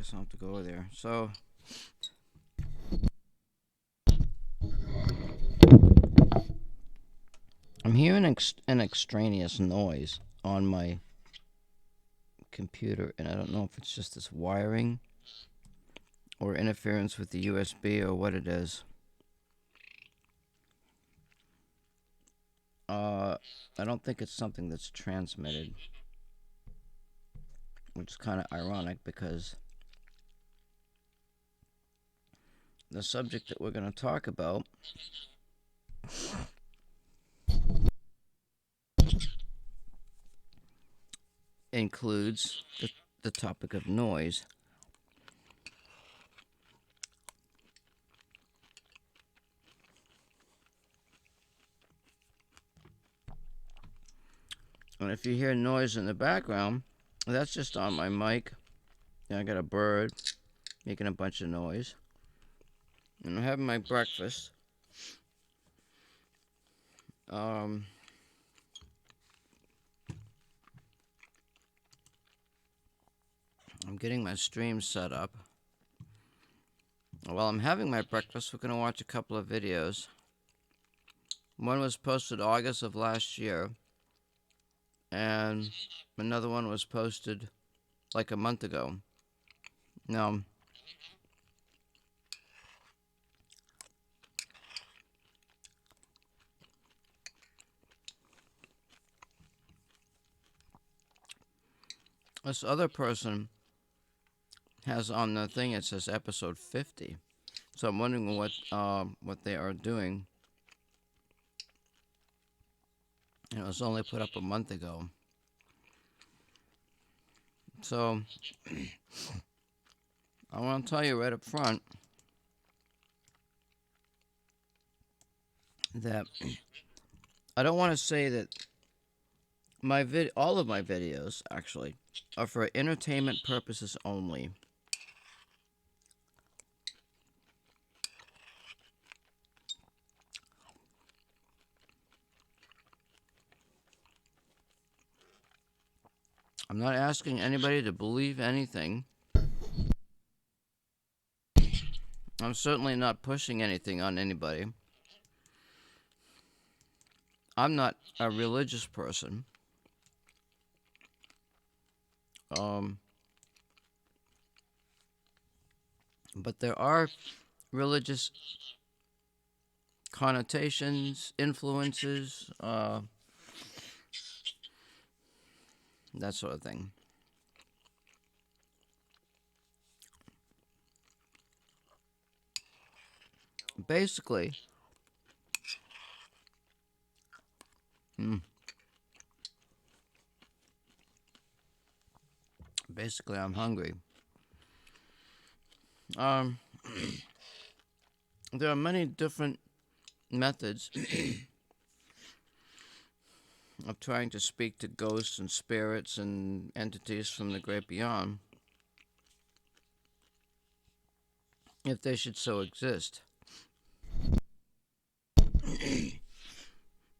guess I'll have to go there. So, I'm hearing an extraneous noise on my computer, and I don't know if it's just this wiring or interference with the USB or what it is. I don't think it's something that's transmitted, which is kind of ironic because the subject that we're going to talk about includes the topic of noise. And if you hear noise in the background, that's just on my mic. And I got a bird making a bunch of noise. And I'm having my breakfast. I'm getting my stream set up. While I'm having my breakfast, we're going to watch a couple of videos. One was posted August of last year, and another one was posted like a month ago. Now, this other person has on the thing, it says episode 50. So I'm wondering what they are doing. And it was only put up a month ago. So I want to tell you right up front that I don't want to say that all of my videos actually are for entertainment purposes only. I'm not asking anybody to believe anything. I'm certainly not pushing anything on anybody. I'm not a religious person. But there are religious connotations, influences, that sort of thing. Basically, I'm hungry. There are many different methods of trying to speak to ghosts and spirits and entities from the great beyond, if they should so exist.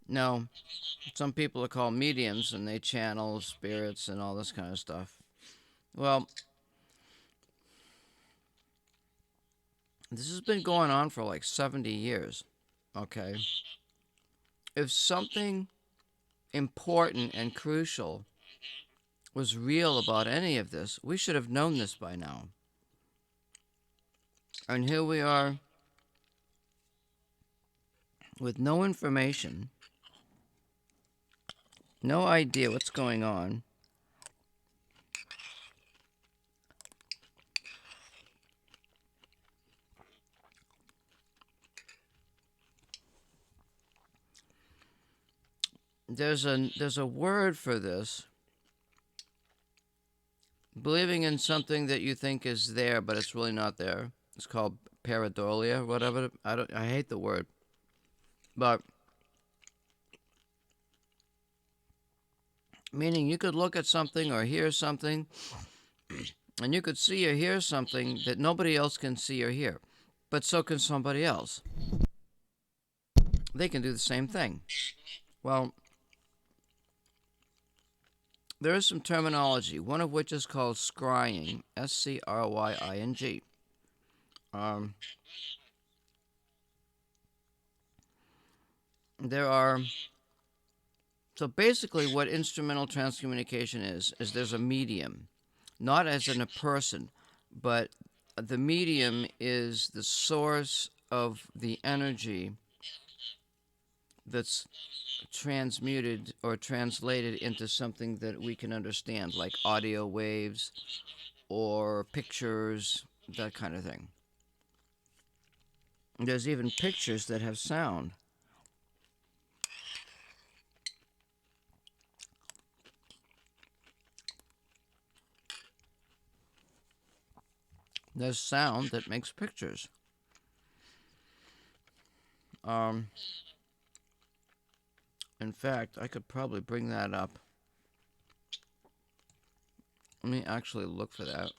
Now, some people are called mediums and they channel spirits and all this kind of stuff. Well, this has been going on for like 70 years, okay? If something important and crucial was real about any of this, we should have known this by now. And here we are with no information, no idea what's going on. There's a word for this. Believing in something that you think is there, but it's really not there. It's called pareidolia, whatever. I hate the word. But meaning you could look at something or hear something, and you could see or hear something that nobody else can see or hear. But so can somebody else. They can do the same thing. Well, there is some terminology, one of which is called scrying, S-C-R-Y-I-N-G. There are, so basically what instrumental transcommunication is there's a medium, not as in a person, but the medium is the source of the energy that's transmuted or translated into something that we can understand, like audio waves or pictures, that kind of thing. There's even pictures that have sound. There's sound that makes pictures. In fact, I could probably bring that up. Let me actually look for that.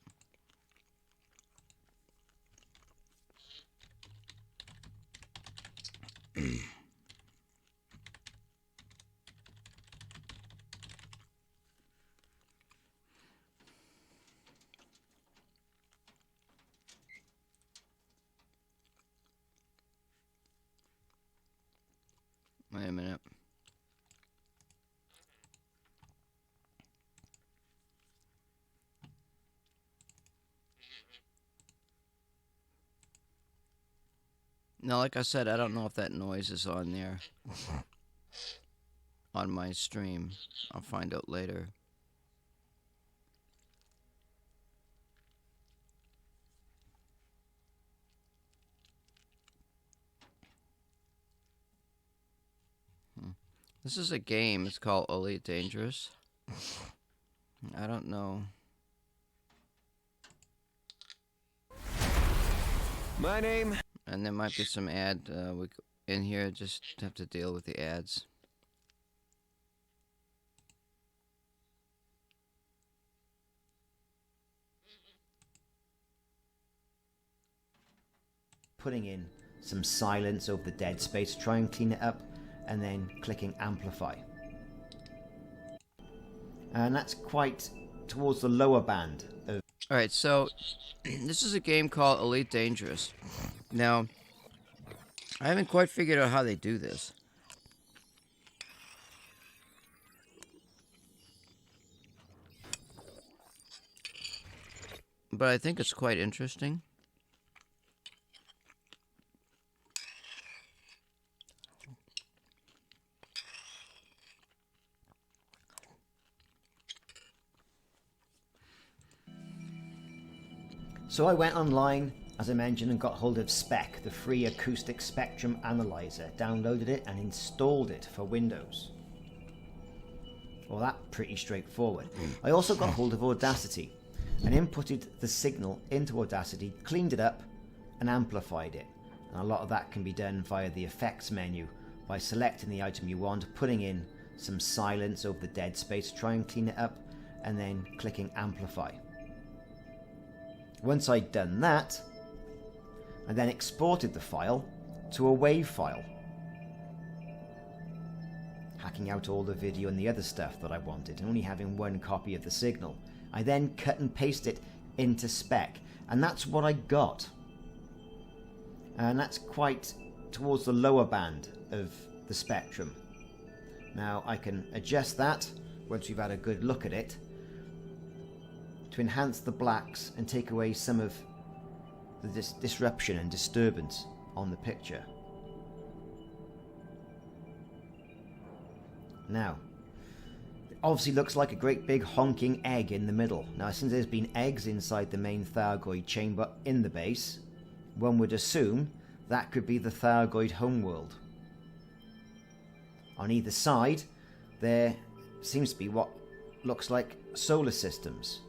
Wait a minute. Now, like I said, I don't know if that noise is on there on my stream. I'll find out later. This is a game. It's called Elite Dangerous. I don't know. My name. And there might be some ad in here. Just have to deal with the ads. Putting in some silence over the dead space, try and clean it up, and then clicking amplify. And that's quite towards the lower band of... Alright, so this is a game called Elite Dangerous. Now, I haven't quite figured out how they do this. But I think it's quite interesting. So I went online, as I mentioned, and got hold of Spec, the free acoustic spectrum analyzer, downloaded it and installed it for Windows. Well, that's pretty straightforward. I also got hold of Audacity and inputted the signal into Audacity, cleaned it up and amplified it. And a lot of that can be done via the effects menu by selecting the item you want, putting in some silence over the dead space, try and clean it up, and then clicking amplify. Once I'd done that, I then exported the file to a WAV file, hacking out all the video and the other stuff that I wanted, and only having one copy of the signal. I then cut and paste it into Spec, and that's what I got. And that's quite towards the lower band of the spectrum. Now I can adjust that once we've had a good look at it to enhance the blacks and take away some of the disruption and disturbance on the picture. Now, it obviously looks like a great big honking egg in the middle. Now, since there's been eggs inside the main Thargoid chamber in the base, one would assume that could be the Thargoid homeworld. On either side, there seems to be what looks like solar systems.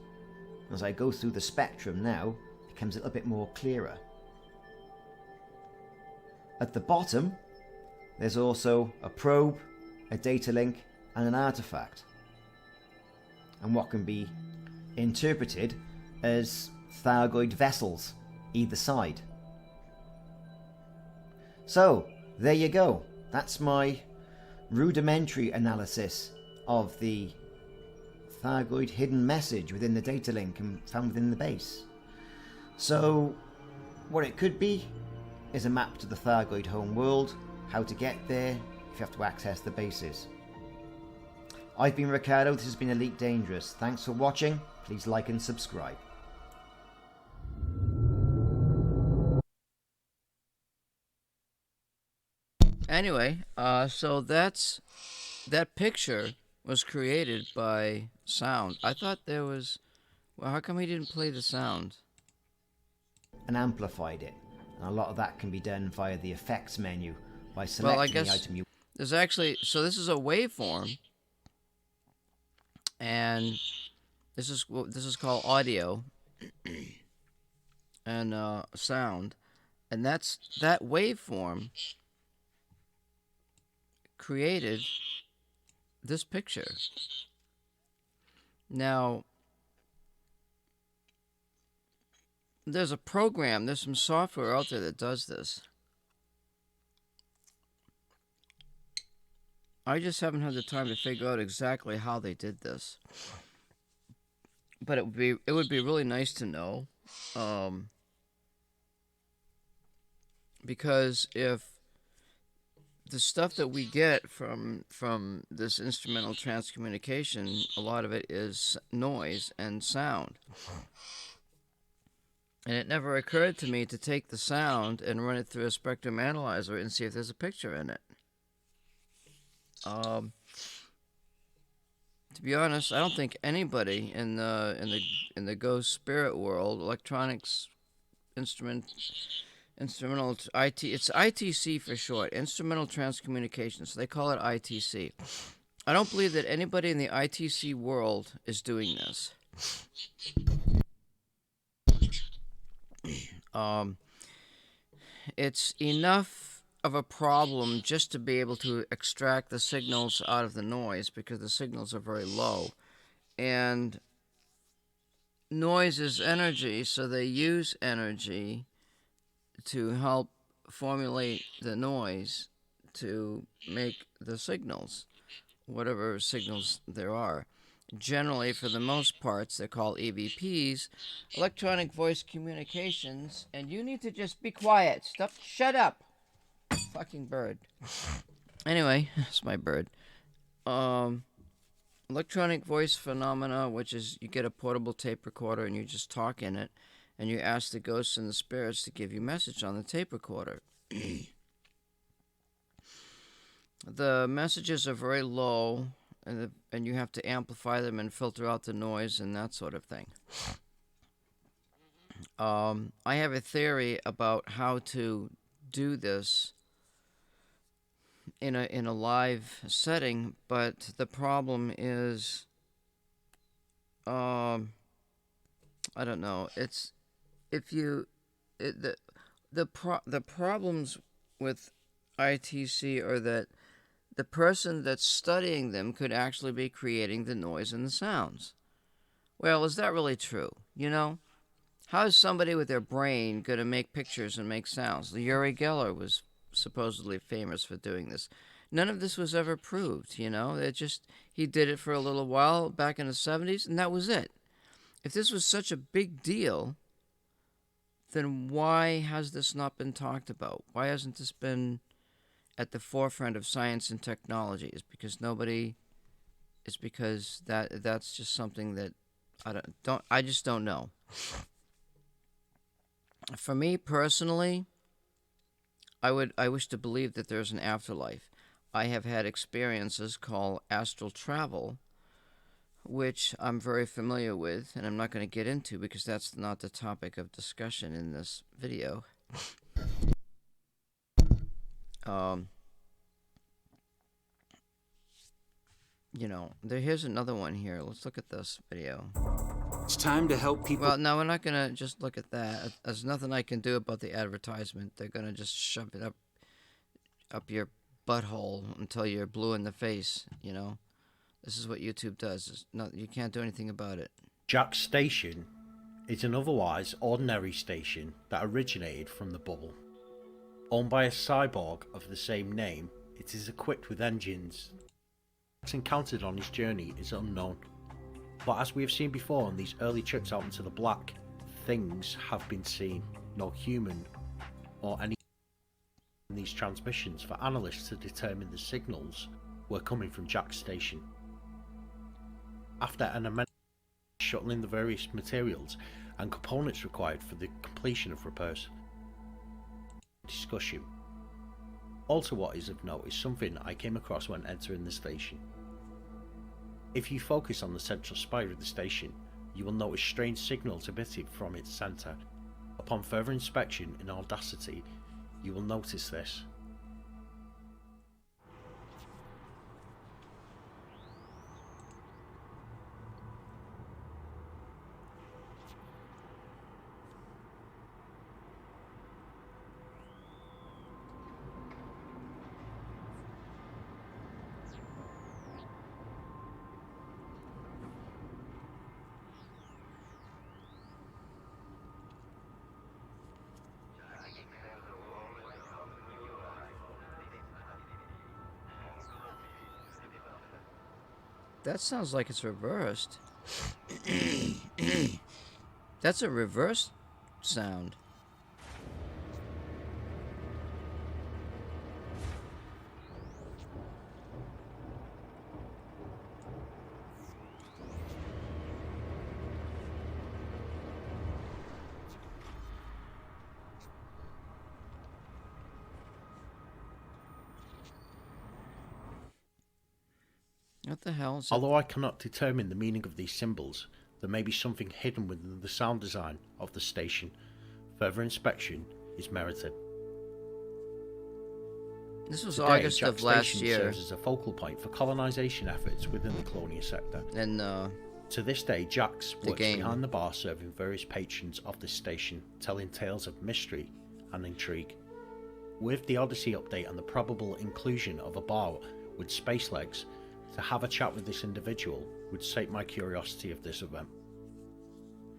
As I go through the spectrum now, it becomes a little bit more clearer. At the bottom, there's also a probe, a data link, and an artifact. And what can be interpreted as Thargoid vessels either side. So, there you go. That's my rudimentary analysis of the Thargoid hidden message within the data link and found within the base. So what it could be is a map to the Thargoid home world, how to get there, if you have to access the bases. I've been Ricardo, this has been Elite Dangerous. Thanks for watching, please like and subscribe. Anyway, so that picture was created by sound. I thought there was... Well, how come he didn't play the sound? And amplified it. And a lot of that can be done via the effects menu by Well, selecting I guess the item you... there's actually... So this is a waveform. And this is called audio. And sound. And that waveform created this picture. Now, there's a program, there's some software out there that does this. I just haven't had the time to figure out exactly how they did this. But it would be really nice to know. Because if the stuff that we get from this instrumental transcommunication, a lot of it is noise and sound. And it never occurred to me to take the sound and run it through a spectrum analyzer and see if there's a picture in it. To be honest, I don't think anybody in the ghost spirit world, electronics, instrumental IT, it's ITC for short, instrumental transcommunication. So they call it ITC. I don't believe that anybody in the ITC world is doing this. It's enough of a problem just to be able to extract the signals out of the noise because the signals are very low. And noise is energy, so they use energy to help formulate the noise to make the signals, whatever signals there are. Generally, for the most parts, they're called EVPs, electronic voice communications, and you need to just be quiet. Shut up. Fucking bird. Anyway, it's my bird. Electronic voice phenomena, which is you get a portable tape recorder and you just talk in it, and you ask the ghosts and the spirits to give you message on the tape recorder. The messages are very low, and you have to amplify them and filter out the noise and that sort of thing. I have a theory about how to do this in a live setting, but the problem is, I don't know. It's if you the problems with ITC are that the person that's studying them could actually be creating the noise and the sounds. Well, is that really true? You know, how is somebody with their brain going to make pictures and make sounds? Uri Geller was supposedly famous for doing this. None of this was ever proved, you know. He did it for a little while back in the 70s, and that was it. If this was such a big deal, then why has this not been talked about? Why hasn't this been at the forefront of science and technology? It's because that's just something that I just don't know. For me personally, I wish to believe that there's an afterlife. I have had experiences called astral travel, which I'm very familiar with, and I'm not going to get into because that's not the topic of discussion in this video. You know, here's another one here. Let's look at this video. It's time to help people. Well, no, we're not going to just look at that. There's nothing I can do about the advertisement. They're going to just shove it up your butthole until you're blue in the face, you know. This is what YouTube does. You can't do anything about it. Jack's station is an otherwise ordinary station that originated from the bubble. Owned by a cyborg of the same name, it is equipped with engines. What's encountered on his journey is unknown. But as we have seen before on these early trips out into the black, things have been seen, no human or any in these transmissions for analysts to determine the signals were coming from Jack's station. After an immense shuttling the various materials and components required for the completion of repairs. Discussion. Also, what is of note is something I came across when entering the station. If you focus on the central spire of the station, you will notice strange signals emitted from its centre. Upon further inspection in Audacity, you will notice this. That sounds like it's reversed. That's a reverse sound. What the hell is it? Although I cannot determine the meaning of these symbols, there may be something hidden within the sound design of the station. Further inspection is merited. This was Today, August Jack of last Station year. serves as a focal point for colonisation efforts within the Colonia sector. And To this day, Jax works game. behind the bar serving various patrons of this station, telling tales of mystery and intrigue. With the Odyssey update and the probable inclusion of a bar with space legs, to have a chat with this individual would sate my curiosity of this event.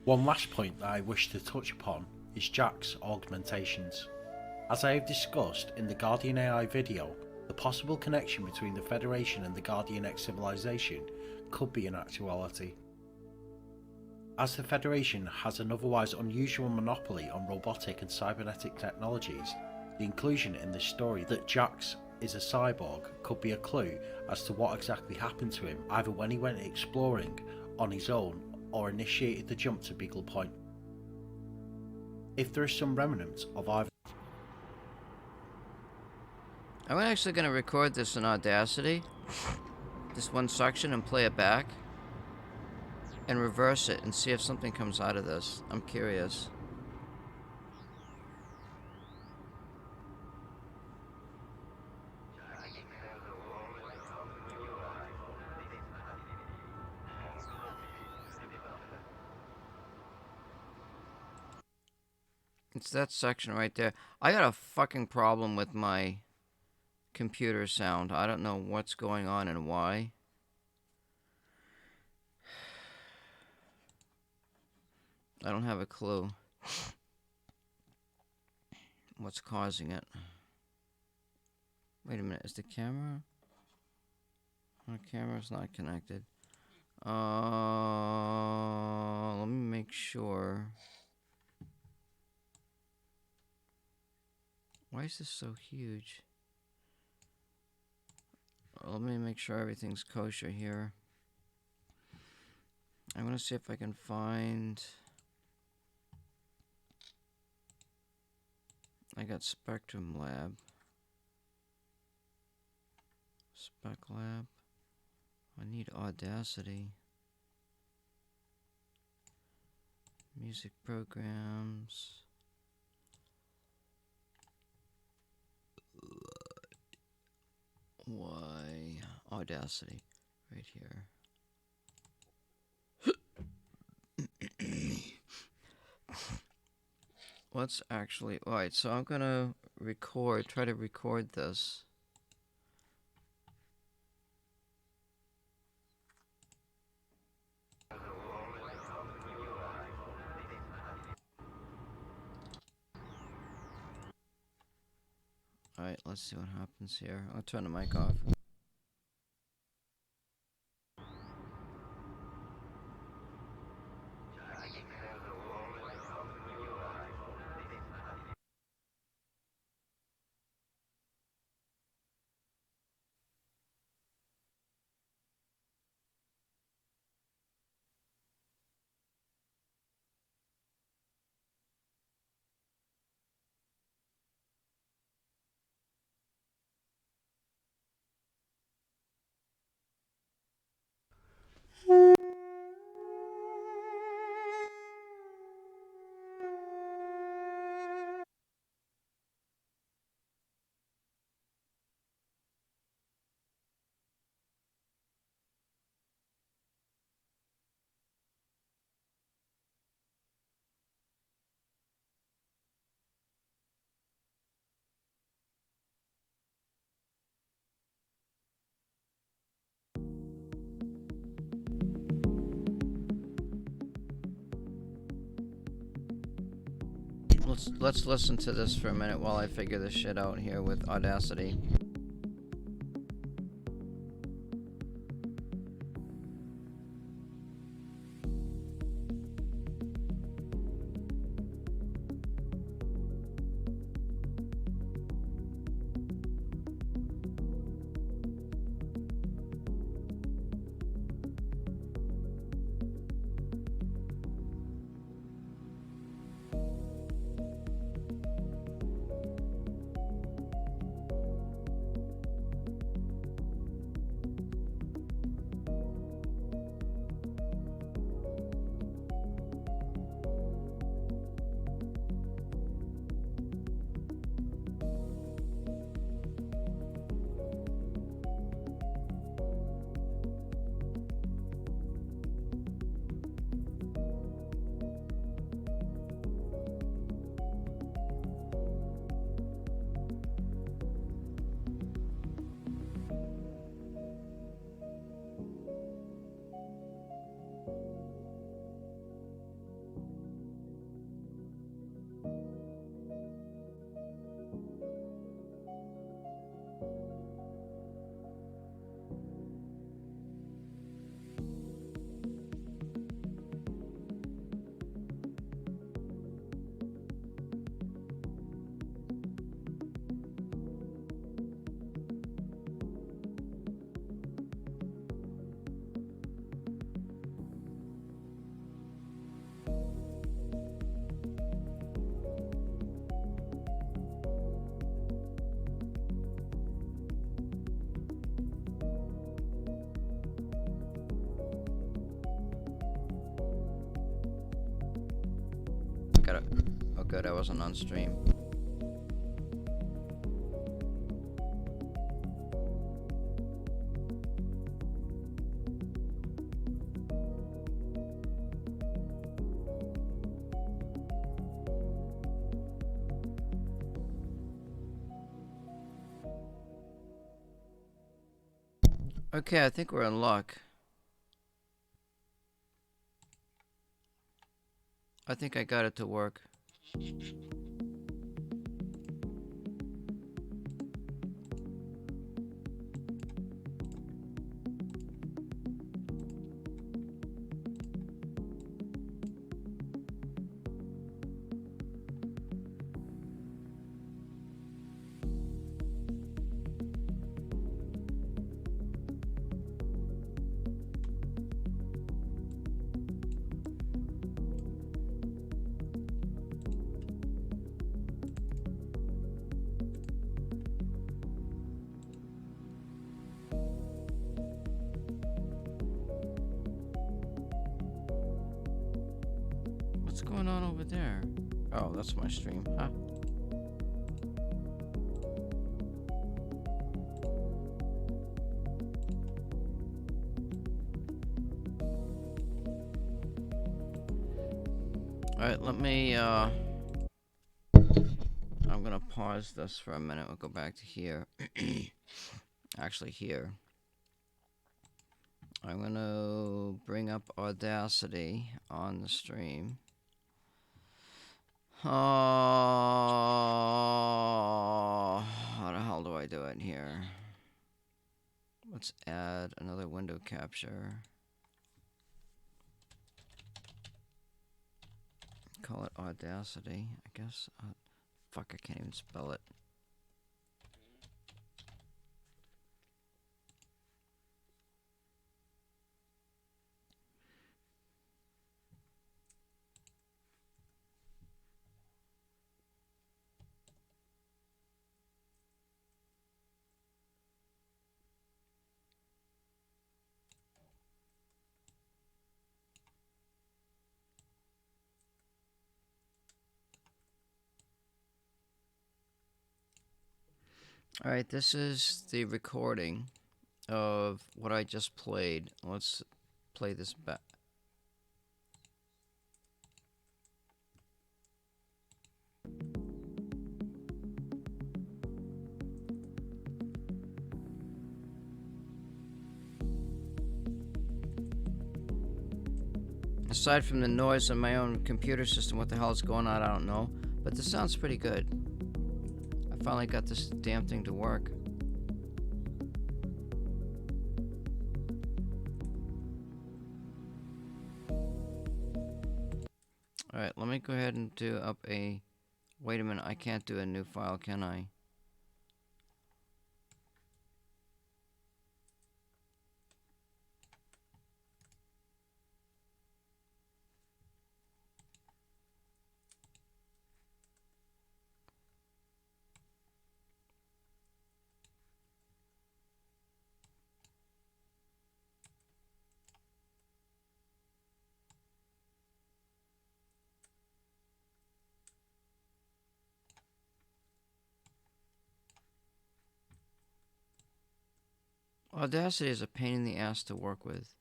One last point that I wish to touch upon is Jack's augmentations. As I have discussed in the Guardian AI video, the possible connection between the Federation and the Guardian X civilization could be an actuality. As the Federation has an otherwise unusual monopoly on robotic and cybernetic technologies, the inclusion in this story that Jax is a cyborg could be a clue as to what exactly happened to him, either when he went exploring on his own or initiated the jump to Beagle Point. If there is some remnant of either. I'm actually going to record this in Audacity, this one section, and play it back and reverse it and see if something comes out of this. I'm curious. It's that section right there. I got a fucking problem with my computer sound. I don't know what's going on and why. I don't have a clue what's causing it. Wait a minute, is the camera? My camera's not connected. Let me make sure. Why is this so huge? Let me make sure everything's kosher here. I'm gonna see if I can find. I got Spectrum Lab. Spec Lab. I need Audacity. Music programs. Why? Audacity. Right here. Let's actually. Alright, so I'm gonna try to record this. Alright, let's see what happens here. I'll turn the mic off. let's listen to this for a minute while I figure this shit out here with Audacity. Got it. Oh good, I wasn't on stream. Okay, I think we're in luck. I think I got it to work. What's going on over there? Oh, that's my stream, huh? Alright, let me, I'm gonna pause this for a minute. We'll go back to here. Actually, here. I'm gonna bring up Audacity on the stream. How the hell do I do it here? Let's add another window capture. Call it Audacity, I guess. Fuck, I can't even spell it. Alright, this is the recording of what I just played. Let's play this back. Aside from the noise of my own computer system, what the hell is going on, I don't know. But this sounds pretty good. I finally got this damn thing to work. Alright, let me go ahead and do up a... Wait a minute, I can't do a new file, can I? Audacity is a pain in the ass to work with.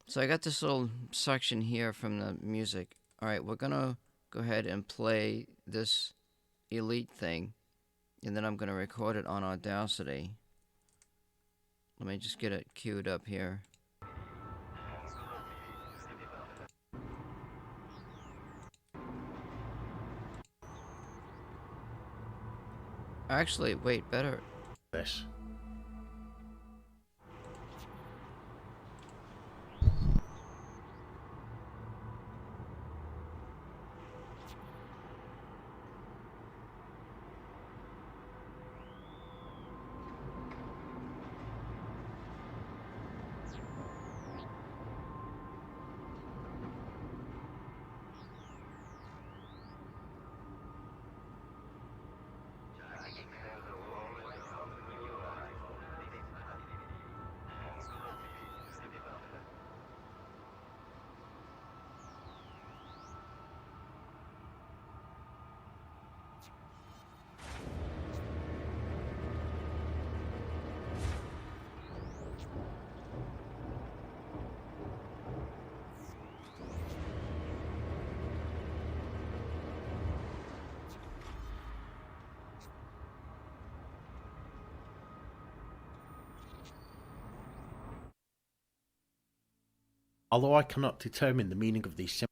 So I got this little section here from the music. Alright, we're gonna go ahead and play this elite thing, and then I'm gonna record it on Audacity. Let me just get it queued up here. Actually, wait, better. This. Although I cannot determine the meaning of these symbols,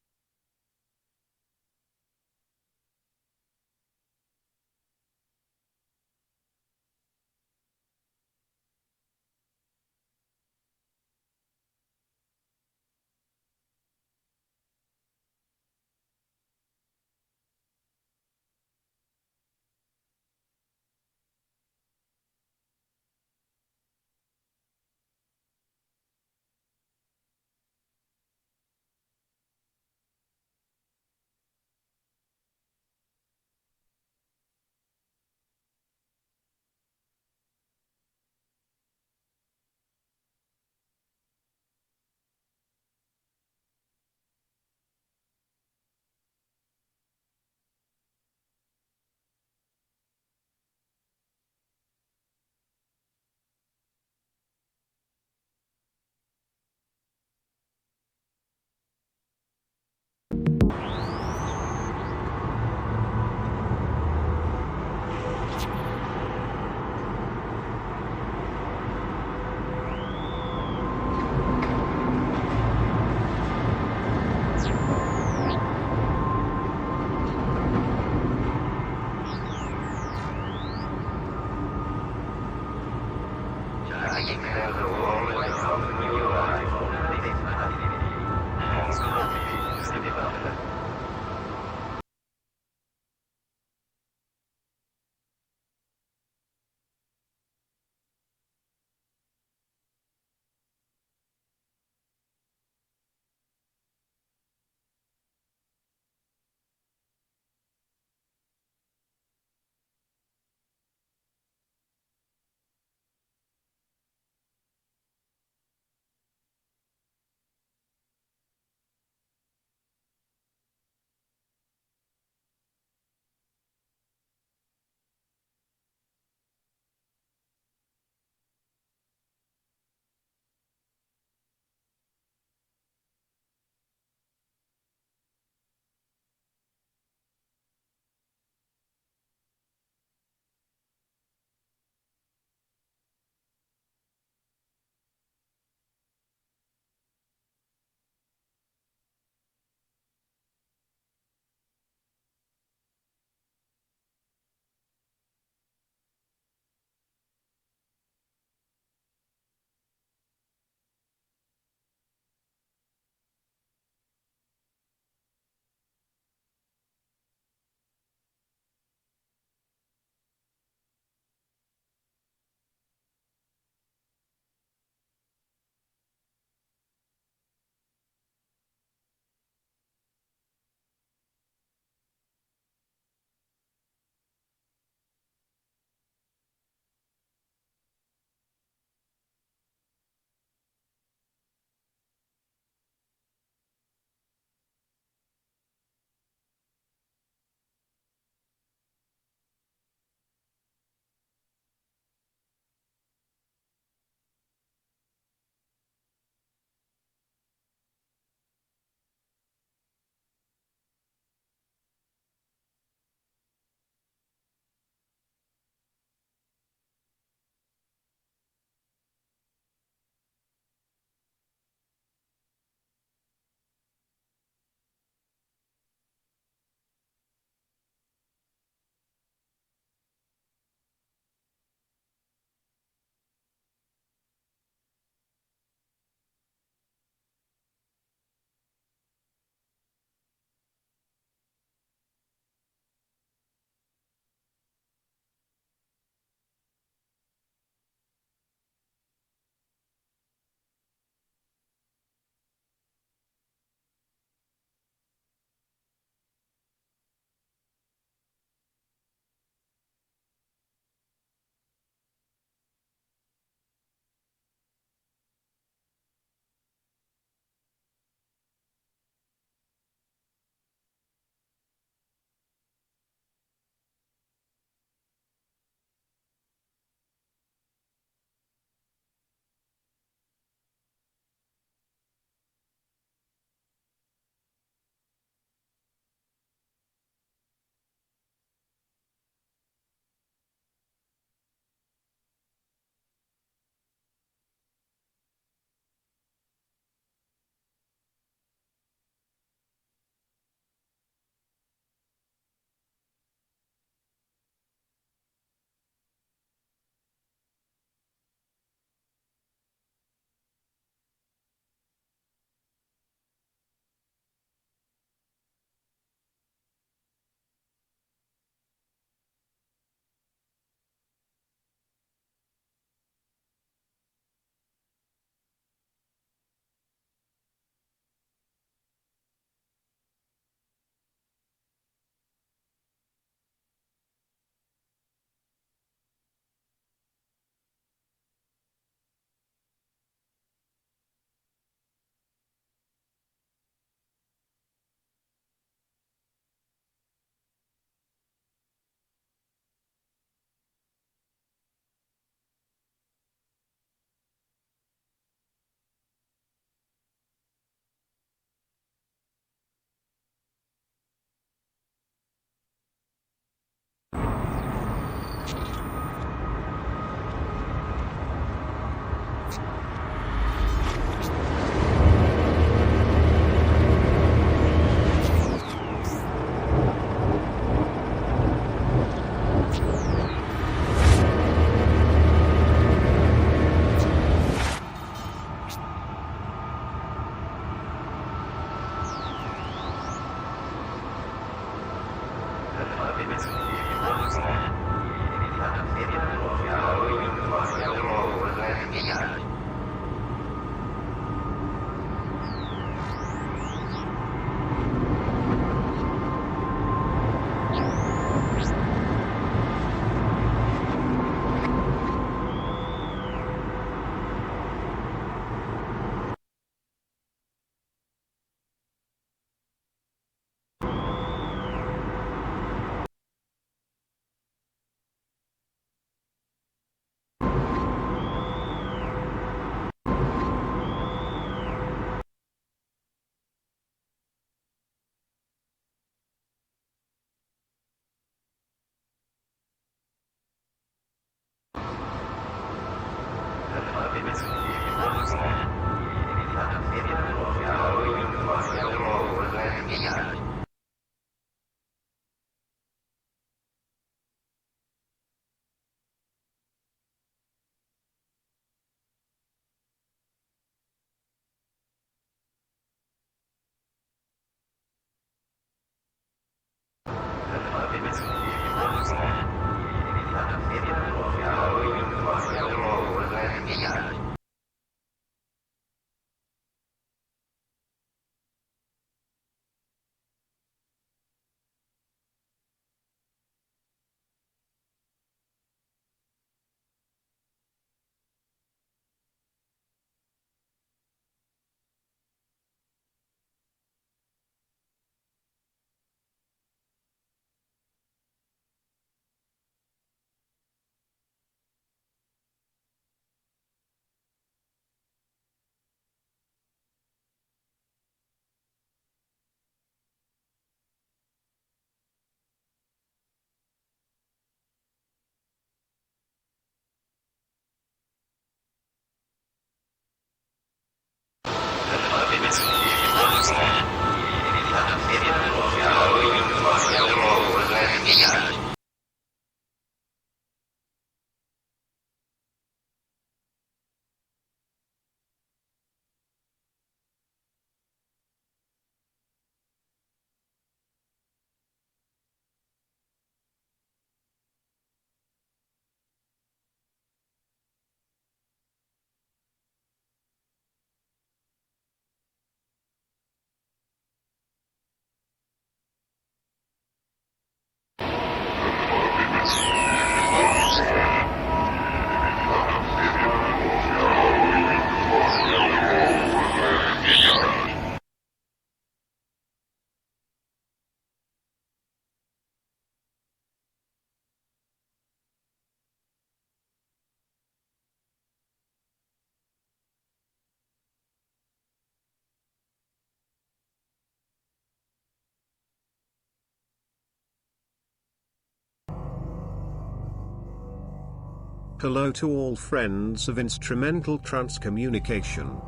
Hello to all friends of instrumental transcommunication.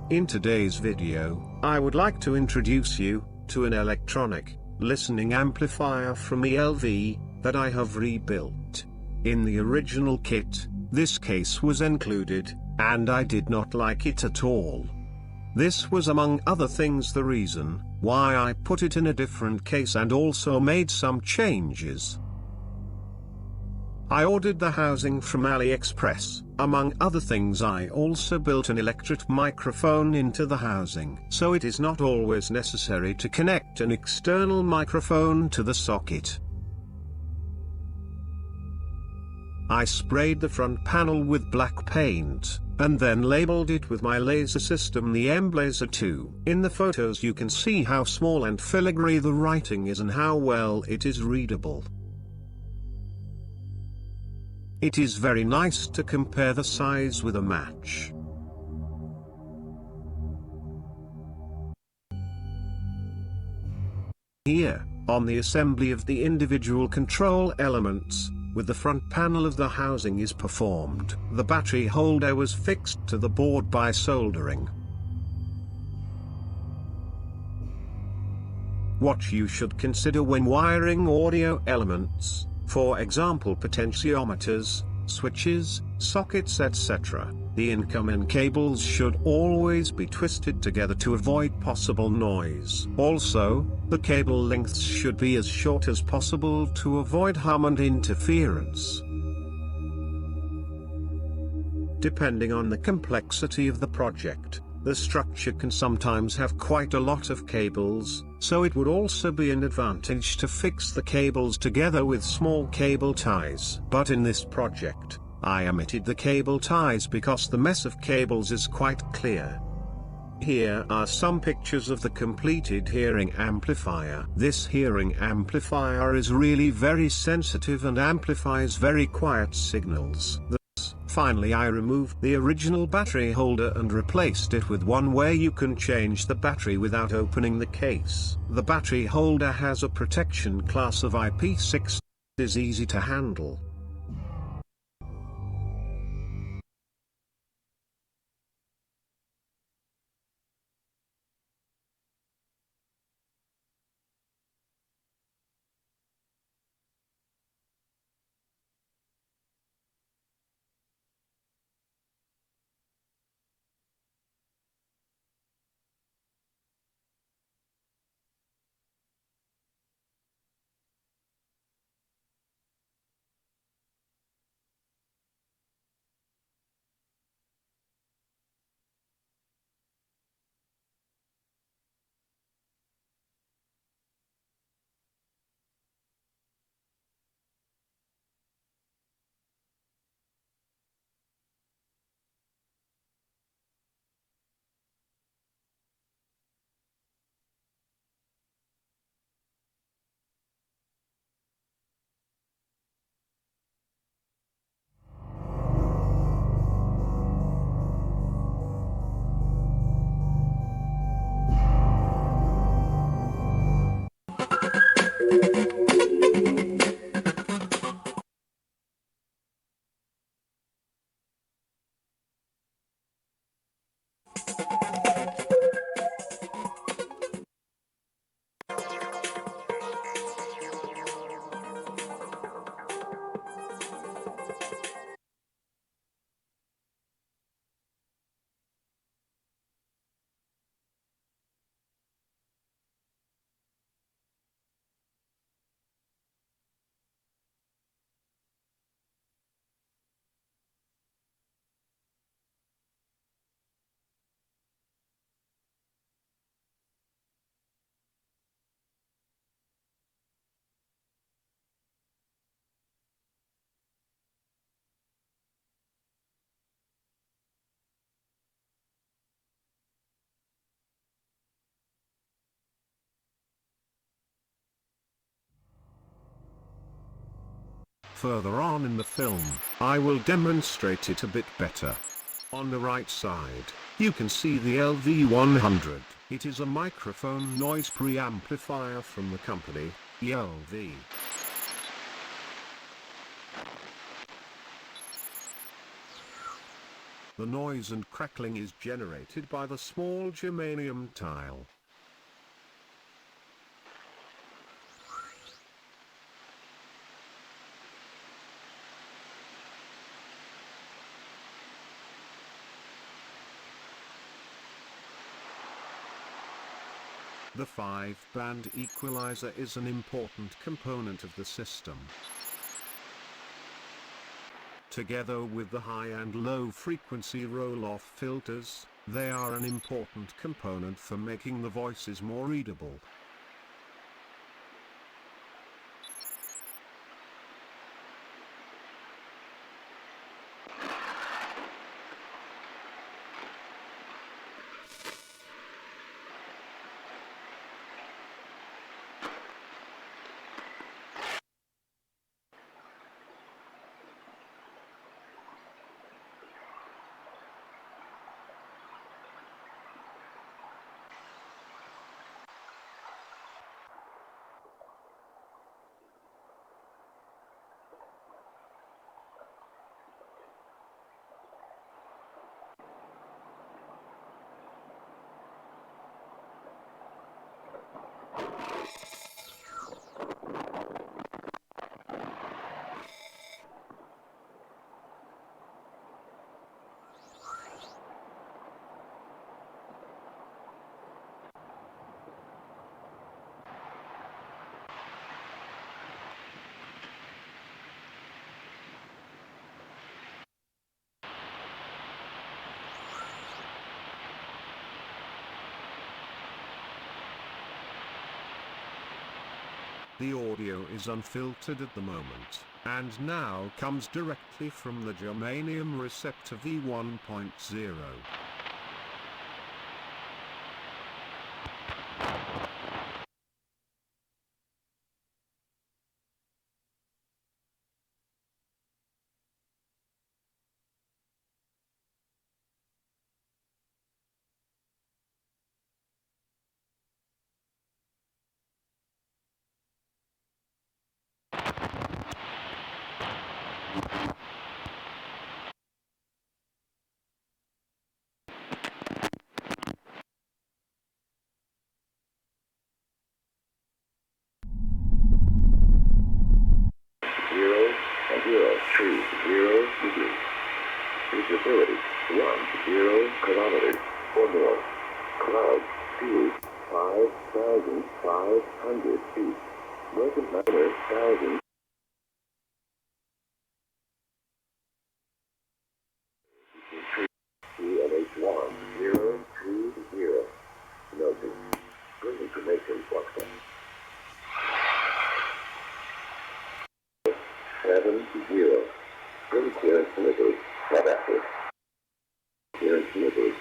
In today's video, I would like to introduce you to an electronic listening amplifier from ELV that I have rebuilt. In the original kit, this case was included, and I did not like it at all. This was among other things the reason why I put it in a different case and also made some changes. I ordered the housing from AliExpress. Among other things, I also built an electret microphone into the housing, so it is not always necessary to connect an external microphone to the socket. I sprayed the front panel with black paint, and then labeled it with my laser system, the Emblazer 2. In the photos you can see how small and filigree the writing is and how well it is readable. It is very nice to compare the size with a match. Here, on the assembly of the individual control elements, with the front panel of the housing is performed. The battery holder was fixed to the board by soldering. What you should consider when wiring audio elements, for example potentiometers, switches, sockets, etc. The incoming cables should always be twisted together to avoid possible noise. Also, the cable lengths should be as short as possible to avoid hum and interference. Depending on the complexity of the project, the structure can sometimes have quite a lot of cables, so it would also be an advantage to fix the cables together with small cable ties. But in this project, I omitted the cable ties because the mess of cables is quite clear. Here are some pictures of the completed hearing amplifier. This hearing amplifier is really very sensitive and amplifies very quiet signals. Finally, I removed the original battery holder and replaced it with one where you can change the battery without opening the case. The battery holder has a protection class of IP6. It is easy to handle. Further on in the film, I will demonstrate it a bit better. On the right side, you can see the LV100. It is a microphone noise preamplifier from the company, ELV. The noise and crackling is generated by the small germanium tile. The 5-band equalizer is an important component of the system. Together with the high and low frequency roll-off filters, they are an important component for making the voices more readable. The audio is unfiltered at the moment, and now comes directly from the germanium receptor V1.0. Degrees. Visibility 10 kilometers or more. Cloud speed 5,500 feet. Northern 9,000. CNH1 020. Noted. Good information box. 70. Good clearance delivery. Not active. Clearance delivery.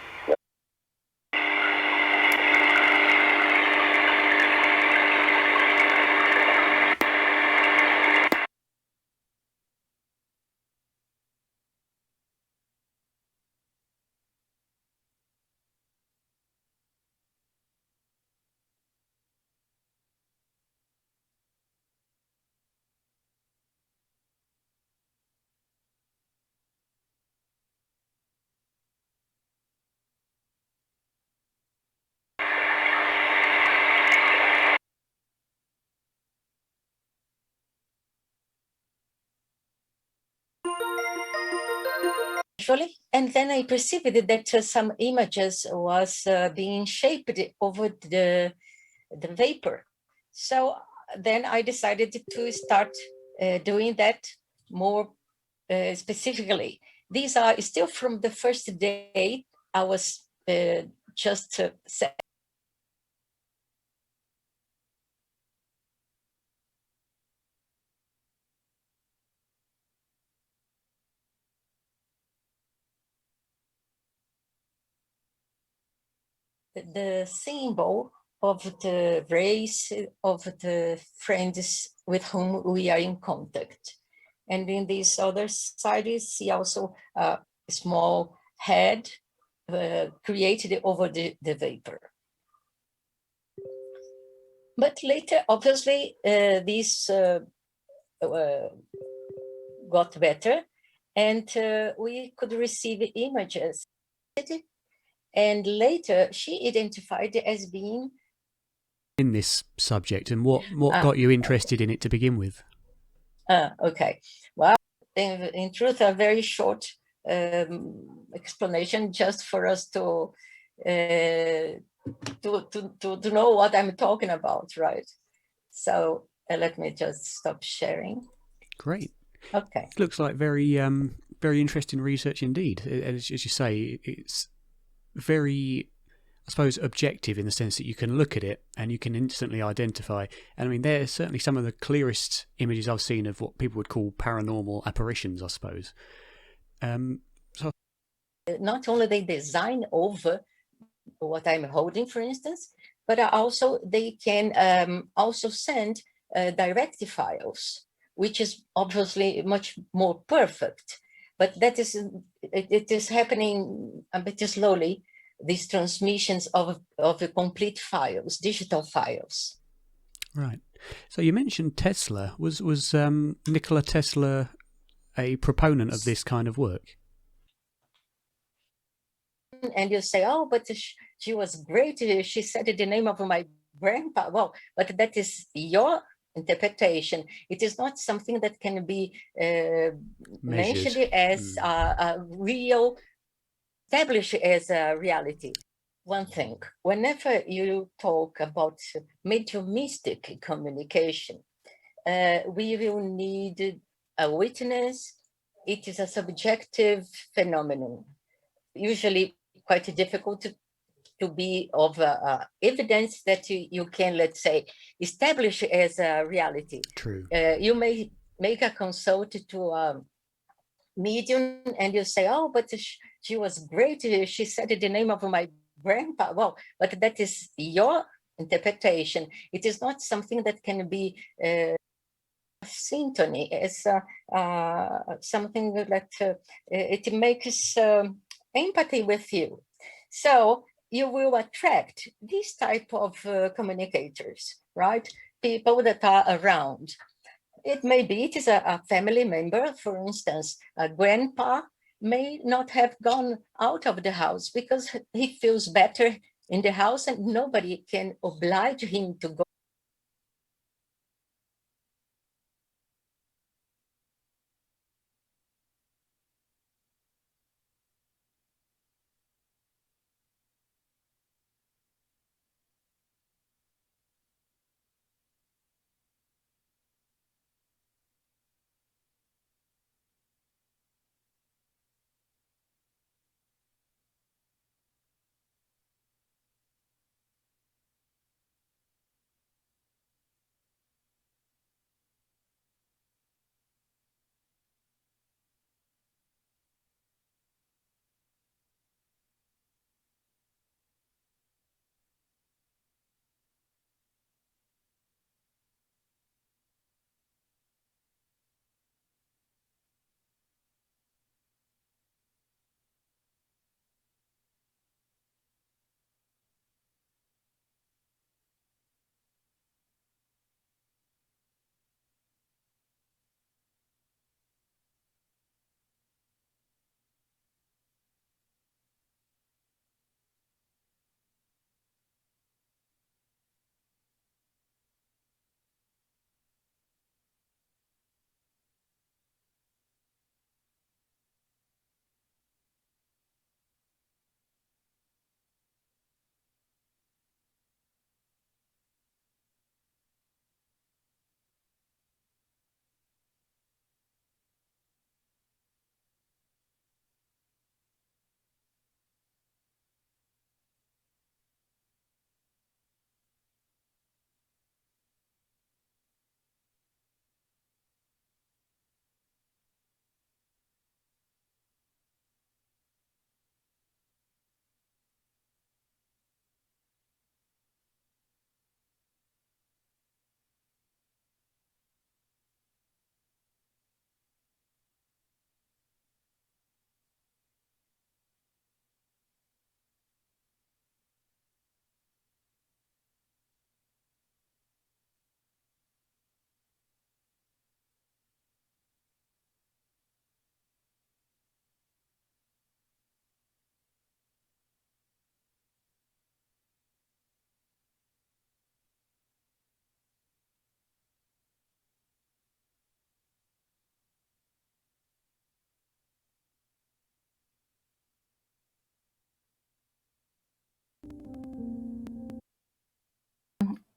And then I perceived that some images was being shaped over the vapor. So then I decided to start doing that more specifically. These are still from the first day I was just the symbol of the race of the friends with whom we are in contact. And in this other side, you see also a small head created over the vapor. But later, obviously, this got better, and we could receive images. And later, she identified as being in this subject, and what got you interested in it to begin with? Okay, well, in truth, a very short explanation just for us to know what I'm talking about, right? So let me just stop sharing. Great. Okay. It looks like very interesting research indeed. As you say, it's very, I suppose, objective in the sense that you can look at it and you can instantly identify. And I mean, they're certainly some of the clearest images I've seen of what people would call paranormal apparitions, I suppose. So not only they design over what I'm holding, for instance, but also they can also send direct files, which is obviously much more perfect. But that is, it is happening a bit slowly, these transmissions of complete files, digital files. Right. So you mentioned Tesla. Was Nikola Tesla a proponent of this kind of work? And you say, oh, but she was great. She said the name of my grandpa. Well, but that is your interpretation. It is not something that can be mentioned as a real, established as a reality. One thing, whenever you talk about mediumistic communication, we will need a witness. It is a subjective phenomenon, usually quite difficult to be of evidence that you can, let's say, establish as a reality. True. You may make a consult to a medium and you say, oh, but she was great. She said the name of my grandpa. Well, but that is your interpretation. It is not something that can be syntony. It's something that it makes empathy with you. So you will attract this type of communicators, right? People that are around. It may be it is a family member, for instance, a grandpa may not have gone out of the house because he feels better in the house and nobody can oblige him to go.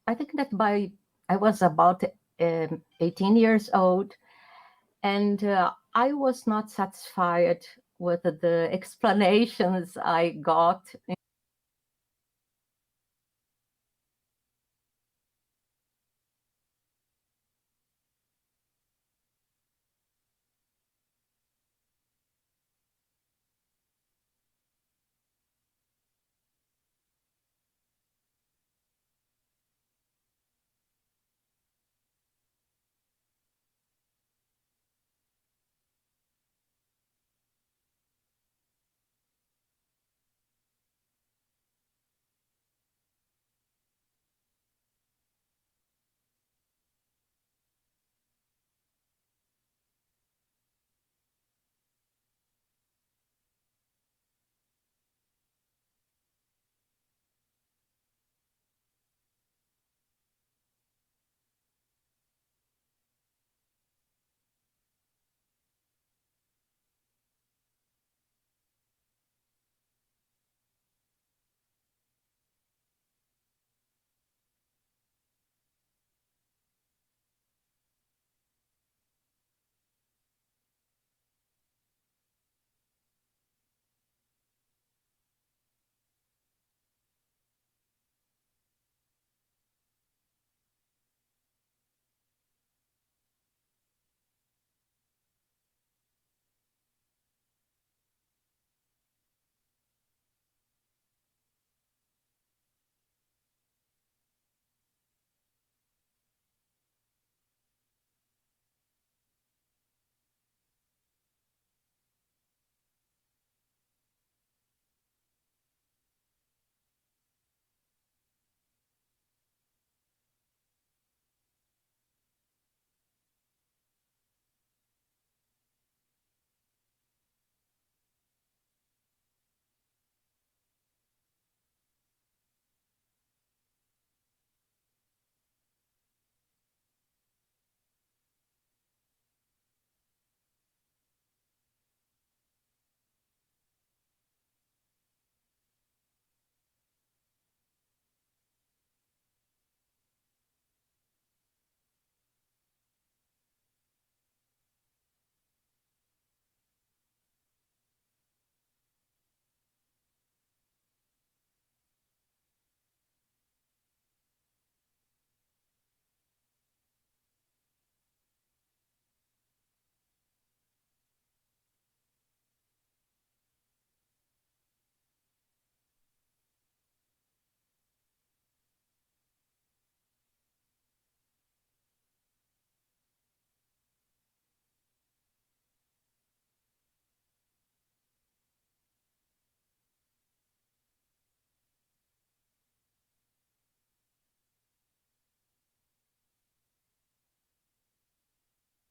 I think that I was about 18 years old, and I was not satisfied with the explanations I got.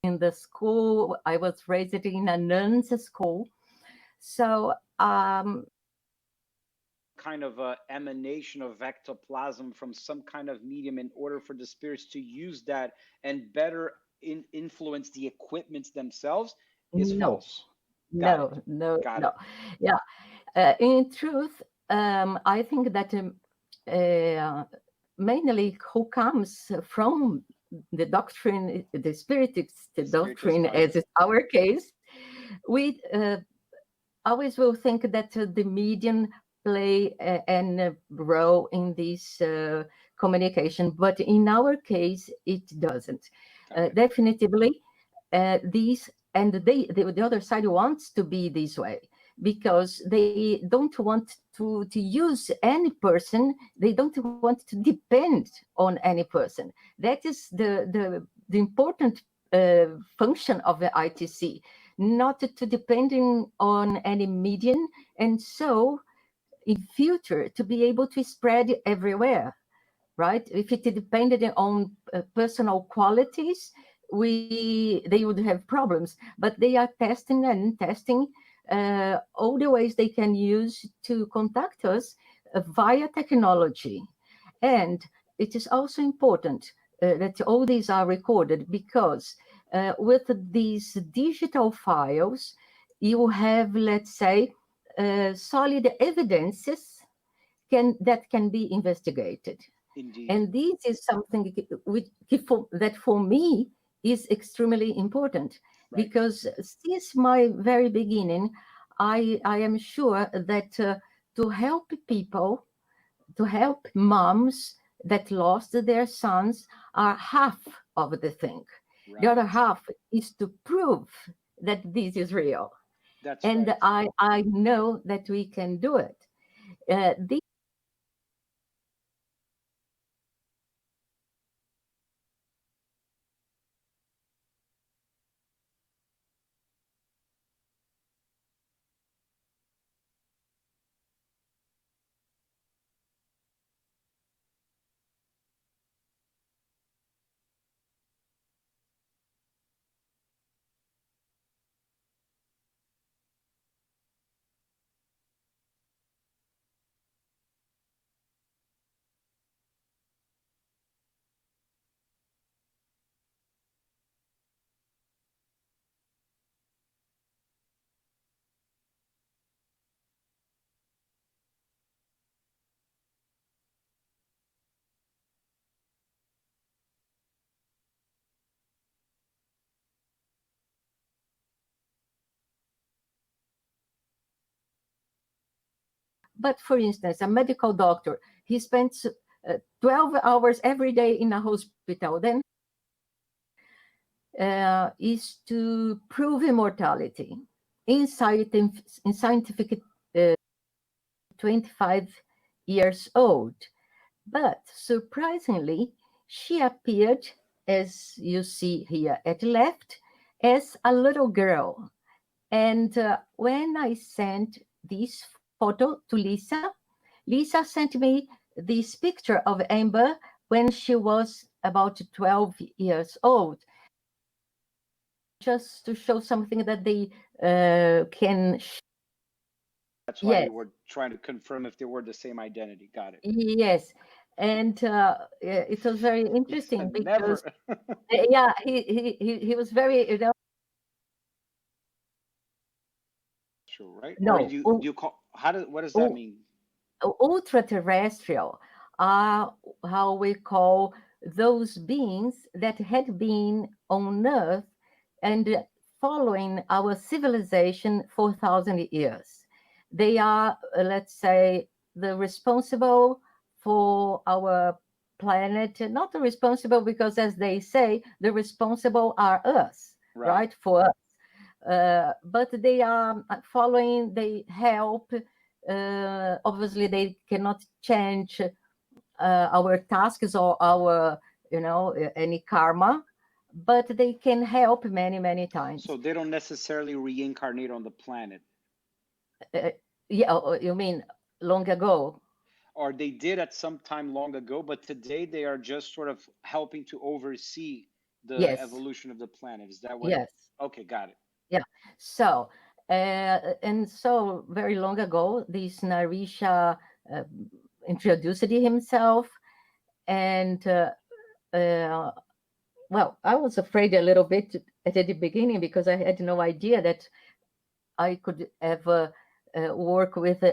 in the school. I was raised in a nuns school. So kind of emanation of ectoplasm from some kind of medium in order for the spirits to use that and better influence the equipments themselves is no, false. Got it. no. Got it. Yeah. In truth, I think that mainly who comes from the doctrine, the spiritist Spiritual doctrine, side. as is our case, we always will think that the medium play a role in this communication, but in our case, it doesn't. Got it. Definitively, these and the other side wants to be this way because they don't want to use any person. They don't want to depend on any person. That is the important function of the ITC, not to depending on any medium, and so in future to be able to spread everywhere, right? If it depended on personal qualities, they would have problems. But they are testing and testing all the ways they can use to contact us via technology. And it is also important that all these are recorded because with these digital files, you have, let's say, solid evidences that can be investigated. Indeed. And this is something that for me is extremely important Right. because since my very beginning, I am sure that to help people, to help moms that lost their sons are half of the thing. Right. The other half is to prove that this is real. That's And right. I know that we can do it. This But for instance, a medical doctor, he spends 12 hours every day in a hospital. Then is to prove immortality in scientific 25 years old. But surprisingly, she appeared, as you see here at left, as a little girl. And when I sent this photo to Lisa, Lisa sent me this picture of Amber when she was about 12 years old, just to show something that they can. That's why Yes, you were trying to confirm if they were the same identity. Got it. yes. And it was very Lisa interesting because, never. yeah, he was very, True, right? Or no, you call what does that mean? ultra terrestrial are how we call those beings that had been on Earth and following our civilization for 1,000 years. They are, let's say, the responsible for our planet, not the responsible because, as they say, the responsible are us, right? For us. But they are following, they help. Obviously, they cannot change our tasks or our, any karma, but they can help many, many times. So they don't necessarily reincarnate on the planet. Yeah, you mean long ago? Or they did at some time long ago, but today they are just sort of helping to oversee the Yes, evolution of the planet. Is that what? yes, Okay, got it. yeah. So, and so very long ago, this Narisha uh, introduced himself, and uh, well, I was afraid a little bit at the beginning because I had no idea that I could ever work with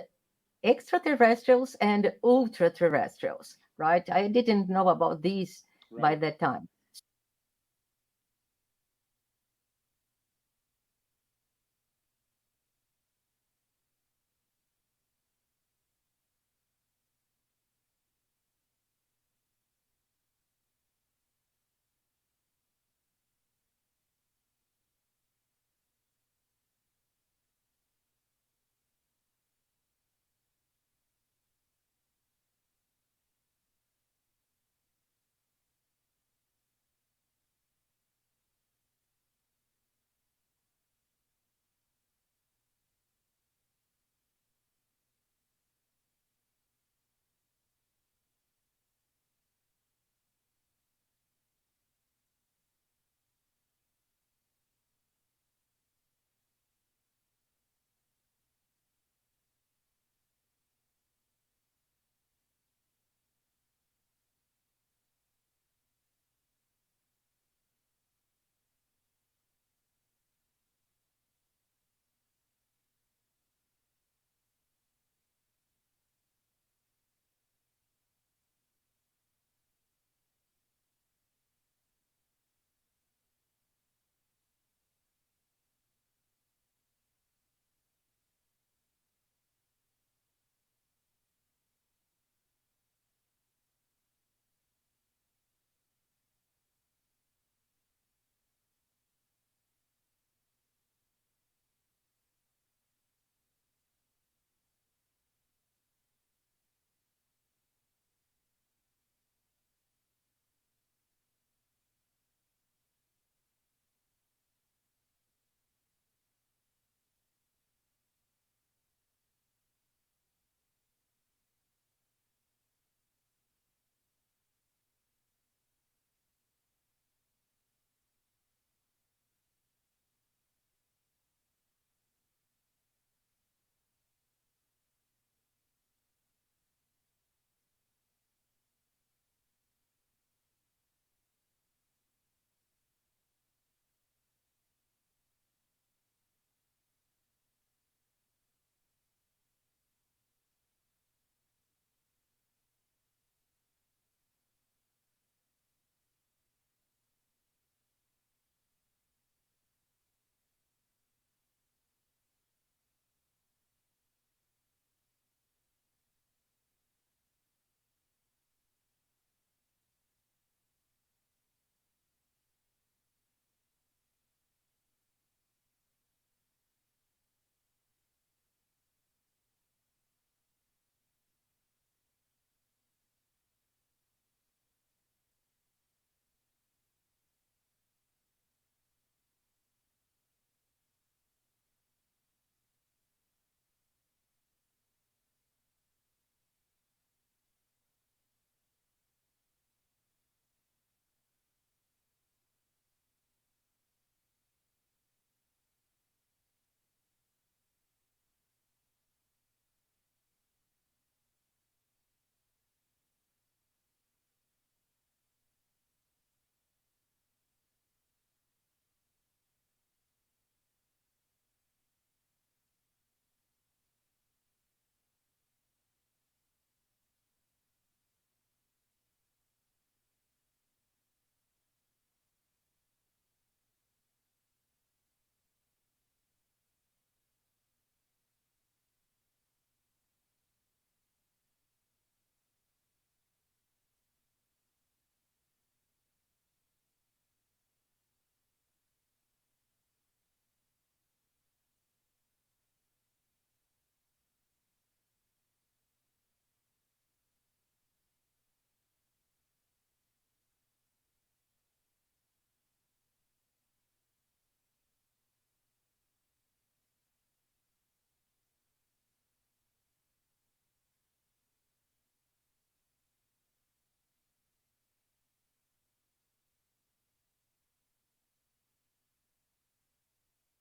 extraterrestrials and ultra-terrestrials, right? I didn't know about these by Right. that time.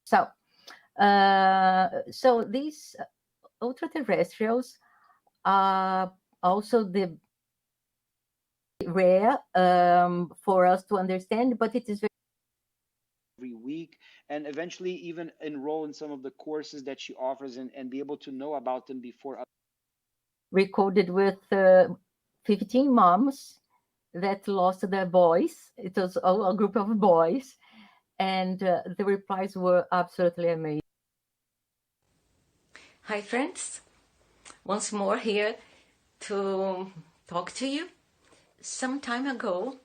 So, so these ultra-terrestrials are also the rare for us to understand, but it is very every week, and eventually even enroll in some of the courses that she offers, and be able to know about them before. recorded with 15 moms that lost their boys. It was a group of boys, and the replies were absolutely amazing. Hi, friends. Once more here to talk to you. Some time ago,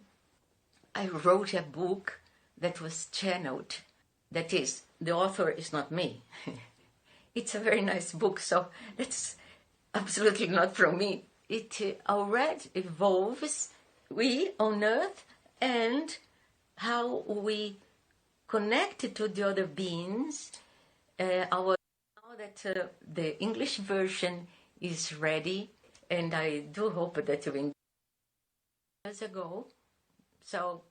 I wrote a book that was channeled. That is, the author is not me. It's a very nice book, so that's absolutely not from me. It already evolves we on Earth and how we connect to the other beings. Now that the English version is ready, and I do hope that you years ago. So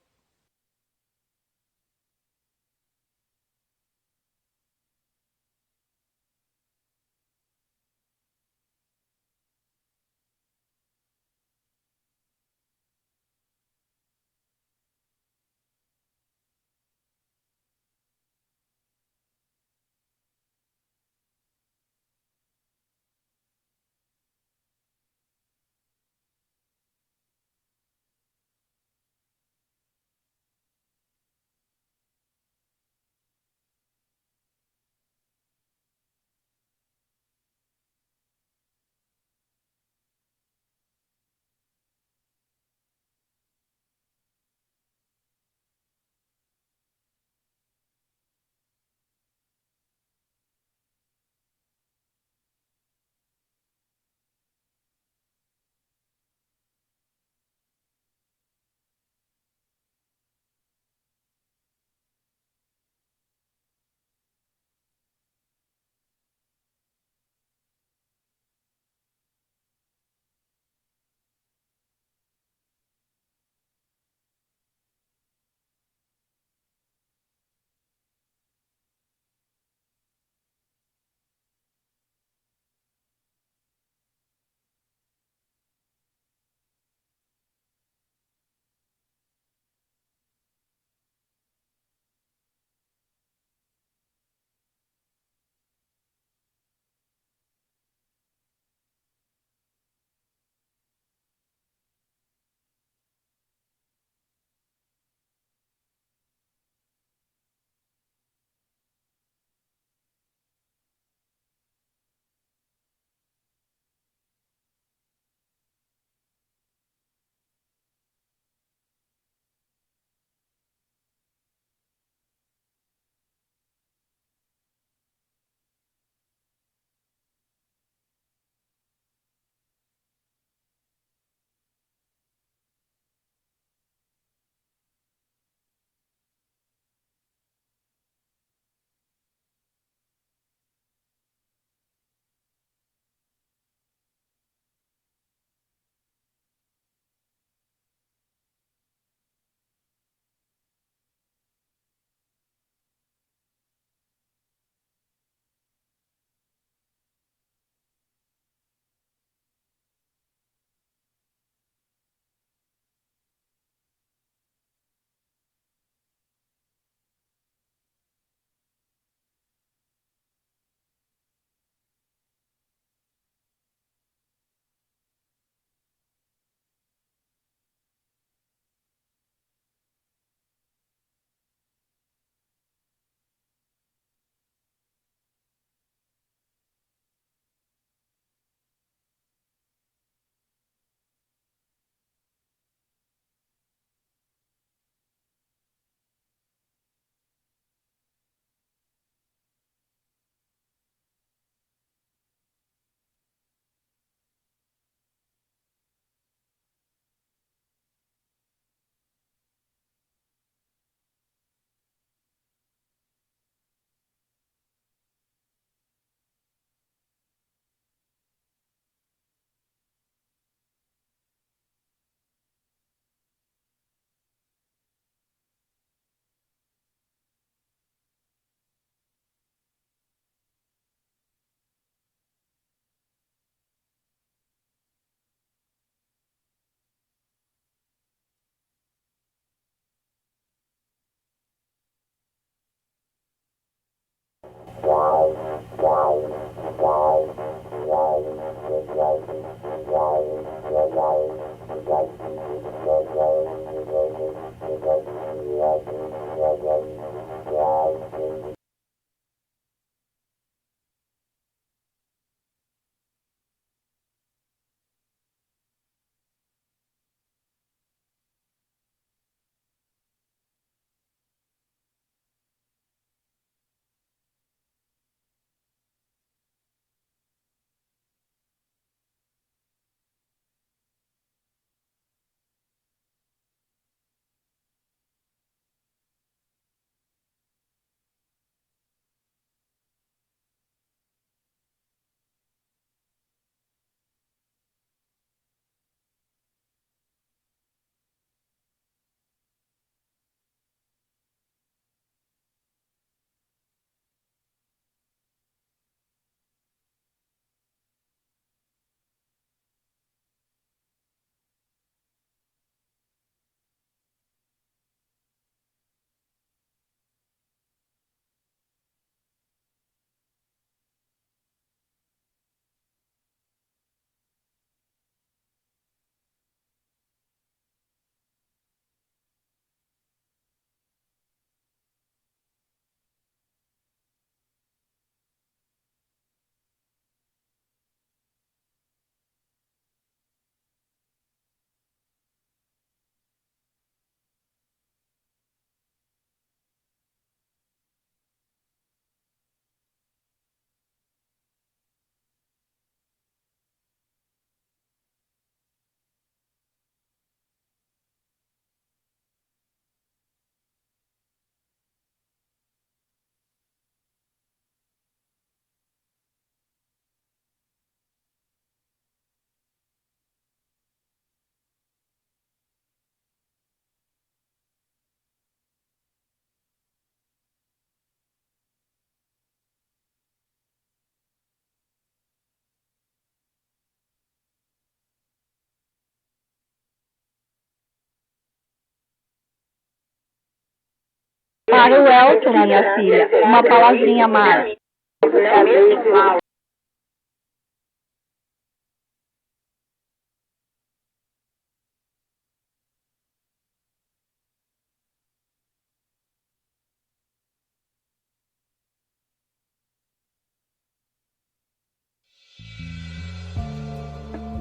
Para o Elton, minha filha, uma palavrinha a mais.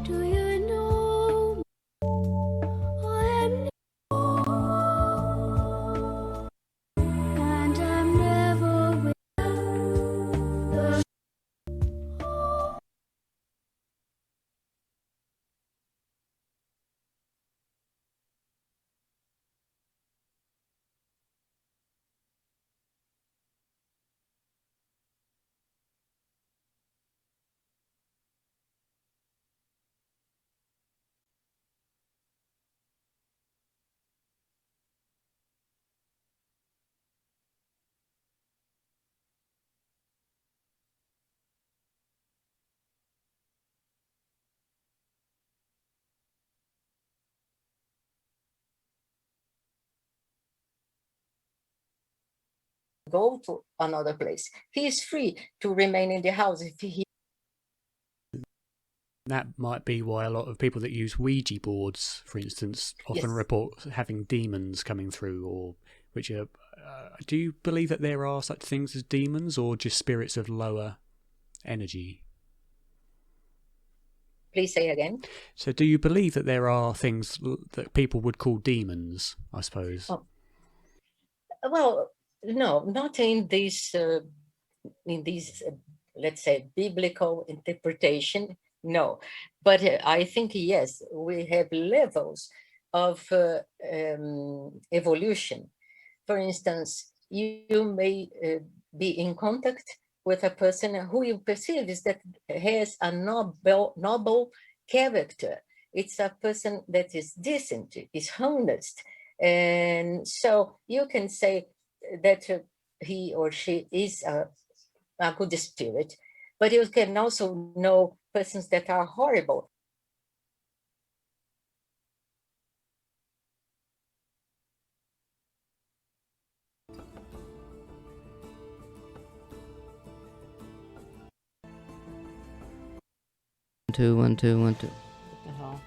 Do you know I'm and I'm never with go to another place. He is free to remain in the house if he. That might be why a lot of people that use Ouija boards, for instance, often Yes. report having demons coming through, or which are. Do you believe that there are such things as demons, or just spirits of lower energy? Please say again. So, do you believe that there are things that people would call demons? I suppose. Oh. Well, no, not in this. Let's say, biblical interpretation. No, but I think yes, we have levels of evolution. For instance, you may be in contact with a person who you perceive is that has a noble character. It's a person that is decent, is honest. And so you can say that he or she is a good spirit, but you can also know persons that are horrible. Two, 1, 2, 1, 2. What the hell?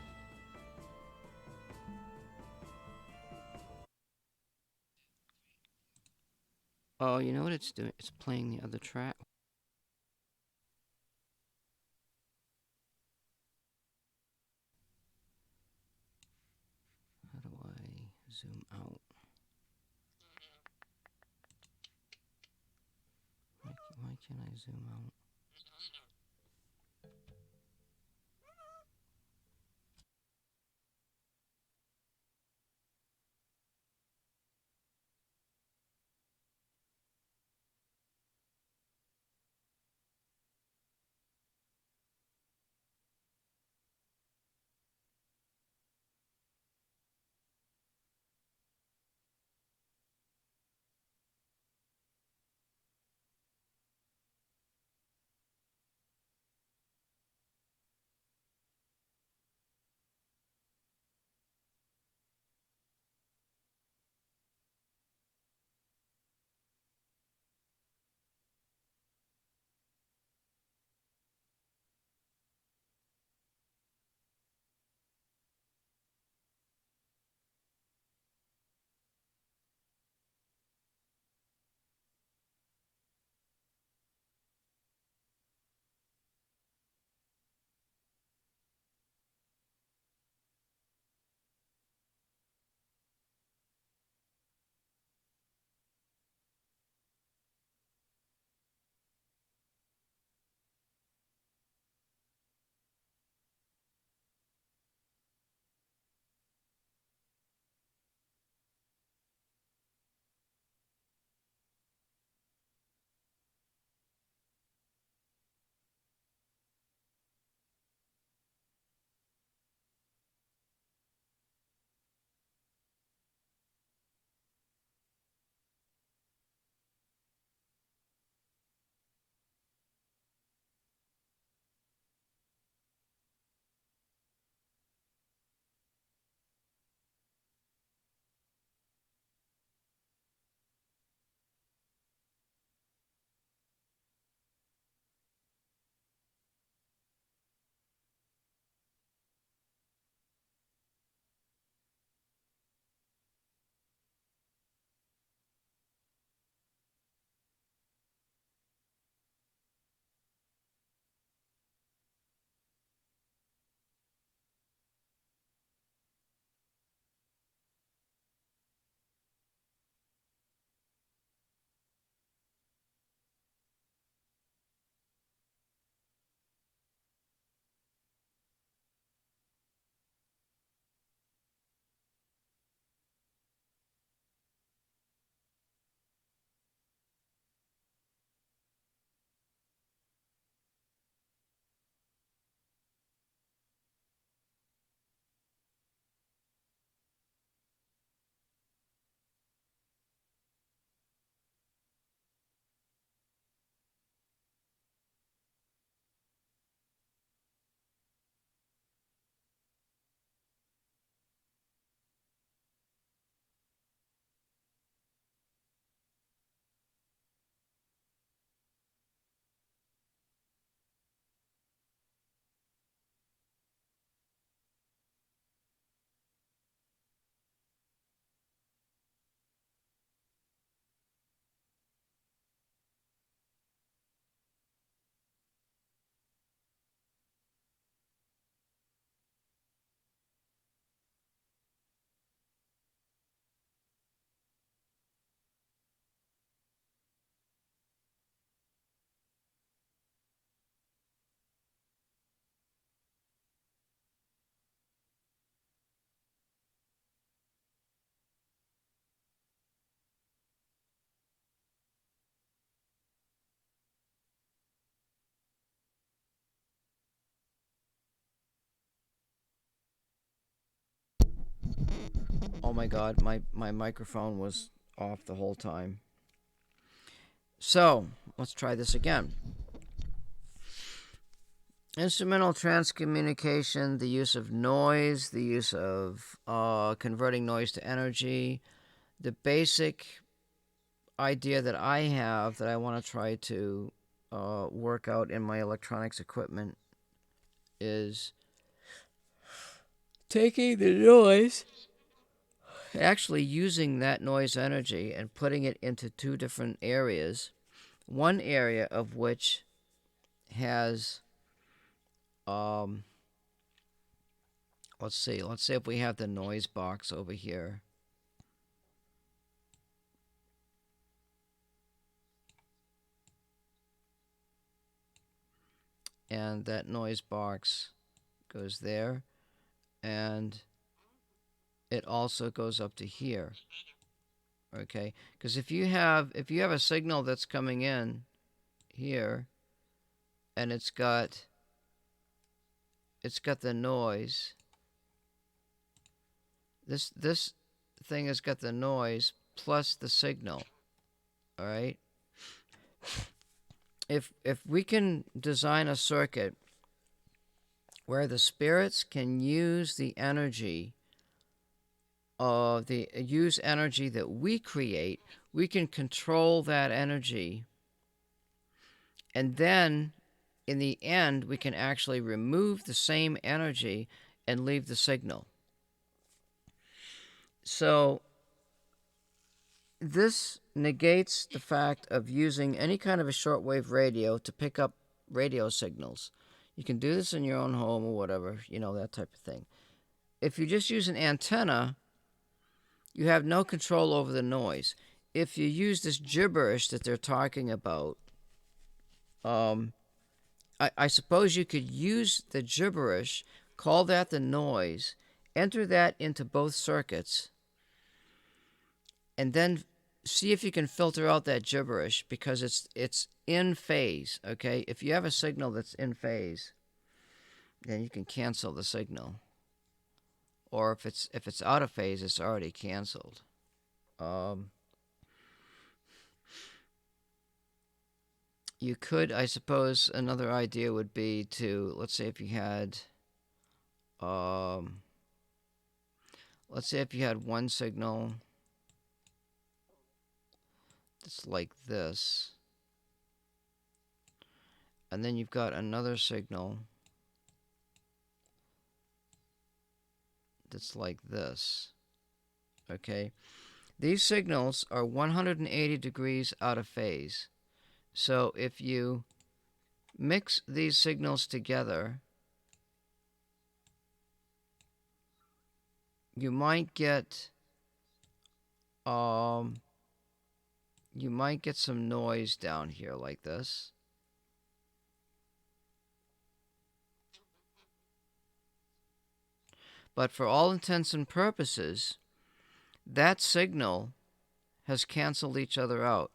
Oh, you know what it's doing? It's playing the other track. How do I zoom out? Why can't I zoom out? Oh my god, my microphone was off the whole time. So, let's try this again. Instrumental transcommunication, the use of noise, the use of converting noise to energy. The basic idea that I have that I want to try to work out in my electronics equipment is taking the noise, actually using that noise energy and putting it into two different areas. One area of which has, let's see if we have the noise box over here. And that noise box goes there, and it also goes up to here. Okay, because if you have a signal that's coming in here, and it's got the noise. This thing has got the noise plus the signal. All right. If we can design a circuit where the spirits can use the energy that we create, we can control that energy, and then in the end we can actually remove the same energy and leave the signal. So this negates the fact of using any kind of a shortwave radio to pick up radio signals. You can do this in your own home or whatever, that type of thing. If you just use an antenna, you have no control over the noise. If you use this gibberish that they're talking about, I suppose you could use the gibberish, call that the noise, enter that into both circuits, and then see if you can filter out that gibberish, because it's in phase. Okay, if you have a signal that's in phase, then you can cancel the signal. Or if it's out of phase, it's already canceled. You could, I suppose, another idea would be to, let's say if you had one signal that's like this, and then you've got another signal that's like this. Okay, these signals are 180 degrees out of phase. So if you mix these signals together, you might get some noise down here like this. But for all intents and purposes, that signal has canceled each other out.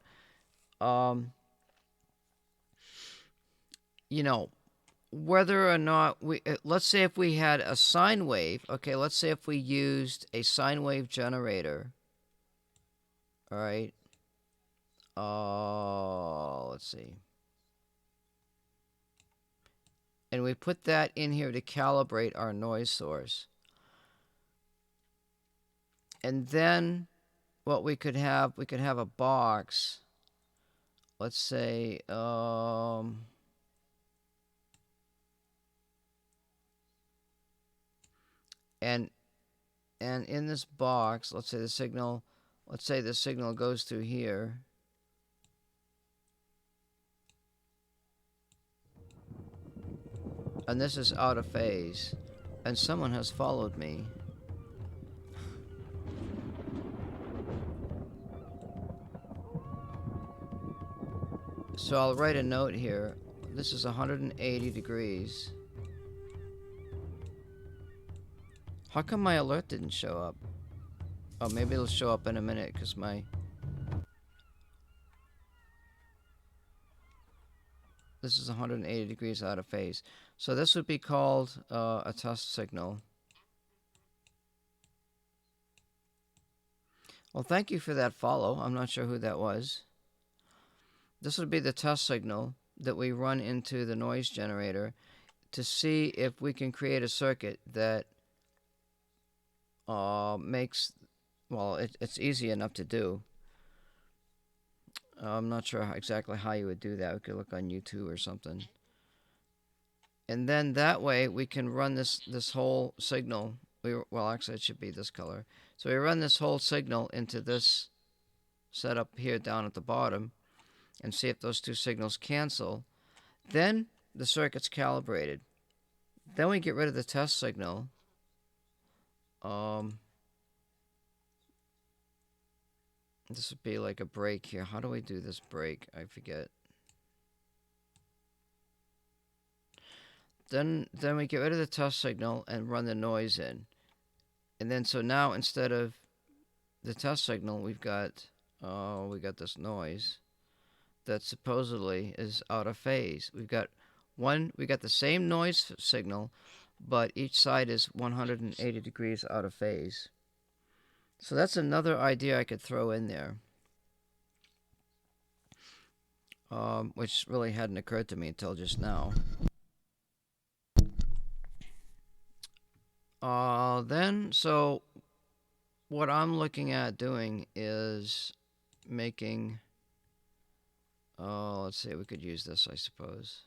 Whether or not let's say if we had a sine wave, okay, let's say if we used a sine wave generator, all right, let's see, and we put that in here to calibrate our noise source, and then what we could have a box, let's say, and in this box, let's say the signal goes through here, and this is out of phase, and someone has followed me. So I'll write a note here. This is 180 degrees. How come my alert didn't show up? Oh, maybe it'll show up in a minute because this is 180 degrees out of phase. So this would be called a test signal. Well, thank you for that follow. I'm not sure who that was. This would be the test signal that we run into the noise generator to see if we can create a circuit that makes, well, it's easy enough to do. I'm not sure exactly how you would do that. We could look on YouTube or something. And then that way we can run this whole signal. Well, actually, it should be this color. So we run this whole signal into this setup here down at the bottom and see if those two signals cancel. Then the circuit's calibrated. Then we get rid of the test signal. This would be like a break here. How do we do this break? I forget. Then we get rid of the test signal and run the noise in. And then so now instead of the test signal, we got this noise that supposedly is out of phase. We got the same noise signal, but each side is 180 degrees out of phase. So that's another idea I could throw in there, which really hadn't occurred to me until just now. So what I'm looking at doing is making, let's see, we could use this, I suppose.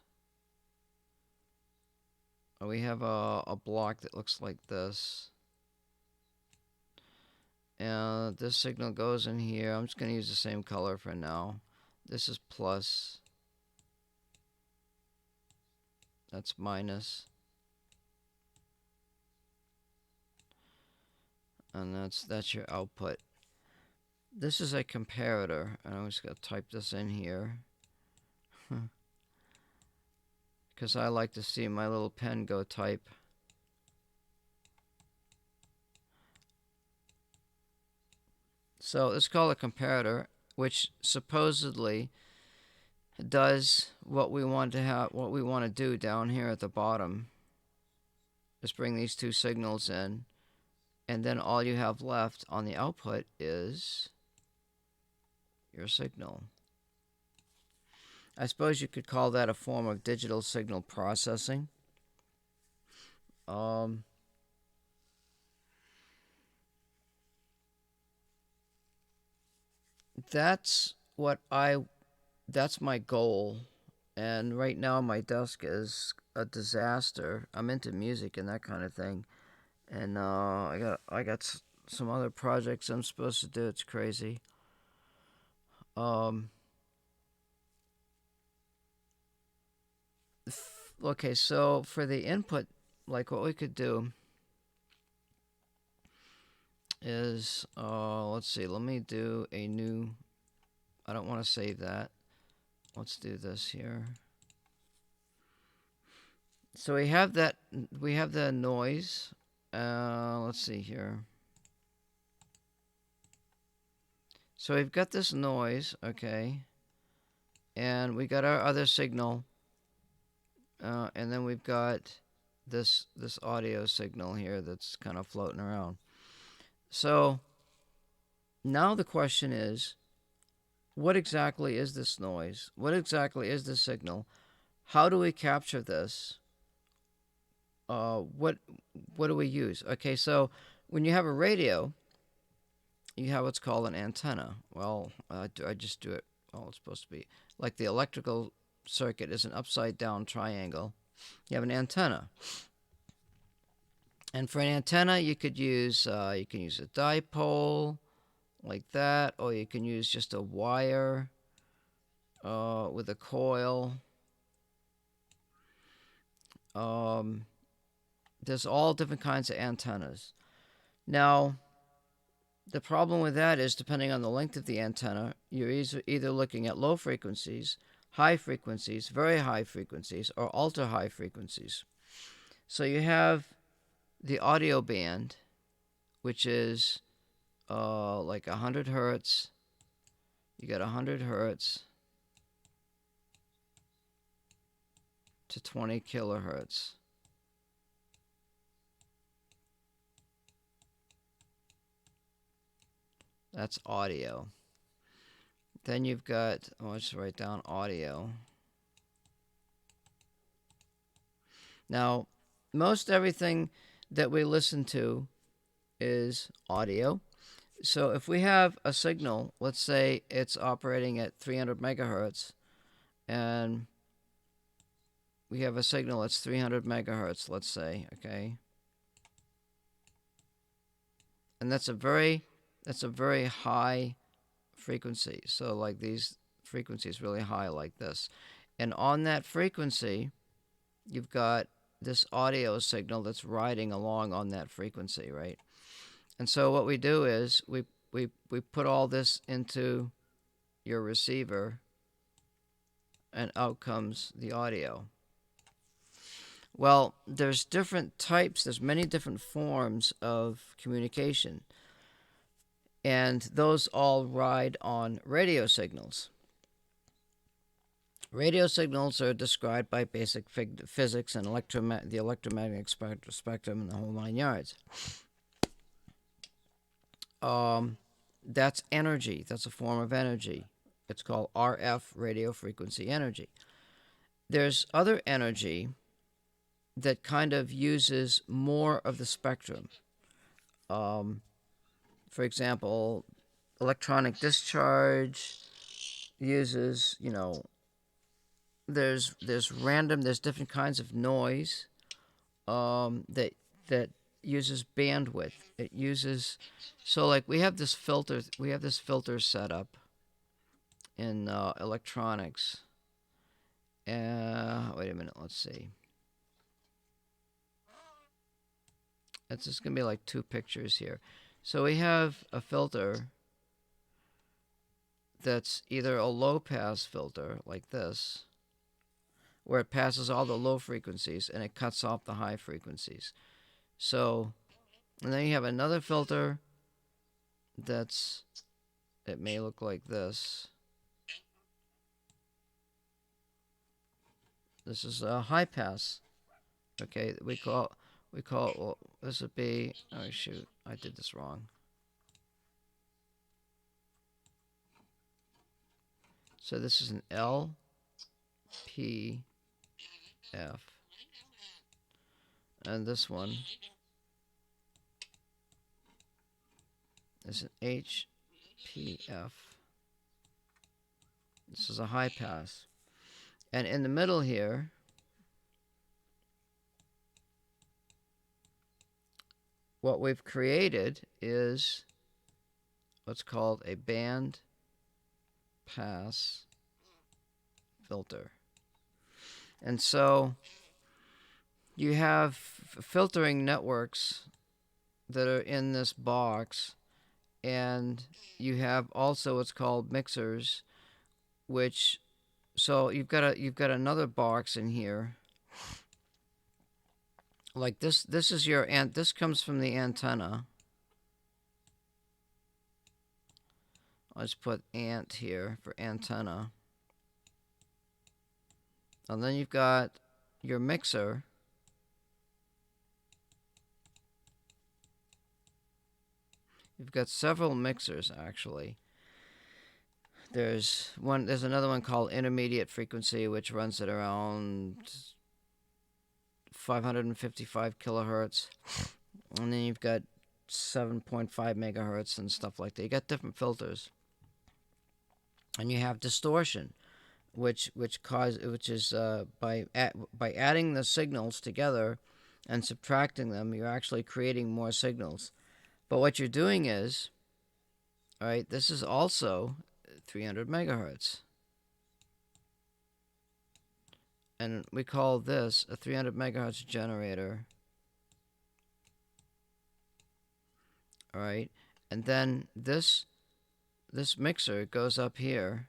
We have a block that looks like this. And this signal goes in here. I'm just going to use the same color for now. This is plus. That's minus. And that's your output. This is a comparator. And I'm just going to type this in here. Because I like to see my little pen go type. So it's called a comparator, which supposedly does what we want to do down here at the bottom. Just bring these two signals in, and then all you have left on the output is your signal. I suppose you could call that a form of digital signal processing. That's my goal. And right now my desk is a disaster. I'm into music and that kind of thing. And I got some other projects I'm supposed to do. It's crazy. Okay, so for the input, like what we could do is, let's see, let me do a new, I don't want to save that. Let's do this here. So we have the noise. Let's see here. So we've got this noise, okay, and we got our other signal, and then we've got this audio signal here that's kind of floating around. So now the question is, what exactly is this noise? What exactly is this signal? How do we capture this? What do we use? Okay, so when you have a radio, you have what's called an antenna. Well, I just do it. Well, it's supposed to be like the electrical circuit is an upside down triangle. You have an antenna, and for an antenna, you can use a dipole like that, or you can use just a wire with a coil. There's all different kinds of antennas. Now, the problem with that is, depending on the length of the antenna, you're either looking at low frequencies, high frequencies, very high frequencies, or ultra high frequencies. So you have the audio band, which is like 100 hertz. You got 100 hertz to 20 kilohertz. That's audio. Then you've got, let's write down audio. Now, most everything that we listen to is audio. So if we have a signal, let's say it's operating at 300 megahertz, and we have a signal that's 300 megahertz, let's say, okay? And that's a very high frequency. So like these frequencies really high like this. And on that frequency, you've got this audio signal that's riding along on that frequency, right? And so what we do is we put all this into your receiver, and out comes the audio. Well, there's different types, there's many different forms of communication, and those all ride on radio signals. Radio signals are described by basic physics and the electromagnetic spectrum and the whole 9 yards. That's energy. That's a form of energy. It's called RF, radio frequency energy. There's other energy that kind of uses more of the spectrum. For example, electronic discharge uses, there's different kinds of noise that uses bandwidth. It uses, so like we have this filter set up in electronics. Wait a minute, let's see. It's just gonna be like 2 pictures here. So we have a filter that's either a low pass filter like this, where it passes all the low frequencies and it cuts off the high frequencies. So, and then you have another filter it may look like this. This is a high pass. Okay, well, this would be, oh shoot, I did this wrong. So this is an L, P, F. And this one is an H, P, F. This is a high pass. And in the middle here, what we've created is what's called a band pass filter. And so you have filtering networks that are in this box, and you have also what's called mixers, which, so you've got another box in here. Like this is your this comes from the antenna. Let's put ant here for antenna. And then you've got your mixer. You've got several mixers actually. There's another one called intermediate frequency, which runs at around 555 kilohertz. And then you've got 7.5 megahertz and stuff like that. You got different filters. And you have distortion, which is by adding the signals together and subtracting them, you're actually creating more signals. But what you're doing is, all right, this is also 300 megahertz. And we call this a 300 megahertz generator. All right, and then this mixer goes up here,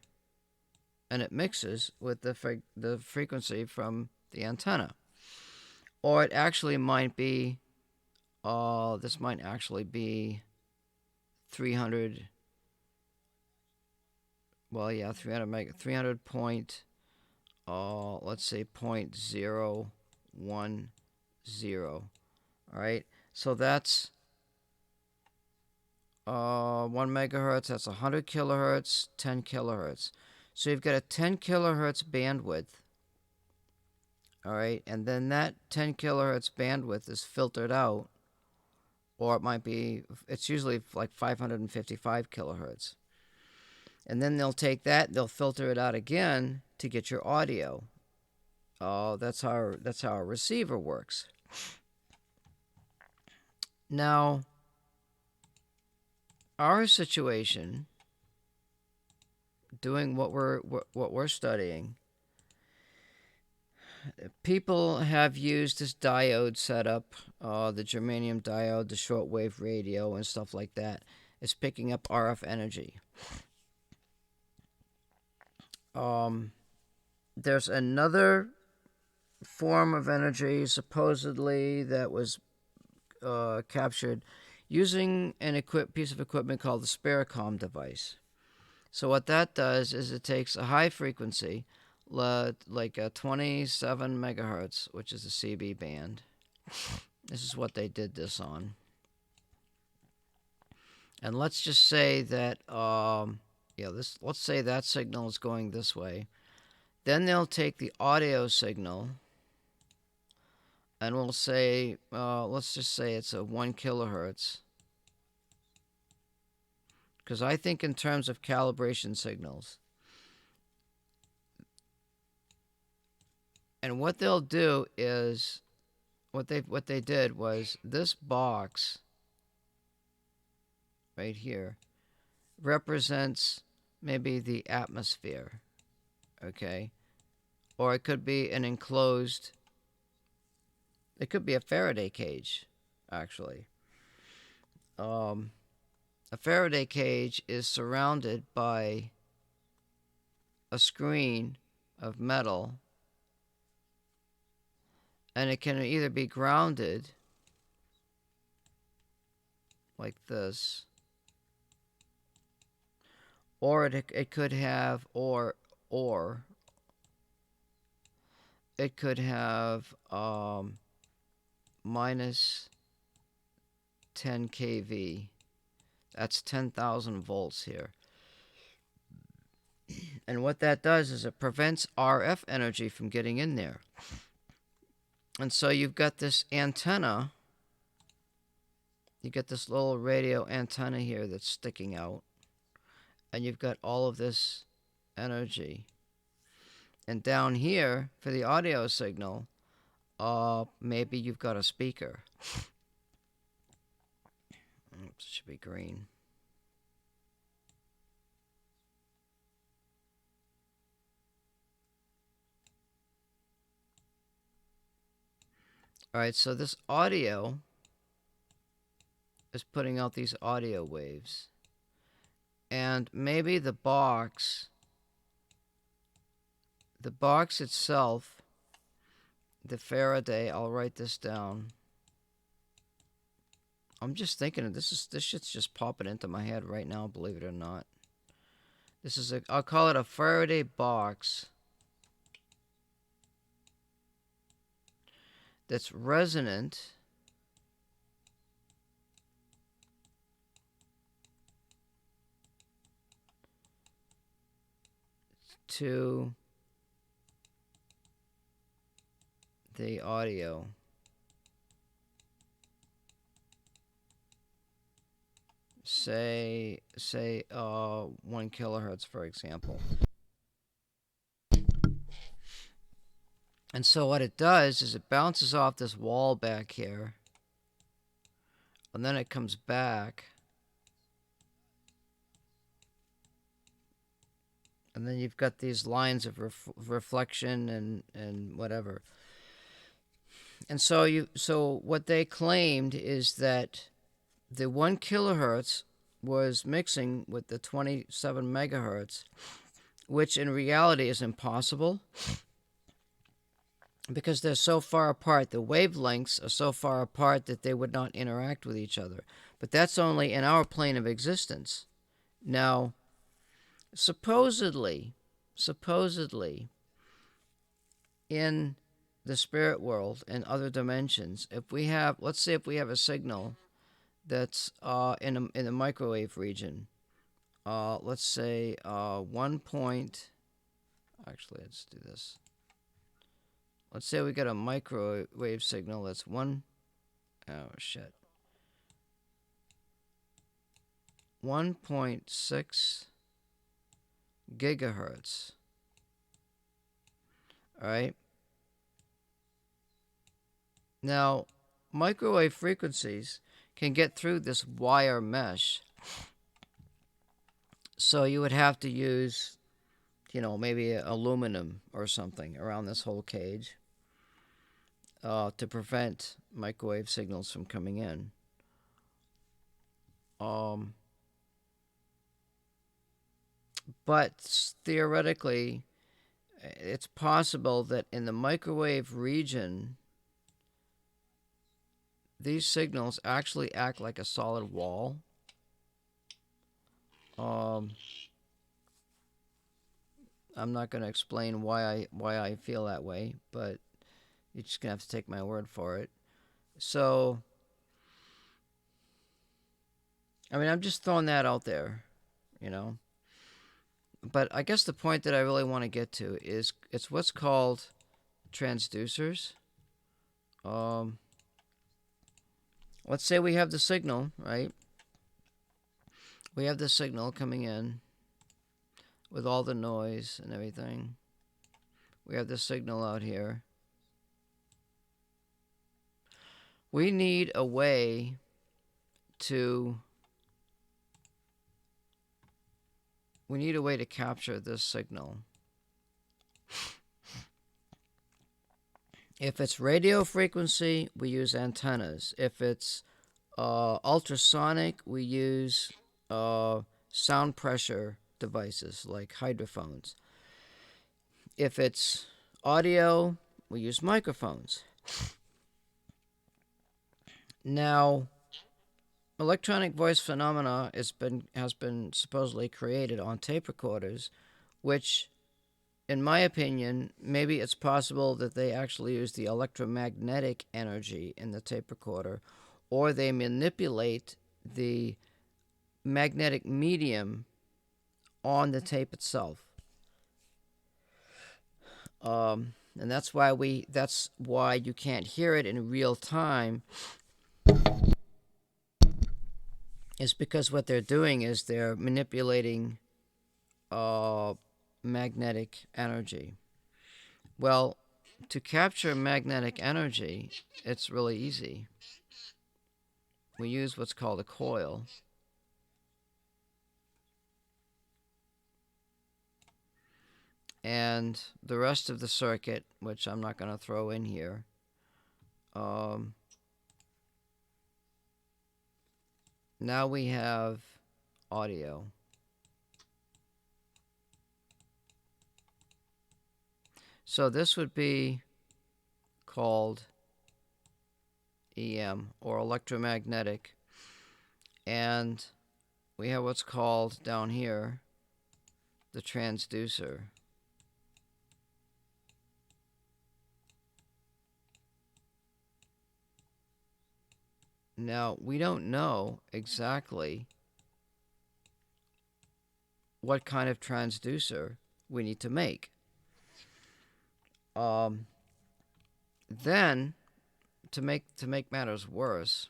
and it mixes with the frequency from the antenna. Or it actually might be, this might actually be 300. Well, yeah, 300 point. Let's say 0.010. All right, so that's 1 megahertz. That's 100 kilohertz, 10 kilohertz. So you've got a 10 kilohertz bandwidth. All right, and then that 10 kilohertz bandwidth is filtered out, or it's usually like 555 kilohertz. And then they'll take that, they'll filter it out again to get your audio. That's how a receiver works. Now, our situation, doing what we're studying, people have used this diode setup, the germanium diode, the shortwave radio, and stuff like that. It's picking up RF energy. There's another form of energy supposedly that was captured using an piece of equipment called the Sparacom device. So what that does is it takes a high frequency, like a 27 megahertz, which is the CB band. This is what they did this on. And let's just say that, let's say that signal is going this way. Then they'll take the audio signal, and we'll say, let's just say it's a 1 kilohertz. Because I think in terms of calibration signals. And what they'll do is, what they did was, this box right here represents maybe the atmosphere, okay? Or it could be an enclosed, it could be a Faraday cage, actually. A Faraday cage is surrounded by a screen of metal, and it can either be grounded like this, or it could have it could have minus 10 kV. That's 10,000 volts here. And what that does is it prevents RF energy from getting in there. And so you've got this antenna. You get this little radio antenna here that's sticking out. And you've got all of this energy. And down here, for the audio signal, maybe you've got a speaker. Oops, it should be green. All right, so this audio is putting out these audio waves. And maybe the box itself, the Faraday, I'll write this down. I'm just thinking of this shit's just popping into my head right now, believe it or not. I'll call it a Faraday box that's resonant to the audio. Say 1 kilohertz, for example. And so what it does is it bounces off this wall back here, and then it comes back, and then you've got these lines of reflection and whatever. And so what they claimed is that the 1 kilohertz was mixing with the 27 megahertz, which in reality is impossible because they're so far apart. The wavelengths are so far apart that they would not interact with each other. But that's only in our plane of existence. Now, supposedly, in the spirit world and other dimensions, let's say if we have a signal that's in the microwave region, let's say let's do this. Let's say we got a microwave signal that's 1.6 gigahertz. All right. Now, microwave frequencies can get through this wire mesh. So you would have to use, maybe aluminum or something around this whole cage to prevent microwave signals from coming in. But theoretically, it's possible that in the microwave region, these signals actually act like a solid wall. I'm not going to explain why I feel that way, but you're just going to have to take my word for it. So, I mean, I'm just throwing that out there, But I guess the point that I really want to get to is it's what's called transducers. Let's say we have the signal, right? We have the signal coming in with all the noise and everything. We have the signal out here. We need a way to capture this signal. If it's radio frequency, we use antennas. If it's ultrasonic, we use sound pressure devices like hydrophones. If it's audio, we use microphones. Now, electronic voice phenomena has been supposedly created on tape recorders, which, in my opinion, maybe it's possible that they actually use the electromagnetic energy in the tape recorder, or they manipulate the magnetic medium on the tape itself. And that's why you can't hear it in real time, is because what they're doing is they're manipulating magnetic energy. Well, to capture magnetic energy, it's really easy. We use what's called a coil. And the rest of the circuit, which I'm not going to throw in here, now we have audio. So this would be called EM, or electromagnetic. And we have what's called down here the transducer. Now, we don't know exactly what kind of transducer we need to make. Then, to make matters worse,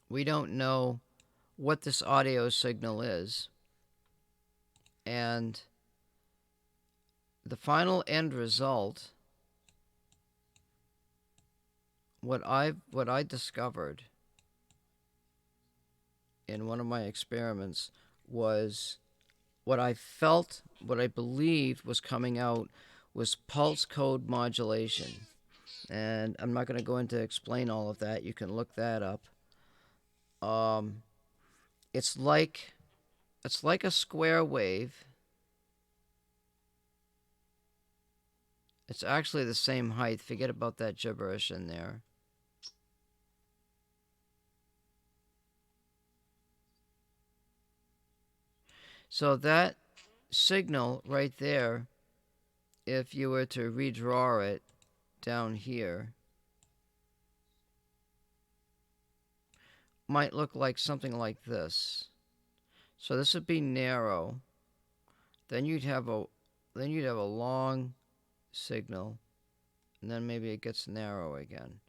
we don't know what this audio signal is, and the final end result, what I discovered in one of my experiments was what I believed was coming out was pulse code modulation. And I'm not going to go into explain all of that. You can look that up. It's like a square wave. It's actually the same height. Forget about that gibberish in there. So that signal right there, if you were to redraw it down here, might look like something like this. So this would be narrow. Then you'd have a long signal, and then maybe it gets narrow again.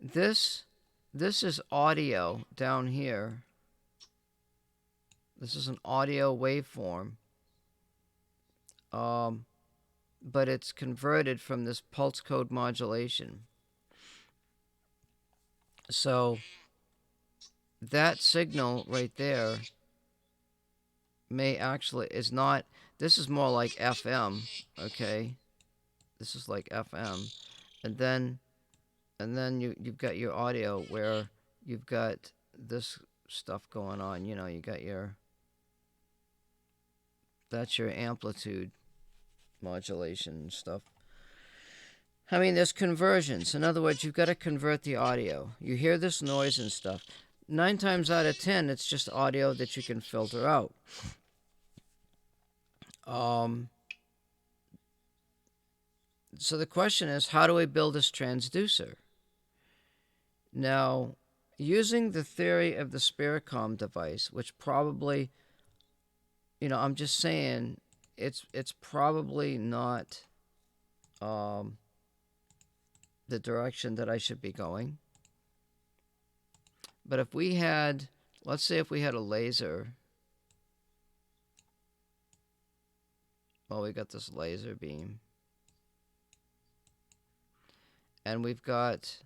This is audio down here. This is an audio waveform. but it's converted from this pulse code modulation. So that signal right there may actually is not, this is more like FM, okay? This is like FM. And then you've got your audio where you've got this stuff going on, you know, you got your, that's your amplitude modulation and stuff. I mean, there's conversions. In other words, you've got to convert the audio. You hear this noise and stuff. 9 times out of 10, it's just audio that you can filter out. So the question is, how do we build this transducer? Now, using the theory of the Spiritcom device, which probably, you know, I'm just saying, it's probably not the direction that I should be going. But if we had, let's say if we had a laser, well, we got this laser beam, and we've got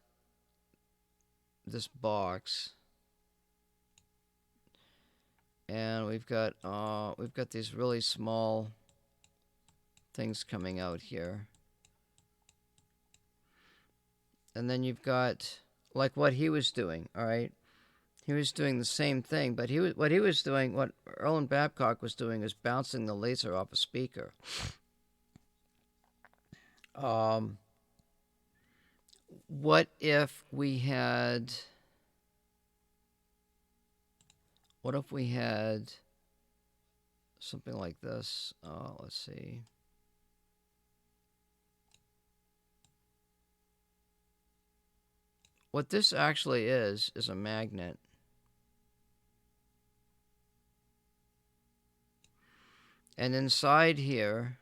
this box, and we've got these really small things coming out here, and then you've got like what he was doing. All right, he was doing the same thing, but what Erlen Babcock was doing is bouncing the laser off a speaker. What if we had something like this? Let's see. What this actually is a magnet. And inside here,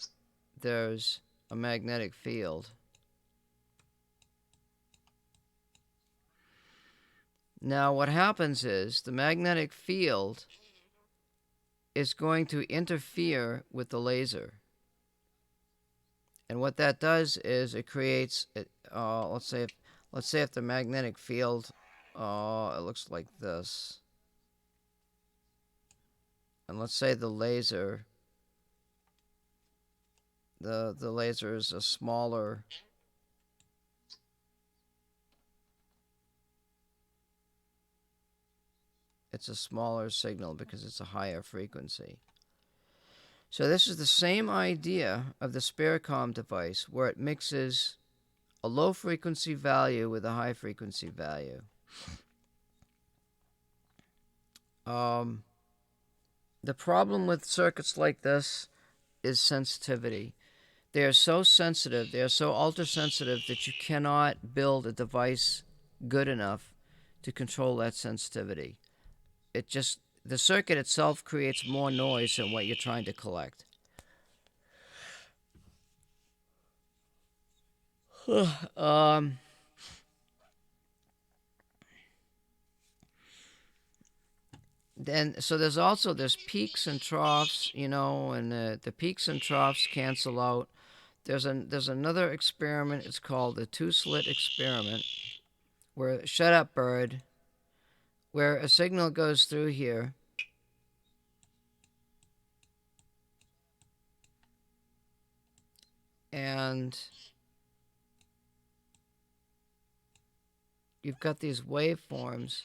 there's a magnetic field. Now, what happens is the magnetic field is going to interfere with the laser. And what that does is it creates, let's say if the magnetic field, it looks like this. And let's say the laser, the laser is a smaller, it's a smaller signal because it's a higher frequency. So this is the same idea of the Spiritcom device, where it mixes a low frequency value with a high frequency value. The problem with circuits like this is sensitivity. They are so sensitive, they are so ultra sensitive that you cannot build a device good enough to control that sensitivity. The circuit itself creates more noise than what you're trying to collect. So there's peaks and troughs, you know, and the peaks and troughs cancel out. There's another experiment. It's called the 2-slit experiment, where shut up bird, where a signal goes through here. And you've got these waveforms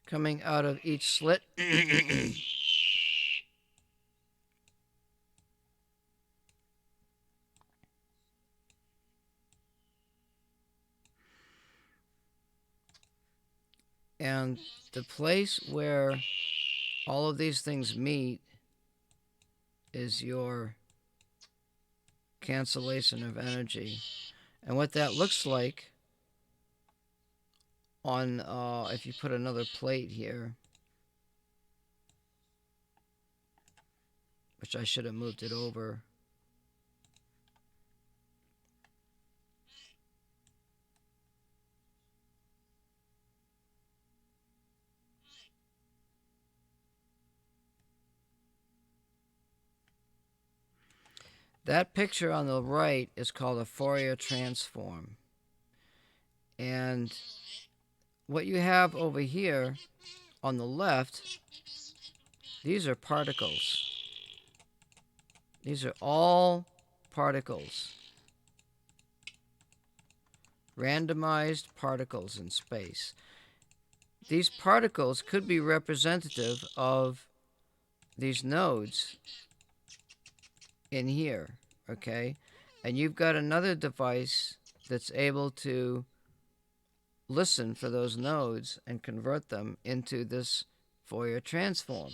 coming out of each slit. And the place where all of these things meet is your cancellation of energy. And what that looks like on, if you put another plate here, which I should have moved it over. That picture on the right is called a Fourier transform. And what you have over here on the left, these are particles. These are all particles. Randomized particles in space. These particles could be representative of these nodes in here, okay? And you've got another device that's able to listen for those nodes and convert them into this Fourier transform.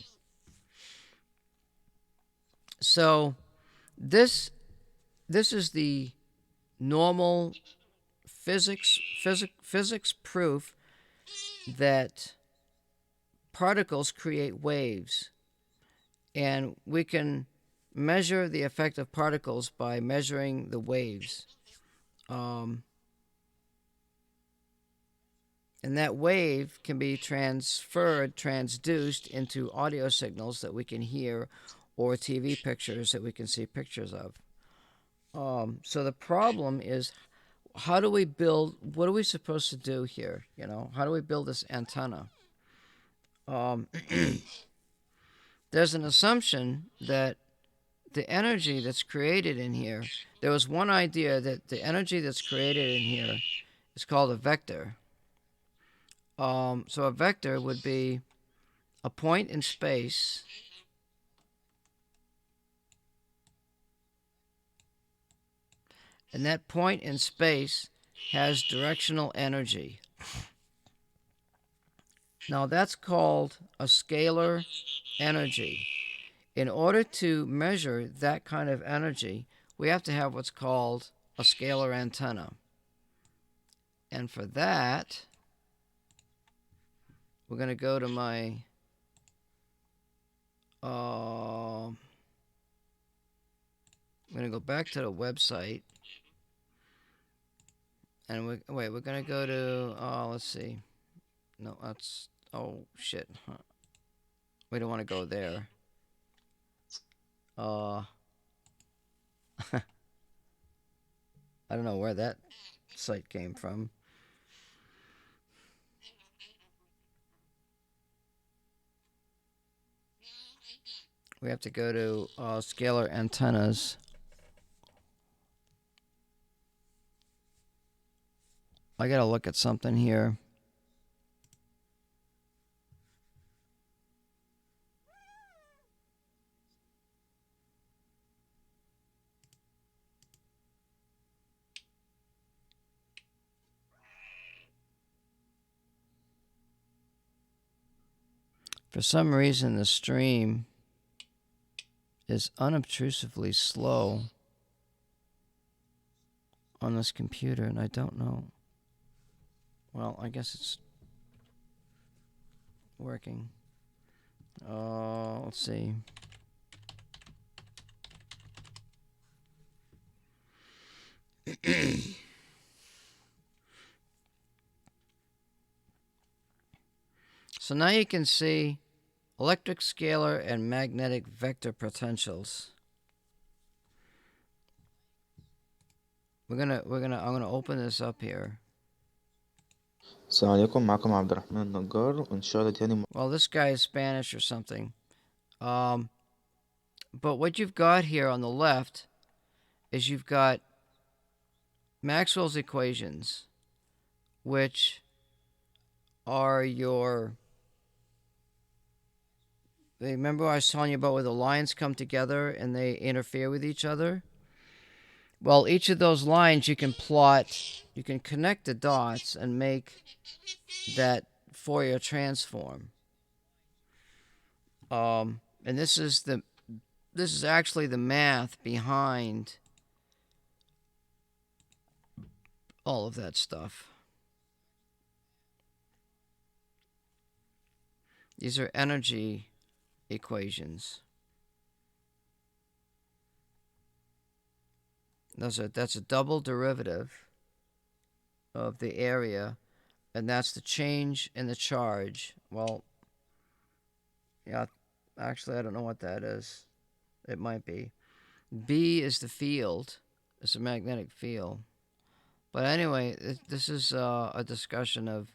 So this is the normal physics proof that particles create waves, and we can measure the effect of particles by measuring the waves. And that wave can be transduced into audio signals that we can hear, or TV pictures that we can see pictures of. So the problem is, how do we build, what are we supposed to do here? You know, how do we build this antenna? There's an assumption that the energy that's created in here, there was one idea that the energy that's created in here is called a vector. So a vector would be a point in space and that point in space has directional energy. Now that's called a scalar energy. In order to measure that kind of energy, we have to have what's called a scalar antenna. And for that, we're going to go to my I'm going to go back to the website. And we're going to go to, let's see. No, that's, oh, shit. We don't want to go there. I don't know where that site came from. We have to go to scalar antennas. I gotta look at something here. For some reason, the stream is unobtrusively slow on this computer, and I don't know. Well, I guess it's working. Let's see. So now you can see electric scalar and magnetic vector potentials. I'm gonna open this up here. السلام عليكم معكم عبد الرحمن النجار وإن شاء الله تاني Well, this guy is Spanish or something. But what you've got here on the left is you've got Maxwell's equations, which are your... Remember I was telling you about where the lines come together and they interfere with each other? Well, each of those lines you can plot, you can connect the dots and make that Fourier transform. And this is actually the math behind all of that stuff. These are energy equations. That's a double derivative of the area, and that's the change in the charge. Well, yeah, actually, I don't know what that is. It might be. B is the field. It's a magnetic field. But anyway, this is a discussion of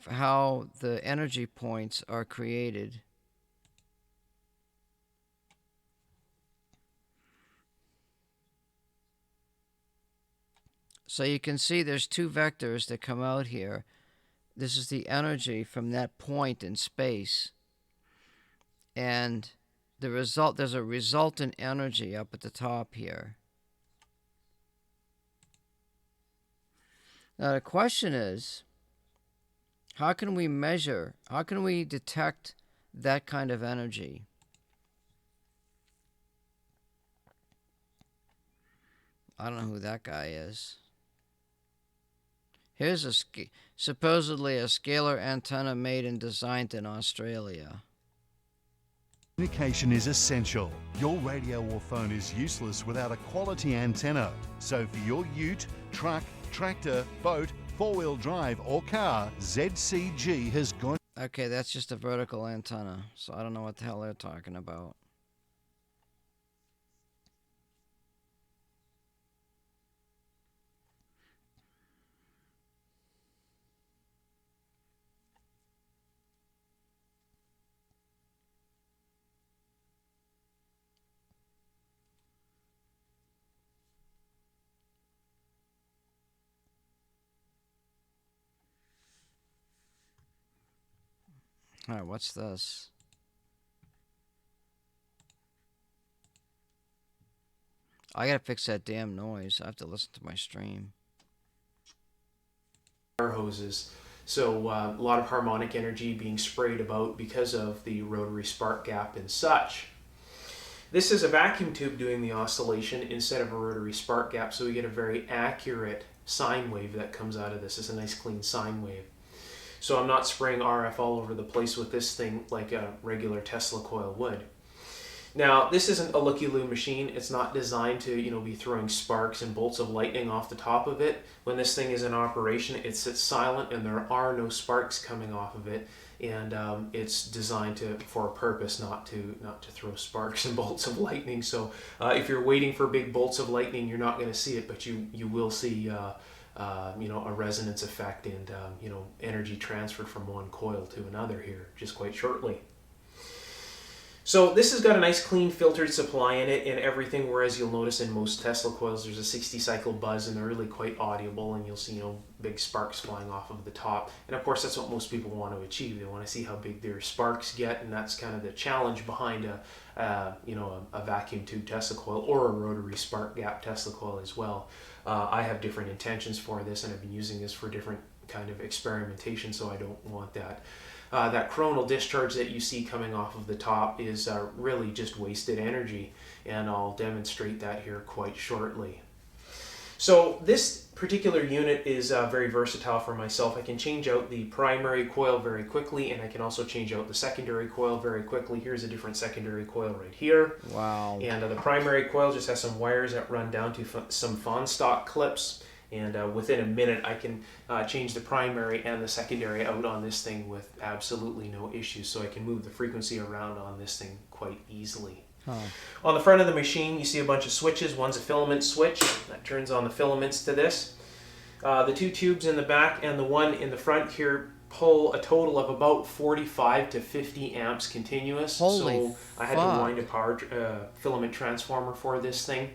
how the energy points are created. So you can see there's two vectors that come out here. This is the energy from that point in space. And there's a resultant energy up at the top here. Now the question is, how can we measure, how can we detect that kind of energy? I don't know who that guy is. Here's supposedly a scalar antenna made and designed in Australia. Communication is essential. Your radio or phone is useless without a quality antenna. So for your ute, truck, tractor, boat, four-wheel drive or car, ZCG has gone... Okay, that's just a vertical antenna, so I don't know what the hell they're talking about. Alright, what's this? I gotta fix that damn noise. I have to listen to my stream. Fire hoses. So a lot of harmonic energy being sprayed about because of the rotary spark gap and such. This is a vacuum tube doing the oscillation instead of a rotary spark gap, so we get a very accurate sine wave that comes out of this. It's a nice clean sine wave. So I'm not spraying RF all over the place with this thing like a regular Tesla coil would. Now, this isn't a looky-loo machine. It's not designed to, be throwing sparks and bolts of lightning off the top of it. When this thing is in operation, it sits silent and there are no sparks coming off of it. And it's designed for a purpose, not to throw sparks and bolts of lightning. So if you're waiting for big bolts of lightning, you're not going to see it, but you will see a resonance effect and energy transferred from one coil to another here just quite shortly. So this has got a nice clean filtered supply in it and everything, whereas you'll notice in most Tesla coils there's a 60 cycle buzz and they're really quite audible, and you'll see big sparks flying off of the top. And of course that's what most people want to achieve. They want to see how big their sparks get, and that's kind of the challenge behind a vacuum tube Tesla coil or a rotary spark gap Tesla coil as well. I have different intentions for this, and I've been using this for different kind of experimentation, so I don't want that. That coronal discharge that you see coming off of the top is really just wasted energy, and I'll demonstrate that here quite shortly. So this particular unit is very versatile for myself. I can change out the primary coil very quickly, and I can also change out the secondary coil very quickly. Here's a different secondary coil right here. Wow. And the primary coil just has some wires that run down to some fawn stock clips. And within a minute, I can change the primary and the secondary out on this thing with absolutely no issues. So I can move the frequency around on this thing quite easily. Huh. On the front of the machine, you see a bunch of switches. One's a filament switch that turns on the filaments to this. The two tubes in the back and the one in the front here pull a total of about 45 to 50 amps continuous. Holy I had to wind a power filament transformer for this thing.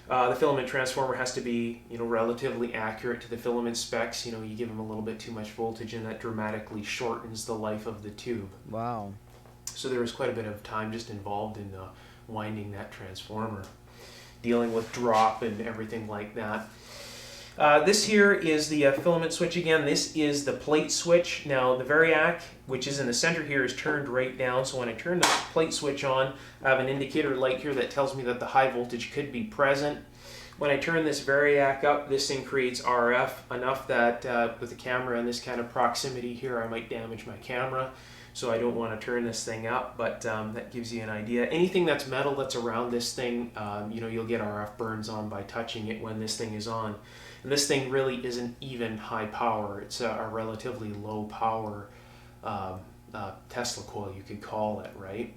The filament transformer has to be, relatively accurate to the filament specs. You give them a little bit too much voltage, and that dramatically shortens the life of the tube. Wow. So there was quite a bit of time just involved in winding that transformer, dealing with drop and everything like that. This here is the filament switch again. This is the plate switch. Now the variac, which is in the center here, is turned right down. So when I turn the plate switch on, I have an indicator light here that tells me that the high voltage could be present. When I turn this variac up, this thing creates RF enough that with the camera in this kind of proximity here, I might damage my camera. So I don't want to turn this thing up, but that gives you an idea. Anything that's metal that's around this thing, you'll get RF burns on by touching it when this thing is on. And this thing really isn't even high power. It's a relatively low power Tesla coil, you could call it, right?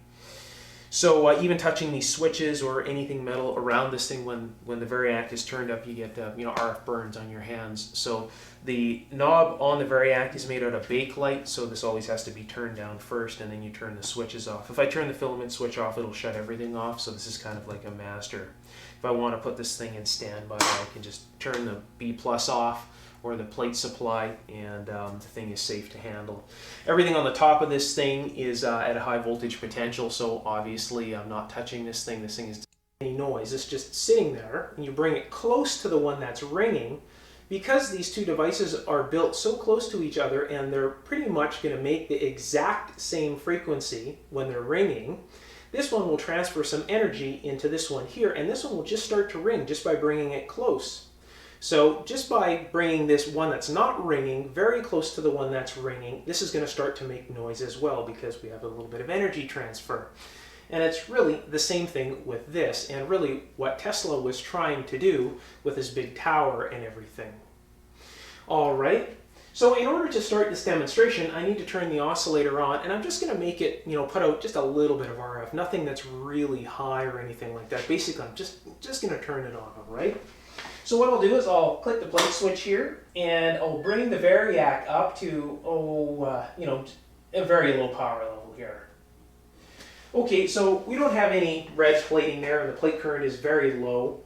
So even touching these switches or anything metal around this thing, when the variac is turned up, you get RF burns on your hands. So the knob on the variac is made out of bakelite, so this always has to be turned down first, and then you turn the switches off. If I turn the filament switch off, it'll shut everything off, so this is kind of like a master. If I want to put this thing in standby, I can just turn the B+ off, or the plate supply, and the thing is safe to handle. Everything on the top of this thing is at a high voltage potential, so obviously I'm not touching this thing. This thing is any noise. It's just sitting there, and you bring it close to the one that's ringing. Because these two devices are built so close to each other, and they're pretty much going to make the exact same frequency when they're ringing, this one will transfer some energy into this one here, and this one will just start to ring just by bringing it close. So just by bringing this one that's not ringing very close to the one that's ringing, this is going to start to make noise as well, because we have a little bit of energy transfer. And it's really the same thing with this, and really what Tesla was trying to do with his big tower and everything. All right, so in order to start this demonstration, I need to turn the oscillator on, and I'm just going to make it, put out just a little bit of RF, nothing that's really high or anything like that. Basically, I'm just going to turn it on, all right? So what I'll do is I'll click the plate switch here, and I'll bring the variac up to, a very low power level here. Okay, so we don't have any red plating there, and the plate current is very low.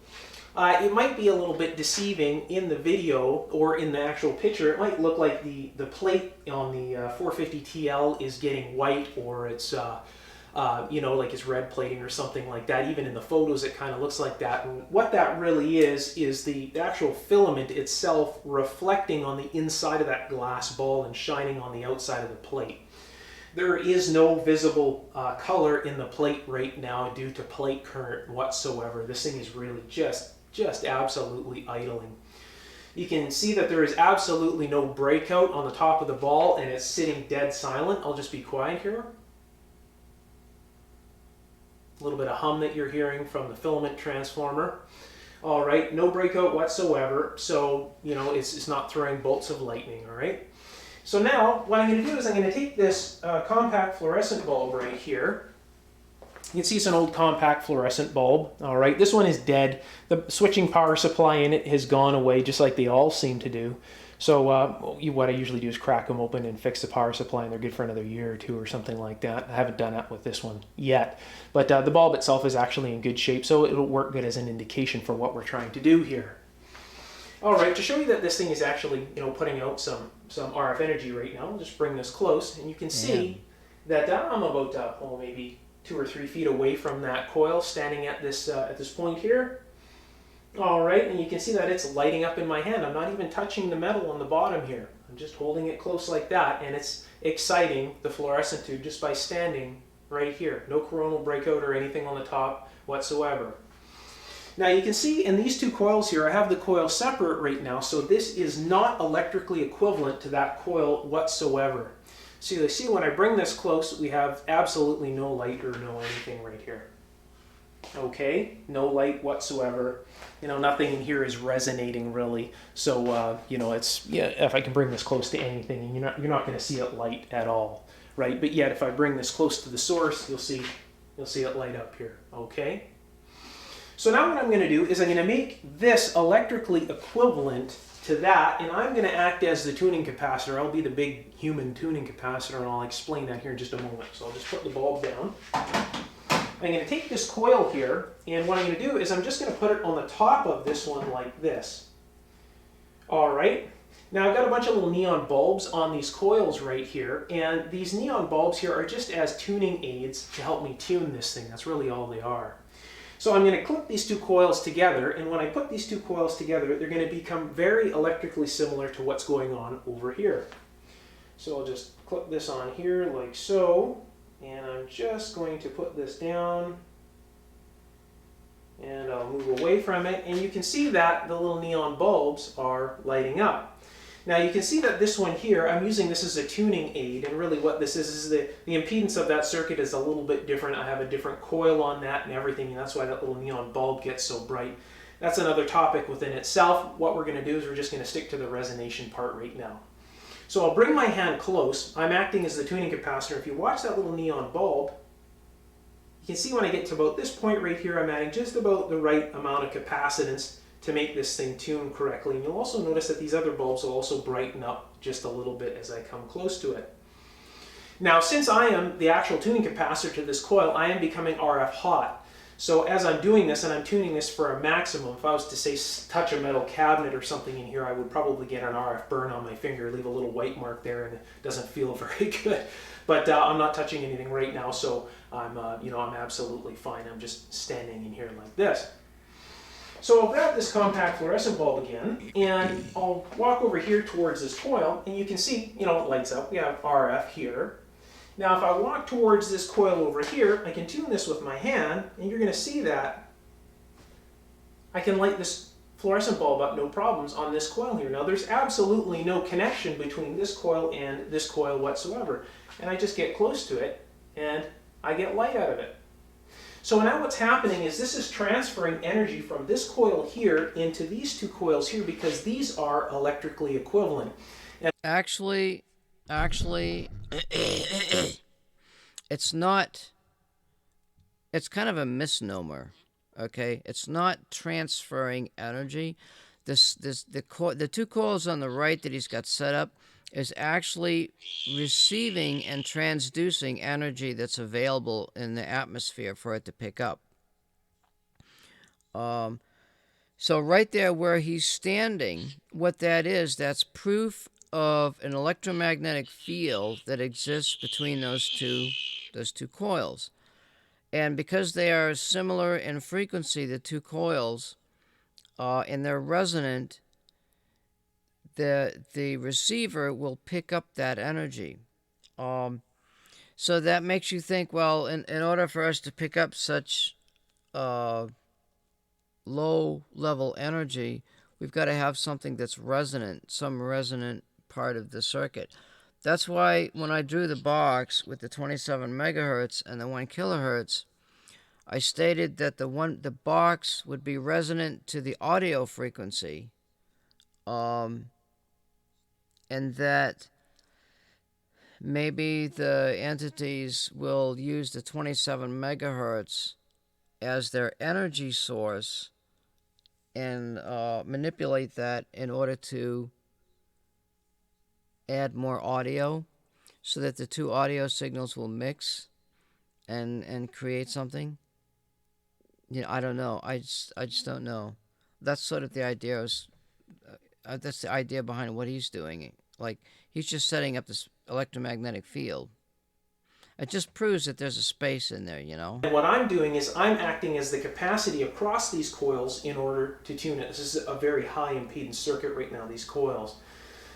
It might be a little bit deceiving in the video or in the actual picture. It might look like the plate on the 450 TL is getting white, or it's like it's red plating or something like that. Even in the photos, it kind of looks like that. And what that really is the actual filament itself reflecting on the inside of that glass ball and shining on the outside of the plate. There is no visible color in the plate right now due to plate current whatsoever. This thing is really just absolutely idling. You can see that there is absolutely no breakout on the top of the ball, and it's sitting dead silent. I'll just be quiet here. A little bit of hum that you're hearing from the filament transformer. All right, no breakout whatsoever, so it's not throwing bolts of lightning. All right. So now what I'm going to do is I'm going to take this compact fluorescent bulb right here. You can see it's an old compact fluorescent bulb. All right, this one is dead. The switching power supply in it has gone away, just like they all seem to do. So what I usually do is crack them open and fix the power supply, and they're good for another year or two or something like that. I haven't done that with this one yet. But the bulb itself is actually in good shape, so it'll work good as an indication for what we're trying to do here. All right, to show you that this thing is actually, putting out some RF energy right now, I'll just bring this close, and you can see that I'm about maybe 2 or 3 feet away from that coil, standing at this point here. All right, and you can see that it's lighting up in my hand. I'm not even touching the metal on the bottom here. I'm just holding it close like that, and it's exciting the fluorescent tube just by standing right here. No coronal breakout or anything on the top whatsoever. Now you can see in these two coils here, I have the coil separate right now, so this is not electrically equivalent to that coil whatsoever. So you see when I bring this close, we have absolutely no light or no anything right here. Okay, no light whatsoever. Nothing in here is resonating really. So if I can bring this close to anything, you're not going to see it light at all, right? But yet if I bring this close to the source, you'll see it light up here. Okay. So now what I'm going to do is I'm going to make this electrically equivalent to that, and I'm going to act as the tuning capacitor. I'll be the big human tuning capacitor, and I'll explain that here in just a moment. So I'll just put the bulb down. I'm going to take this coil here, and what I'm going to do is I'm just going to put it on the top of this one like this. All right. Now I've got a bunch of little neon bulbs on these coils right here, and these neon bulbs here are just as tuning aids to help me tune this thing. That's really all they are. So I'm going to clip these two coils together, and when I put these two coils together, they're going to become very electrically similar to what's going on over here. So I'll just clip this on here like so, and I'm just going to put this down, and I'll move away from it, and you can see that the little neon bulbs are lighting up. Now you can see that this one here, I'm using this as a tuning aid, and really what this is the impedance of that circuit is a little bit different. I have a different coil on that and everything, and that's why that little neon bulb gets so bright. That's another topic within itself. What we're going to do is we're just going to stick to the resonation part right now. So I'll bring my hand close. I'm acting as the tuning capacitor. If you watch that little neon bulb, you can see when I get to about this point right here, I'm adding just about the right amount of capacitance to make this thing tune correctly. And you'll also notice that these other bulbs will also brighten up just a little bit as I come close to it. Now, since I am the actual tuning capacitor to this coil, I am becoming RF hot. So as I'm doing this, and I'm tuning this for a maximum, if I was to say touch a metal cabinet or something in here, I would probably get an RF burn on my finger, leave a little white mark there, and it doesn't feel very good. But I'm not touching anything right now, so I'm absolutely fine. I'm just standing in here like this. So I'll grab this compact fluorescent bulb again, and I'll walk over here towards this coil, and you can see, it lights up. We have RF here. Now if I walk towards this coil over here, I can tune this with my hand, and you're going to see that I can light this fluorescent bulb up no problems on this coil here. Now there's absolutely no connection between this coil and this coil whatsoever. And I just get close to it, and I get light out of it. So now what's happening is this is transferring energy from this coil here into these two coils here because these are electrically equivalent. And Actually, it's not. It's kind of a misnomer. Okay, it's not transferring energy. The two coils on the right that he's got set up is actually receiving and transducing energy that's available in the atmosphere for it to pick up. So right there where he's standing, what that is, that's proof of an electromagnetic field that exists between those two coils. And because they are similar in frequency, the two coils, and they're resonant, the receiver will pick up that energy. So that makes you think, well, in order for us to pick up such low-level energy, we've got to have something that's resonant, some resonant part of the circuit. That's why when I drew the box with the 27 megahertz and the 1 kilohertz, I stated that the box would be resonant to the audio frequency, and that maybe the entities will use the 27 megahertz as their energy source and manipulate that in order to add more audio so that the two audio signals will mix and create something. I don't know. I just don't know. That's sort of the idea. That's the idea behind what he's doing. Like, he's just setting up this electromagnetic field. It just proves that there's a space in there, And what I'm doing is I'm acting as the capacity across these coils in order to tune it. This is a very high impedance circuit right now, these coils.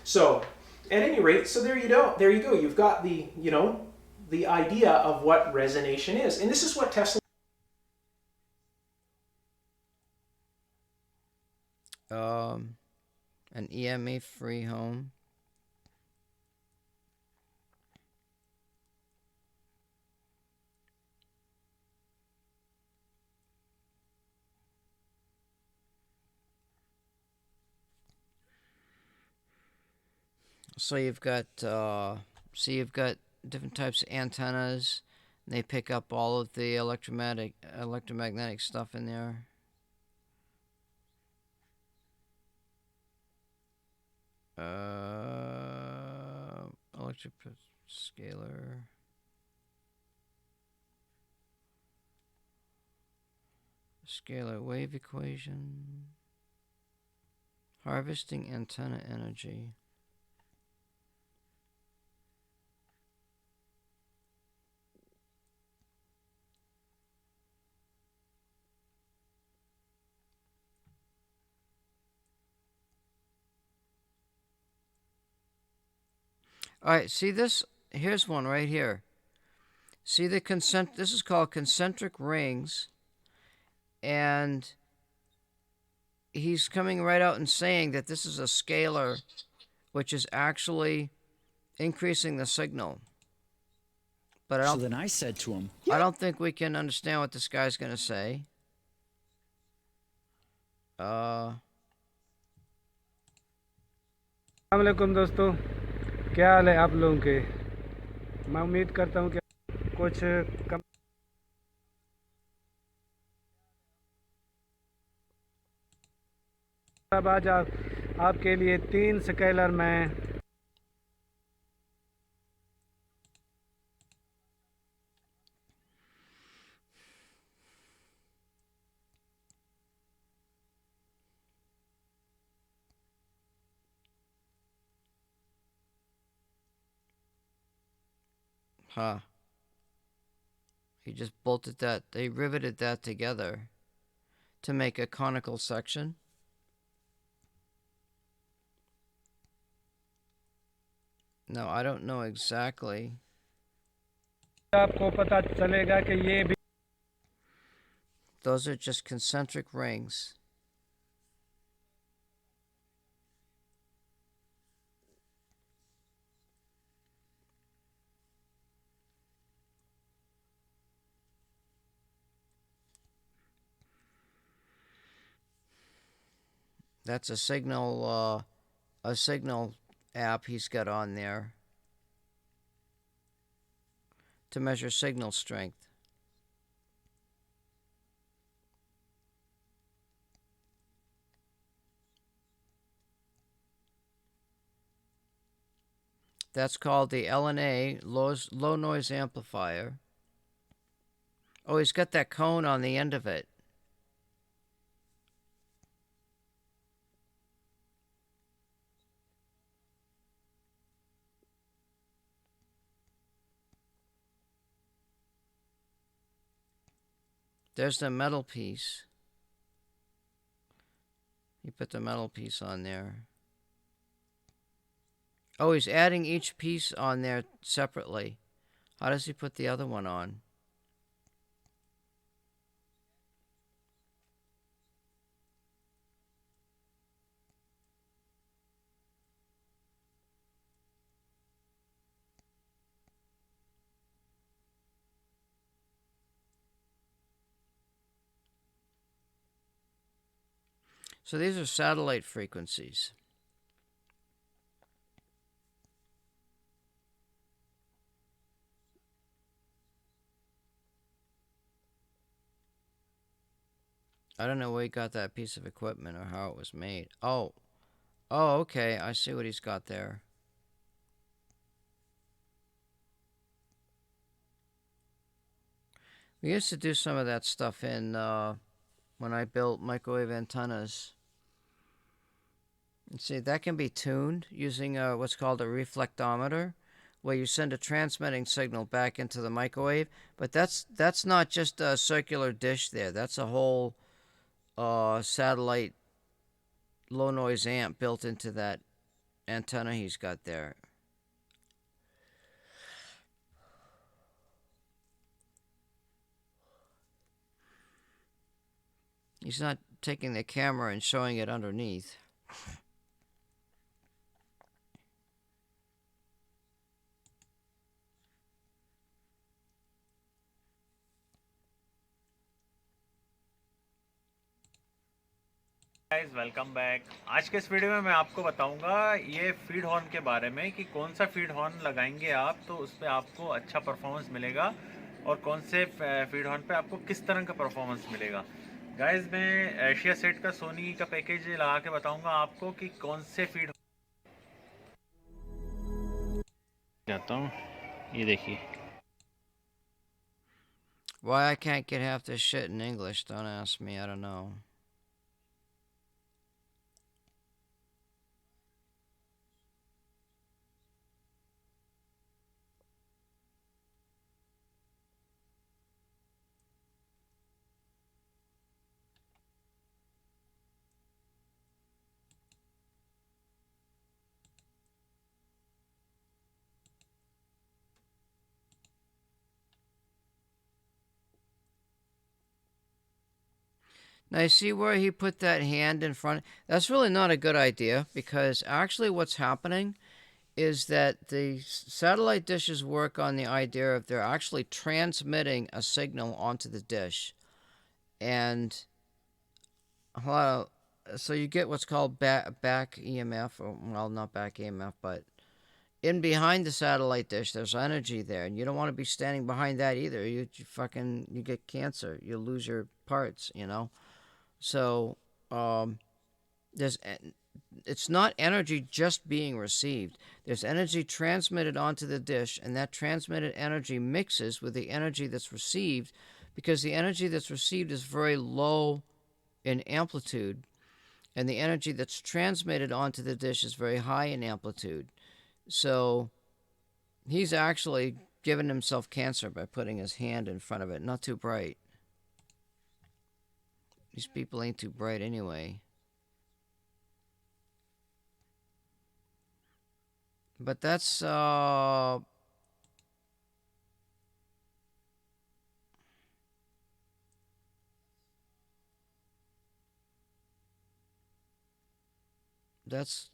So, at any rate, so there you go. There you go. You've got the idea of what resonation is. And this is what Tesla... An EMA-free home. So you've got different types of antennas. They pick up all of the electromagnetic stuff in there. Electric scalar. Scalar wave equation. Harvesting antenna energy. All right, see this? Here's one right here. See the this is called concentric rings, and he's coming right out and saying that this is a scalar, which is actually increasing the signal. But So then I said to him, I don't think we can understand what this guy's going to say. अस्सलामुअलैकुम दोस्तों, क्या हाल है आप लोगों के। मैं उम्मीद करता हूँ कि कुछ कम अब आज आपके लिए 3 स्केलर मैं Huh. He just bolted that. They riveted that together to make a conical section. No, I don't know exactly. आपको पता चलेगा कि ये भी Those are just concentric rings. That's a signal app he's got on there to measure signal strength. That's called the LNA, low noise amplifier. Oh, he's got that cone on the end of it. There's the metal piece. He put the metal piece on there. Oh, he's adding each piece on there separately. How does he put the other one on? So these are satellite frequencies. I don't know where he got that piece of equipment or how it was made. Oh, okay. I see what he's got there. We used to do some of that stuff in when I built microwave antennas. And see, that can be tuned using what's called a reflectometer, where you send a transmitting signal back into the microwave. But that's not just a circular dish there. That's a whole satellite low noise amp built into that antenna he's got there. He's not taking the camera and showing it underneath. Guys welcome back. आज के इस video में मैं आपको बताऊंगा ये feed horn के बारे में कि कौन सा फीड हॉर्न लगाएंगे आप तो उस पर आपको अच्छा परफॉर्मेंस मिलेगा और कौन से फीड हॉर्न पे आपको किस तरह का परफॉर्मेंस मिलेगा। गाइस मैं एशिया सेट का सोनी का पैकेज लगा के बताऊंगा आपको कि कौन से फीड जाता हूँ। ये देखिए Why I can't get half this shit in English, don't ask me, I don't know. Now, you see where he put that hand in front? That's really not a good idea because actually what's happening is that the satellite dishes work on the idea of they're actually transmitting a signal onto the dish. And so you get what's called back EMF, or, well, not back EMF, but in behind the satellite dish, there's energy there, and you don't want to be standing behind that either. You get cancer. You lose your parts, you know. So it's not energy just being received. There's energy transmitted onto the dish, and that transmitted energy mixes with the energy that's received, because the energy that's received is very low in amplitude, and the energy that's transmitted onto the dish is very high in amplitude. So he's actually given himself cancer by putting his hand in front of it. Not too bright. These people ain't too bright anyway. But that's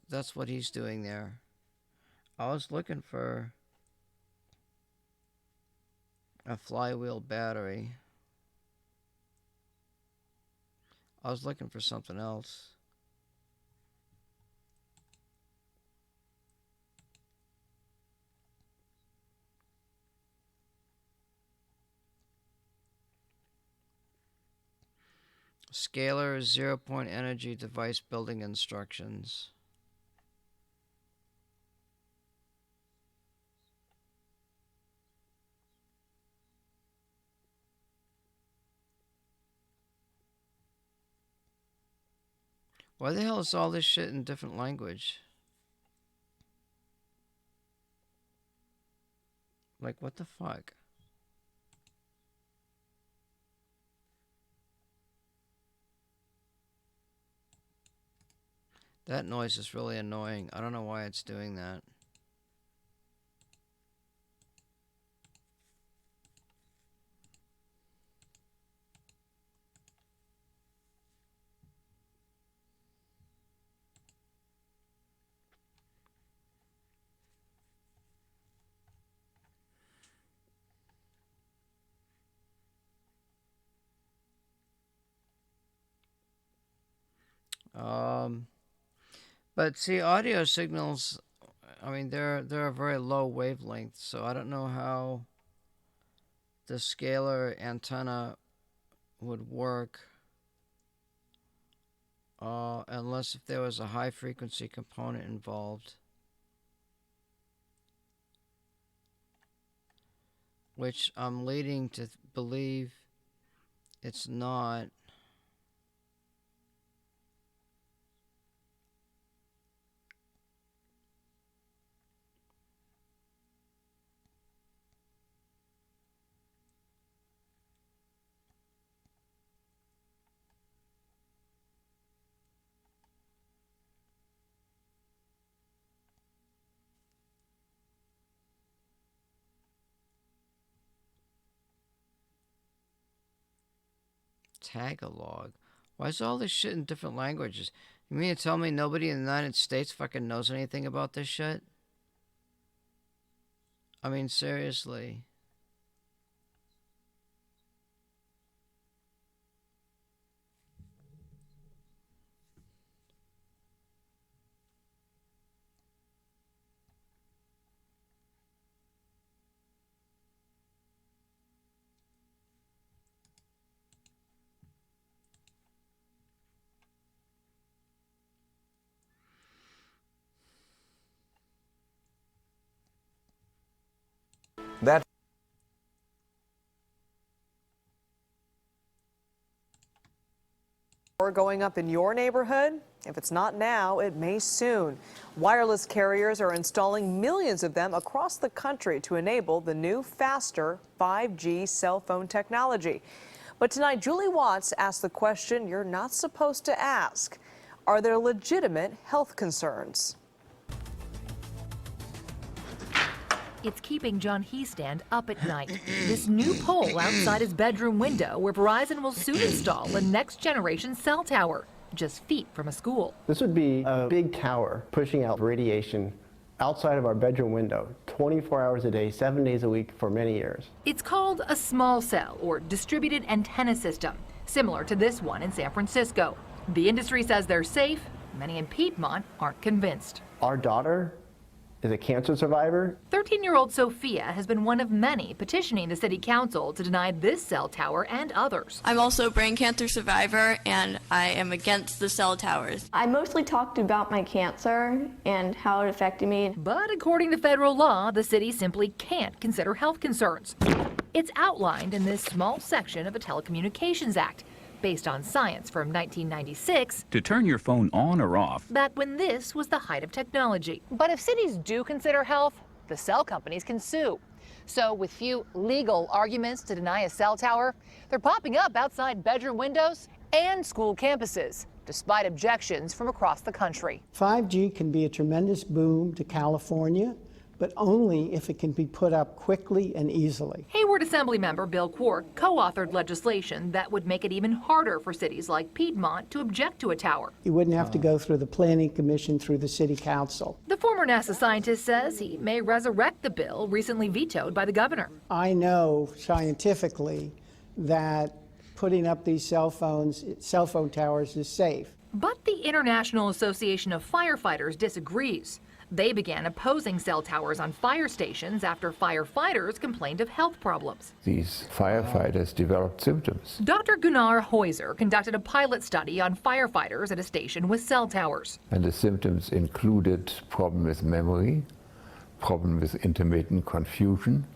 that's what he's doing there. I was looking for a flywheel battery. I was looking for something else. Scalar zero-point energy device building instructions. Why the hell is all this shit in different language? Like, what the fuck? That noise is really annoying. I don't know why it's doing that. But see, audio signals, I mean, they're a very low wavelength, so I don't know how the scalar antenna would work unless if there was a high frequency component involved, which I'm leading to believe it's not. Tagalog. Why is all this shit in different languages? You mean to tell me nobody in the United States fucking knows anything about this shit? I mean, seriously. That going up in your neighborhood? If it's not now, it may soon. Wireless carriers are installing millions of them across the country to enable the new, faster 5G cell phone technology. But tonight, Julie Watts asked the question you're not supposed to ask. Are there legitimate health concerns? It's keeping John Heestand up at night. This new pole outside his bedroom window where Verizon will soon install a next-generation cell tower, just feet from a school. This would be a big tower pushing out radiation outside of our bedroom window, 24 hours a day, 7 days a week for many years. It's called a small cell or distributed antenna system, similar to this one in San Francisco. The industry says they're safe. Many in Piedmont aren't convinced. Our daughter as a cancer survivor. 13-year-old Sophia has been one of many petitioning the city council to deny this cell tower and others. I'm also a brain cancer survivor, and I am against the cell towers. I mostly talked about my cancer and how it affected me. But according to federal law, the city simply can't consider health concerns. It's outlined in this small section of the Telecommunications Act, based on science from 1996, to turn your phone on or off. back when this was the height of technology. But if cities do consider health, the cell companies can sue. So with few legal arguments to deny a cell tower, they're popping up outside bedroom windows and school campuses, despite objections from across the country. 5G can be a tremendous boom to California, but only if it can be put up quickly and easily. Hayward Assemblymember Bill Quark co-authored legislation that would make it even harder for cities like Piedmont to object to a tower. You wouldn't have to go through the Planning Commission, through the City Council. The former NASA scientist says he may resurrect the bill recently vetoed by the governor. I know scientifically that putting up these cell phone towers is safe. But the International Association of Firefighters disagrees. They began opposing cell towers on fire stations after firefighters complained of health problems. These firefighters developed symptoms. Dr. Gunnar Heuser conducted a pilot study on firefighters at a station with cell towers. And the symptoms included problem with memory, problem with intermittent confusion,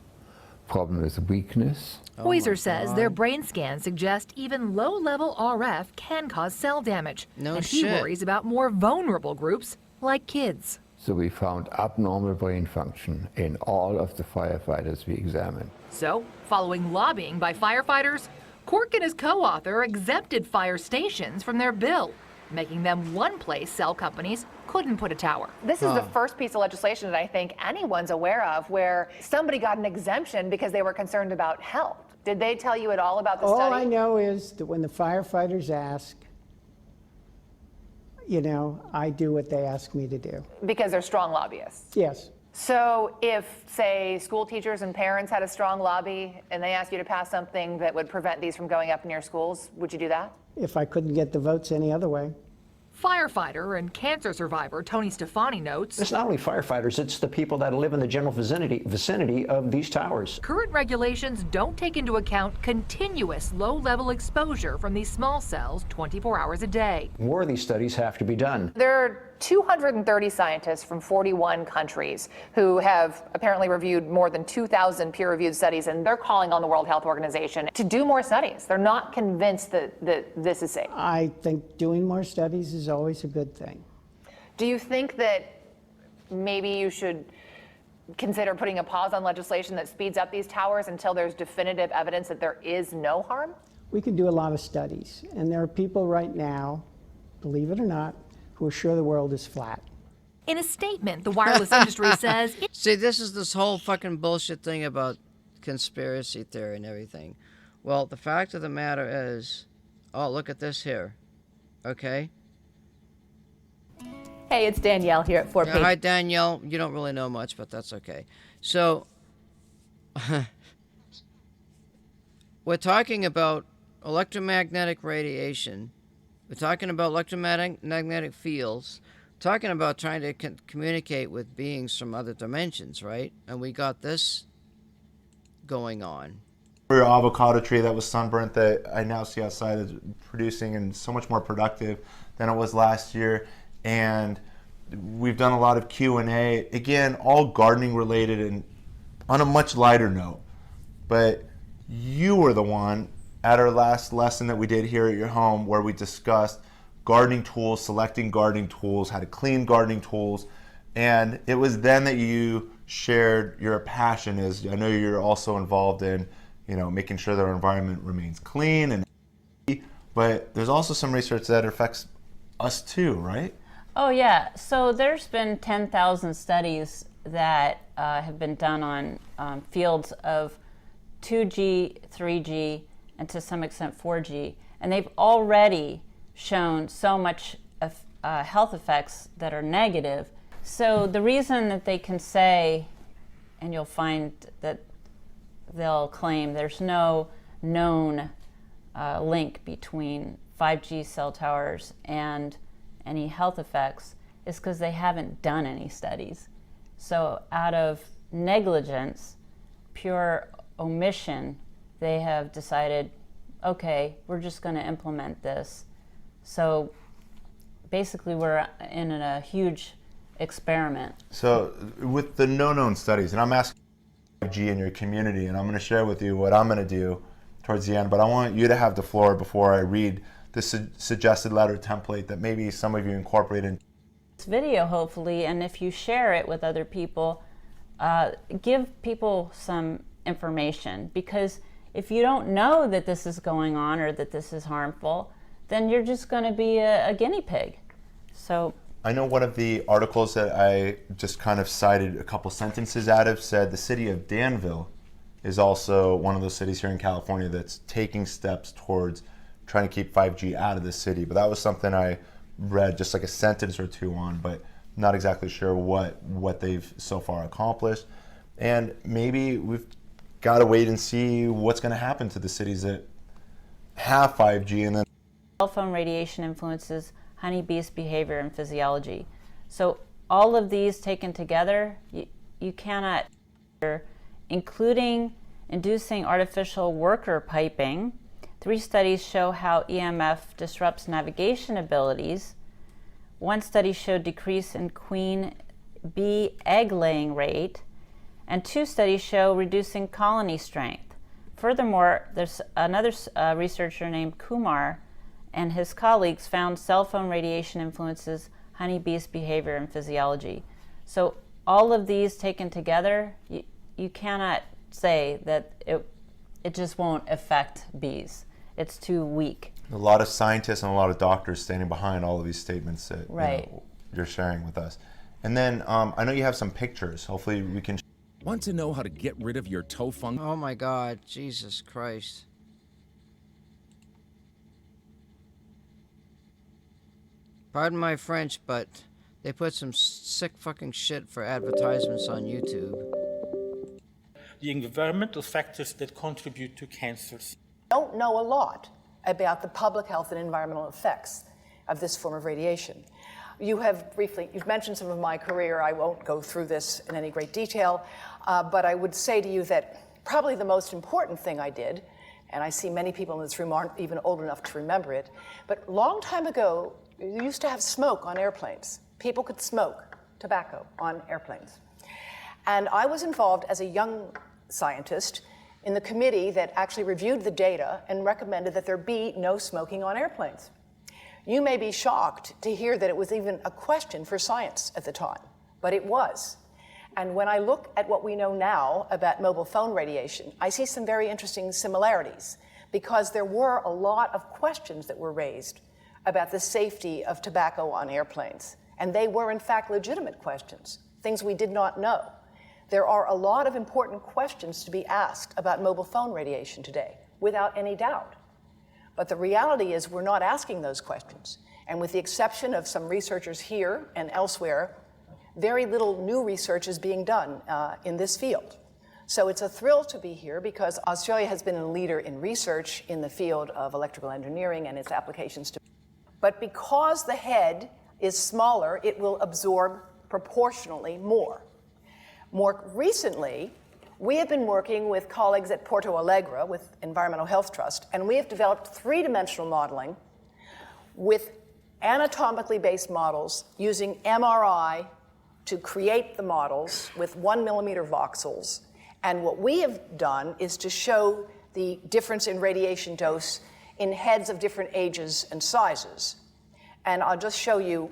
problem with weakness. Heuser says their brain scans suggest even low-level RF can cause cell damage. No and he shit. worries about more vulnerable groups like kids. So we found abnormal brain function in all of the firefighters we examined. So, following lobbying by firefighters, Cork and his co-author exempted fire stations from their bill, making them one place cell companies couldn't put a tower. This is the first piece of legislation that I think anyone's aware of where somebody got an exemption because they were concerned about health. Did they tell you at all about the All study? I know is that when the firefighters ask, you know, I do what they ask me to do. Because they're strong lobbyists. Yes. So if, say, school teachers and parents had a strong lobby and they asked you to pass something that would prevent these from going up in your schools, would you do that? If I couldn't get the votes any other way. Firefighter and cancer survivor Tony Stefani notes, It's not only firefighters, it's the people that live in the general vicinity of these towers. current regulations don't take into account continuous low-level exposure from these small cells 24 hours a day. More of these studies have to be done. There are 230 scientists from 41 countries who have apparently reviewed more than 2,000 peer-reviewed studies, and they're calling on the World Health Organization to do more studies. They're not convinced that this is safe. I think doing more studies is always a good thing. Do you think that maybe you should consider putting a pause on legislation that speeds up these towers until there's definitive evidence that there is no harm? We can do a lot of studies, and there are people right now, believe it or not, who are sure the world is flat. In a statement, the wireless industry says See, this is this whole fucking bullshit thing about conspiracy theory and everything. Well, the fact of the matter is, oh, look at this here. Okay? Hey, it's Danielle here at 4P. Hi, Danielle. You don't really know much, but that's okay. So, we're talking about electromagnetic radiation. We're talking about electromagnetic fields. We're talking about trying to communicate with beings from other dimensions, right? And we got this going on. For your avocado tree that was sunburnt that I now see outside is producing and so much more productive than it was last year. And we've done a lot of Q&A, again, all gardening related and on a much lighter note. But you were the one at our last lesson that we did here at your home where we discussed gardening tools, selecting gardening tools, how to clean gardening tools. And it was then that you shared your passion is, I know you're also involved in, you know, making sure that our environment remains clean and but there's also some research that affects us too, right? Oh yeah, so there's been 10,000 studies that have been done on fields of 2G, 3G, and to some extent 4G, and they've already shown so much of, health effects that are negative. So the reason that they can say, and you'll find that they'll claim there's no known link between 5G cell towers and any health effects, is because they haven't done any studies. So out of negligence, pure omission, they have decided, okay, we're just going to implement this. So basically we're in a huge experiment. So with the no-known studies, and I'm asking 5G in your community, and I'm going to share with you what I'm going to do towards the end, but I want you to have the floor before I read the suggested letter template that maybe some of you incorporate in This video, hopefully, and if you share it with other people, give people some information, because if you don't know that this is going on or that this is harmful, then you're just going to be a guinea pig. So I know one of the articles that I just kind of cited a couple sentences out of said the city of Danville is also one of those cities here in California that's taking steps towards trying to keep 5G out of the city. But that was something I read just like a sentence or two on, but not exactly sure what they've so far accomplished. And maybe we've got to wait and see what's going to happen to the cities that have 5G. And then cell phone radiation influences honeybees' behavior and physiology. So all of these taken together, you cannot, including inducing artificial worker piping. 3 studies show how EMF disrupts navigation abilities. 1 study showed decrease in queen bee egg laying rate, and 2 studies show reducing colony strength. Furthermore, there's another researcher named Kumar and his colleagues found cell phone radiation influences honeybees' behavior and physiology. So all of these taken together, you cannot say that it just won't affect bees. It's too weak. a lot of scientists and a lot of doctors standing behind all of these statements that right. You're sharing with us. And then I know you have some pictures. Hopefully we can. Want to know how to get rid of your toe fungus? Oh my God, Jesus Christ. Pardon my French, but they put some sick fucking shit for advertisements on YouTube. The environmental factors that contribute to cancers. Don't know a lot about the public health and environmental effects of this form of radiation. You've mentioned some of my career. I won't go through this in any great detail, but I would say to you that probably the most important thing I did, and I see many people in this room aren't even old enough to remember it, but a long time ago, you used to have smoke on airplanes. People could smoke tobacco on airplanes. And I was involved as a young scientist in the committee that actually reviewed the data and recommended that there be no smoking on airplanes. You may be shocked to hear that it was even a question for science at the time, but it was. And when I look at what we know now about mobile phone radiation, I see some very interesting similarities, because there were a lot of questions that were raised about the safety of tobacco on airplanes. And they were, in fact, legitimate questions, things we did not know. There are a lot of important questions to be asked about mobile phone radiation today, without any doubt. But the reality is we're not asking those questions. And with the exception of some researchers here and elsewhere, very little new research is being done in this field. So it's a thrill to be here, because Australia has been a leader in research in the field of electrical engineering and its applications to. But because the head is smaller, it will absorb proportionally more. More recently, we have been working with colleagues at Porto Alegre with Environmental Health Trust, and we have developed three-dimensional modeling with anatomically based models using MRI to create the models with 1 millimeter voxels. And what we have done is to show the difference in radiation dose in heads of different ages and sizes. And I'll just show you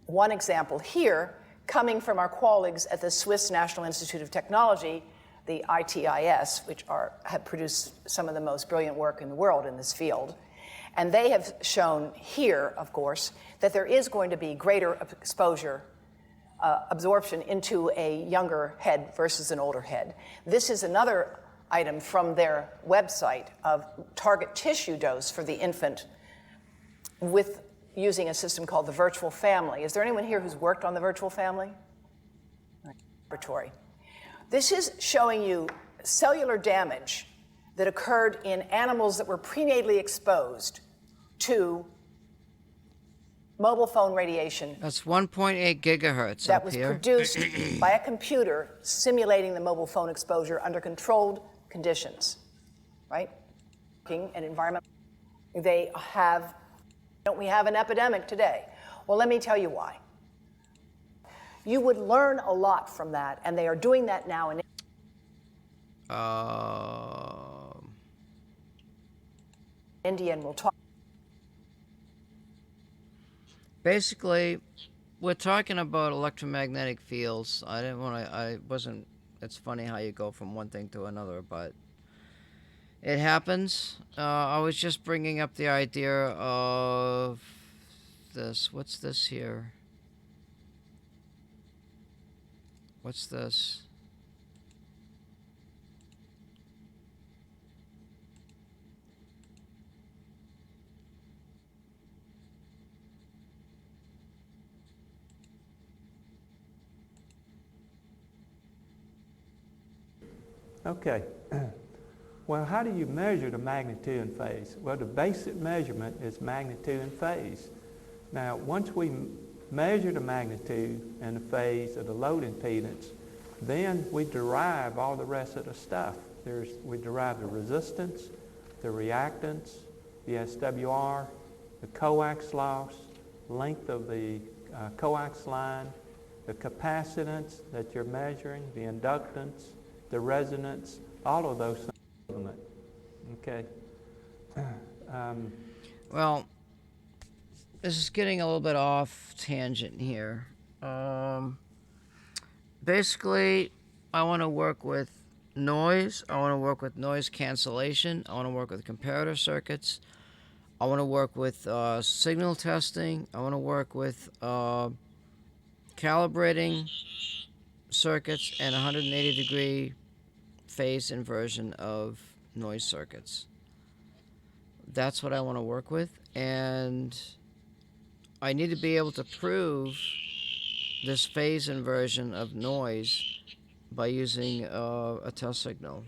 one example here, coming from our colleagues at the Swiss National Institute of Technology, the ITIS, which have produced some of the most brilliant work in the world in this field. And they have shown here, of course, that there is going to be greater exposure, absorption into a younger head versus an older head. This is another item from their website of target tissue dose for the infant with using a system called the virtual family. Is there anyone here who's worked on the virtual family? Laboratory. This is showing you cellular damage that occurred in animals that were prenatally exposed to mobile phone radiation That's 1.8 gigahertz that up was here. produced by a computer simulating the mobile phone exposure under controlled conditions, right? And environment. We have an epidemic today. Well, let me tell you why. You would learn a lot from that, and they are doing that now in India, and we'll talk. Basically, we're talking about electromagnetic fields. It's funny how you go from one thing to another, but it happens. I was just bringing up the idea of this. What's this here? What's this? Okay. Well, how do you measure the magnitude and phase? Well, the basic measurement is magnitude and phase. Now, once we measure the magnitude and the phase of the load impedance, then we derive all the rest of the stuff. We derive the resistance, the reactance, the SWR, the coax loss, length of the coax line, the capacitance that you're measuring, the inductance, the resonance, all of those things. Okay. Well, this is getting a little bit off tangent here. Basically, I want to work with noise. I want to work with noise cancellation. I want to work with comparator circuits. I want to work with signal testing. I want to work with calibrating circuits and 180-degree phase inversion of noise circuits. That's what I want to work with, and I need to be able to prove this phase inversion of noise by using a test signal.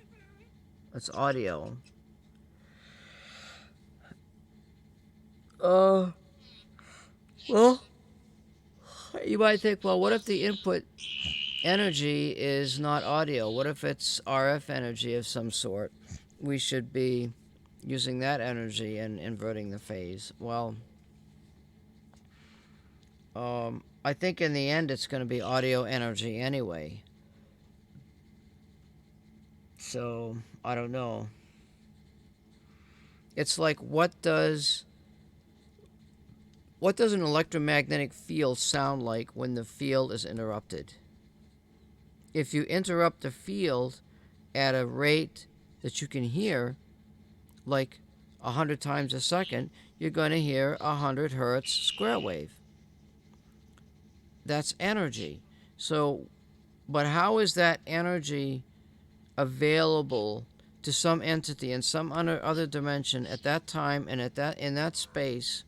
It's audio. Well, you might think, well, what if the input energy is not audio? What if it's RF energy of some sort? We should be using that energy and inverting the phase. Well, I think in the end it's going to be audio energy anyway. So, I don't know. It's like, what does an electromagnetic field sound like when the field is interrupted? If you interrupt the field at a rate that you can hear, like 100 times a second, you're going to hear 100 hertz square wave. That's energy. So, but how is that energy available to some entity in some other dimension at that time and in that space?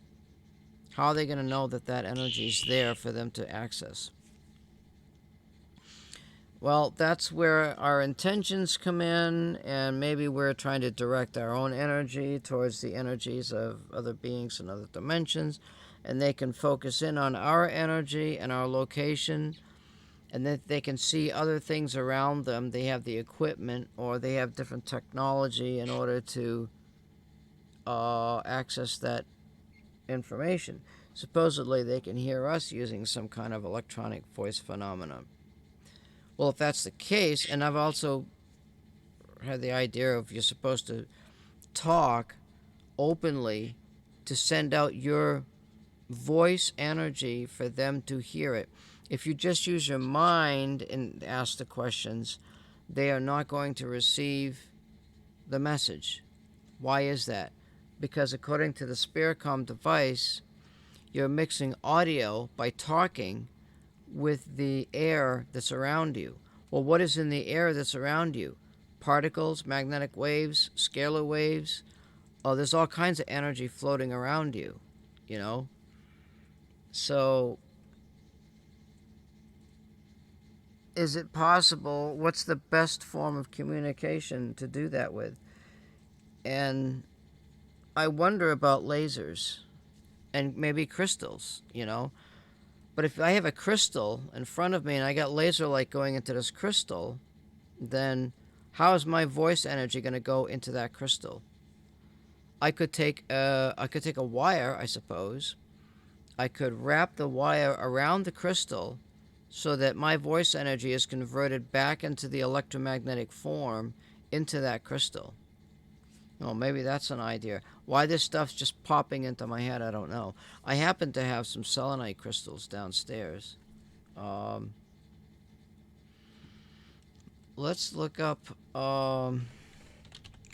How are they going to know that that energy is there for them to access? Well, that's where our intentions come in, and maybe we're trying to direct our own energy towards the energies of other beings in other dimensions, and they can focus in on our energy and our location, and that they can see other things around them. They have the equipment, or they have different technology in order to access that information. Supposedly, they can hear us using some kind of electronic voice phenomenon. Well, if that's the case, and I've also had the idea of you're supposed to talk openly to send out your voice energy for them to hear it. If you just use your mind and ask the questions, they are not going to receive the message. Why is that? Because according to the Spiritcom device, you're mixing audio by talking with the air that's around you. Well, what is in the air that's around you? Particles, magnetic waves, scalar waves. Oh, there's all kinds of energy floating around you, you know? So, is it possible? What's the best form of communication to do that with? And I wonder about lasers. and maybe crystals, you know. But if I have a crystal in front of me and I got laser light going into this crystal, then how is my voice energy going to go into that crystal? I could take a wire, I suppose. I could wrap the wire around the crystal so that my voice energy is converted back into the electromagnetic form into that crystal. Well, maybe that's an idea. Why this stuff's just popping into my head, I don't know. I happen to have some selenite crystals downstairs. Let's look up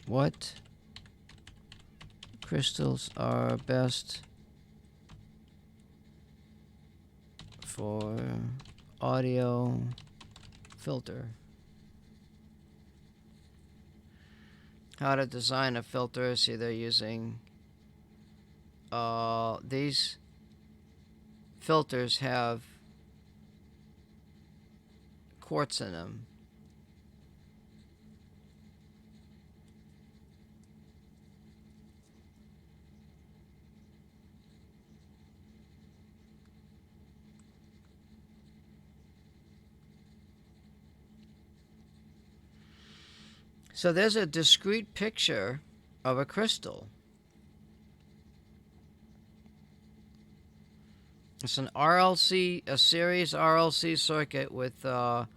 what crystals are best for audio filter. How to design a filter. See, they're using these filters have quartz in them. So there's a discrete picture of a crystal. It's an RLC, a series RLC circuit with a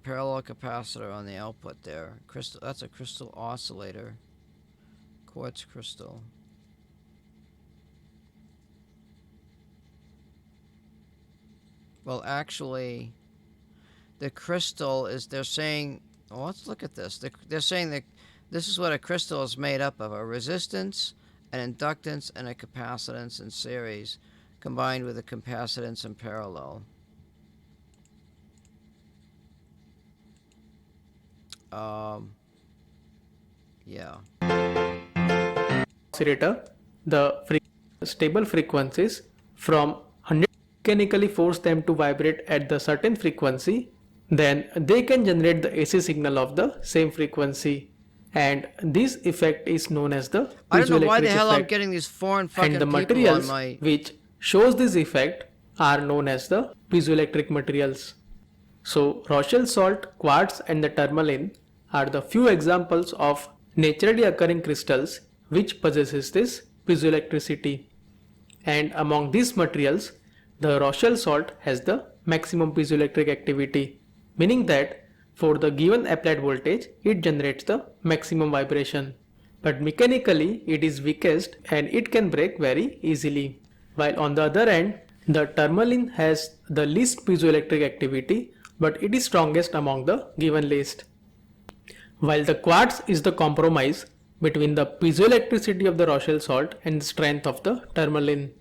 parallel capacitor on the output there. Crystal, that's a crystal oscillator, quartz crystal. Well, actually, the crystal is, they're saying, well, let's look at this. They're saying that this is what a crystal is made up of: a resistance, an inductance, and a capacitance in series, combined with a capacitance in parallel. Yeah. Oscillator, the stable frequencies from 100 mechanically force them to vibrate at the certain frequency, then they can generate the AC signal of the same frequency, and this effect is known as the I don't know why piezoelectric the hell effect. I'm getting these foreign fucking And the people materials on my... which shows this effect are known as the piezoelectric materials. So Rochelle salt, quartz and the tourmaline are the few examples of naturally occurring crystals which possesses this piezoelectricity. And among these materials, the Rochelle salt has the maximum piezoelectric activity, meaning that for the given applied voltage, it generates the maximum vibration. But mechanically, it is weakest and it can break very easily. While on the other end, the tourmaline has the least piezoelectric activity, but it is strongest among the given list. While the quartz is the compromise between the piezoelectricity of the Rochelle salt and the strength of the tourmaline.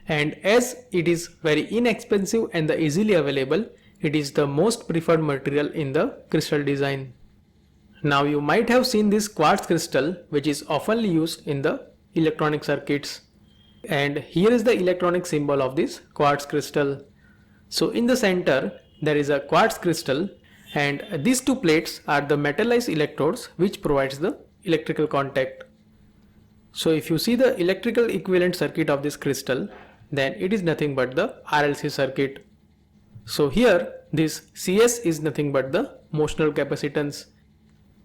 And as it is very inexpensive and the easily available, it is the most preferred material in the crystal design. Now you might have seen this quartz crystal, which is often used in the electronic circuits. And here is the electronic symbol of this quartz crystal. So in the center there is a quartz crystal, and these two plates are the metallized electrodes which provides the electrical contact. So if you see the electrical equivalent circuit of this crystal, then it is nothing but the RLC circuit. So here this CS is nothing but the motional capacitance.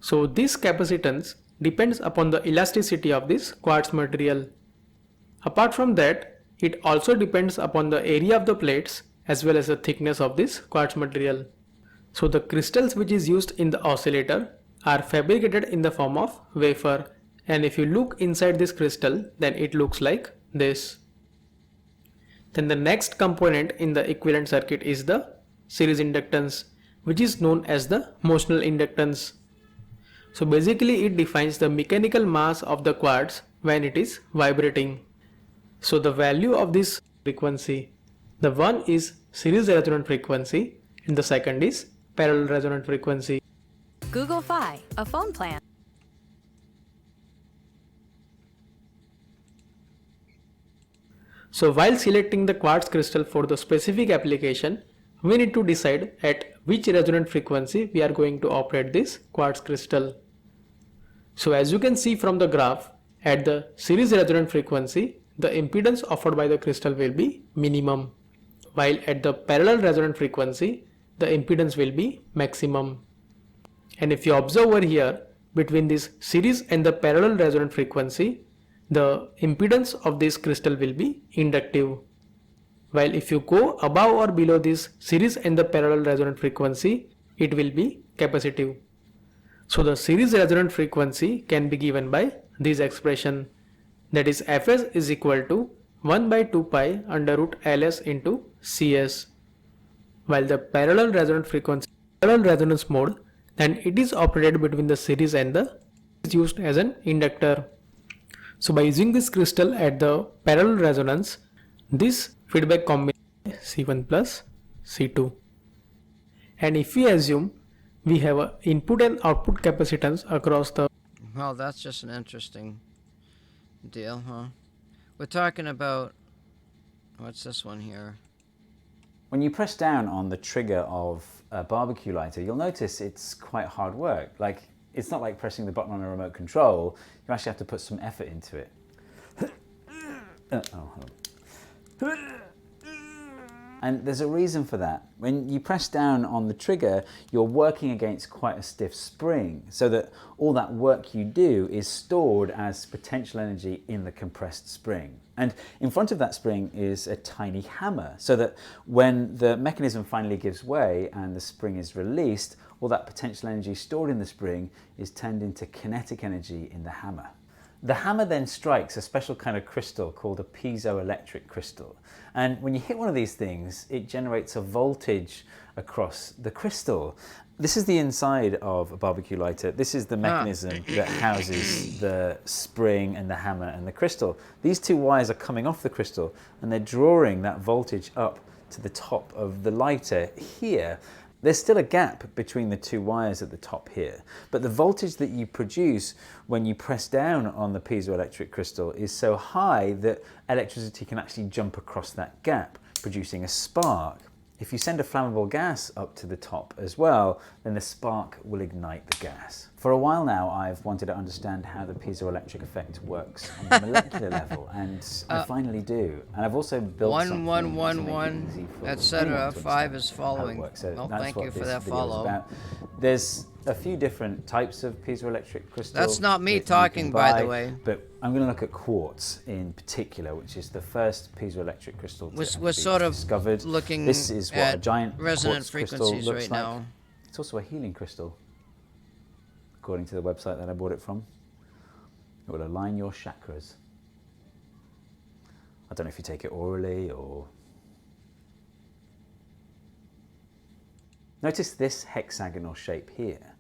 So this capacitance depends upon the elasticity of this quartz material. Apart from that, it also depends upon the area of the plates as well as the thickness of this quartz material. So the crystals which is used in the oscillator are fabricated in the form of wafer, and if you look inside this crystal, then it looks like this. Then the next component in the equivalent circuit is the series inductance, which is known as the motional inductance. So basically it defines the mechanical mass of the quartz when it is vibrating. So the value of this frequency, the one is series resonant frequency and the second is parallel resonant frequency. Google Fi, a phone plan. So while selecting the quartz crystal for the specific application, we need to decide at which resonant frequency we are going to operate this quartz crystal. So as you can see from the graph, at the series resonant frequency, the impedance offered by the crystal will be minimum, while at the parallel resonant frequency, the impedance will be maximum. And if you observe over here, between this series and the parallel resonant frequency, the impedance of this crystal will be inductive. While if you go above or below this series and the parallel resonant frequency, it will be capacitive. So the series resonant frequency can be given by this expression, that is Fs is equal to 1 by 2 pi under root Ls into Cs. While the parallel resonant frequency, parallel resonance mode, then it is operated between the series and the is used as an inductor. So by using this crystal at the parallel resonance, this feedback combination C1 plus C2. And if we assume we have a input and output capacitance across the... Well, that's just an interesting deal, huh? We're talking about, what's this one here? When you press down on the trigger of a barbecue lighter, you'll notice it's quite hard work. Like, it's not like pressing the button on a remote control. You actually have to put some effort into it. And there's a reason for that. When you press down on the trigger, you're working against quite a stiff spring, so that all that work you do is stored as potential energy in the compressed spring. And in front of that spring is a tiny hammer, so that when the mechanism finally gives way and the spring is released, all that potential energy stored in the spring is turned into kinetic energy in the hammer. The hammer then strikes a special kind of crystal called a piezoelectric crystal. And when you hit one of these things, it generates a voltage across the crystal. This is the inside of a barbecue lighter. This is the mechanism that houses the spring and the hammer and the crystal. These two wires are coming off the crystal and they're drawing that voltage up to the top of the lighter here. There's still a gap between the two wires at the top here, but the voltage that you produce when you press down on the piezoelectric crystal is so high that electricity can actually jump across that gap, producing a spark. If you send a flammable gas up to the top as well, then the spark will ignite the gas. For a while now, I've wanted to understand how the piezoelectric effect works on the molecular level, and I finally do. And I've also built 1, 1, 1, 1, etc. 5 is following. Well, thank you for that follow. There's a few different types of piezoelectric crystals. That's not me talking, by the way. But I'm going to look at quartz in particular, which is the first piezoelectric crystal to We're sort of discovered. looking This is what a giant resonant quartz crystal frequencies looks right like. now. It's also a healing crystal, according to the website that I bought it from. It will align your chakras. I don't know if you take it orally or... Notice this hexagonal shape here.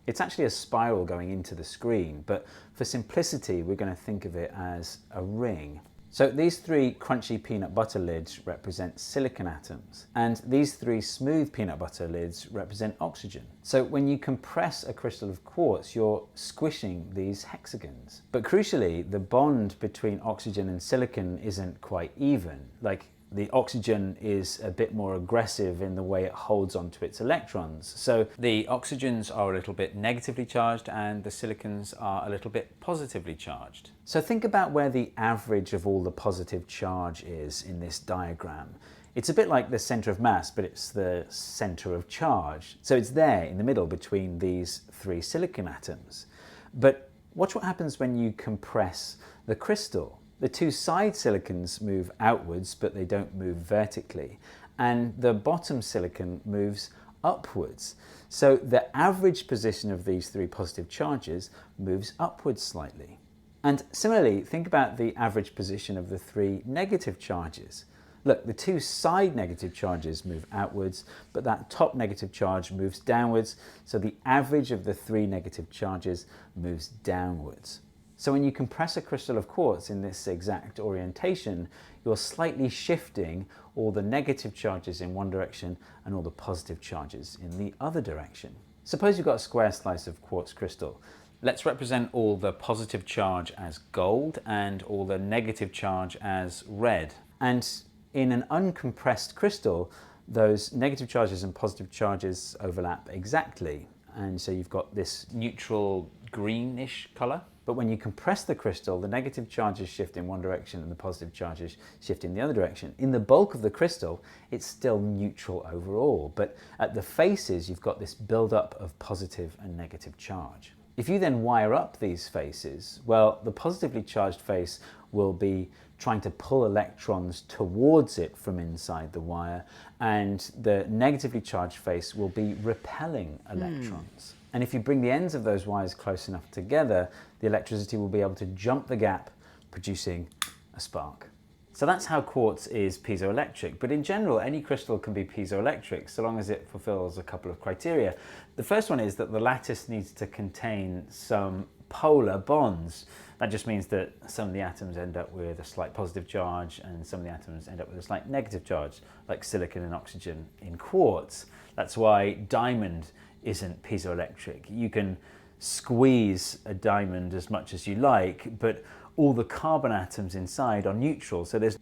It's actually a spiral going into the screen, but for simplicity, we're going to think of it as a ring. So these three crunchy peanut butter lids represent silicon atoms, and these three smooth peanut butter lids represent oxygen. So when you compress a crystal of quartz, you're squishing these hexagons. But crucially, the bond between oxygen and silicon isn't quite even. Like, the oxygen is a bit more aggressive in the way it holds onto its electrons. So the oxygens are a little bit negatively charged and the silicons are a little bit positively charged. So think about where the average of all the positive charge is in this diagram. It's a bit like the center of mass, but it's the center of charge. So it's there in the middle between these three silicon atoms. But watch what happens when you compress the crystal. The two side silicons move outwards, but they don't move vertically. And the bottom silicon moves upwards. So the average position of these three positive charges moves upwards slightly. And similarly, think about the average position of the three negative charges. Look, the two side negative charges move outwards, but that top negative charge moves downwards. So the average of the three negative charges moves downwards. So when you compress a crystal of quartz in this exact orientation, you're slightly shifting all the negative charges in one direction and all the positive charges in the other direction. Suppose you've got a square slice of quartz crystal. Let's represent all the positive charge as gold and all the negative charge as red. And in an uncompressed crystal, those negative charges and positive charges overlap exactly. And so you've got this neutral greenish color. But when you compress the crystal, the negative charges shift in one direction and the positive charges shift in the other direction. In the bulk of the crystal, it's still neutral overall, but at the faces, you've got this build-up of positive and negative charge. If you then wire up these faces, well, the positively charged face will be trying to pull electrons towards it from inside the wire, and the negatively charged face will be repelling electrons. And if you bring the ends of those wires close enough together, the electricity will be able to jump the gap, producing a spark. So that's how quartz is piezoelectric, but in general, any crystal can be piezoelectric so long as it fulfills a couple of criteria. The first one is that the lattice needs to contain some polar bonds. That just means that some of the atoms end up with a slight positive charge and some of the atoms end up with a slight negative charge, like silicon and oxygen in quartz. That's why diamond isn't piezoelectric. You can squeeze a diamond as much as you like, but all the carbon atoms inside are neutral, so there's...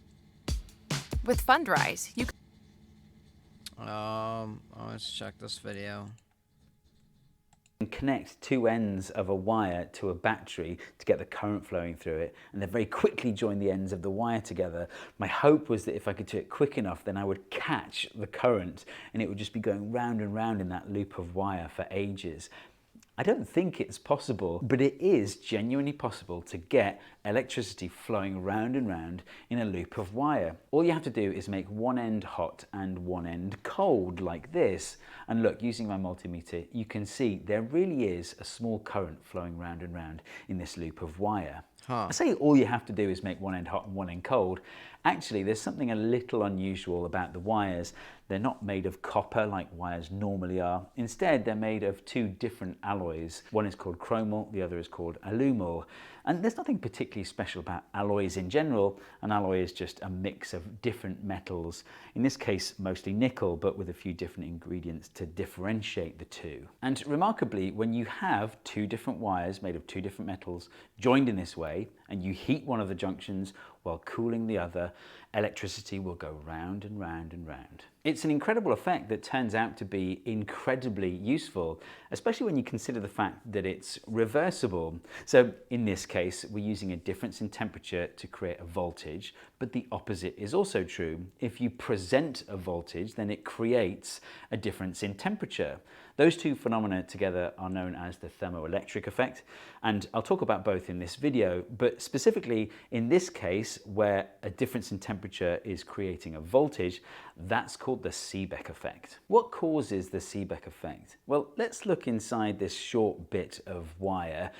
With Fundrise, you let's check this video. can connect two ends of a wire to a battery to get the current flowing through it, and then very quickly join the ends of the wire together. My hope was that if I could do it quick enough, then I would catch the current and it would just be going round and round in that loop of wire for ages. I don't think it's possible, but it is genuinely possible to get electricity flowing round and round in a loop of wire. All you have to do is make one end hot and one end cold, like this. And look, using my multimeter, you can see there really is a small current flowing round and round in this loop of wire. I say all you have to do is make one end hot and one end cold. Actually, there's something a little unusual about the wires. They're not made of copper like wires normally are. Instead, they're made of two different alloys. One is called chromal, the other is called alumyl. And there's nothing particularly special about alloys in general. An alloy is just a mix of different metals. In this case, mostly nickel, but with a few different ingredients to differentiate the two. And remarkably, when you have two different wires made of two different metals joined in this way, and you heat one of the junctions while cooling the other, electricity will go round and round and round. It's an incredible effect that turns out to be incredibly useful, especially when you consider the fact that it's reversible. So in this case, we're using a difference in temperature to create a voltage, but the opposite is also true. If you present a voltage, then it creates a difference in temperature. Those two phenomena together are known as the thermoelectric effect, and I'll talk about both in this video, but specifically in this case where a difference in temperature is creating a voltage, that's called the Seebeck effect. What causes the Seebeck effect? Well, let's look inside this short bit of wire.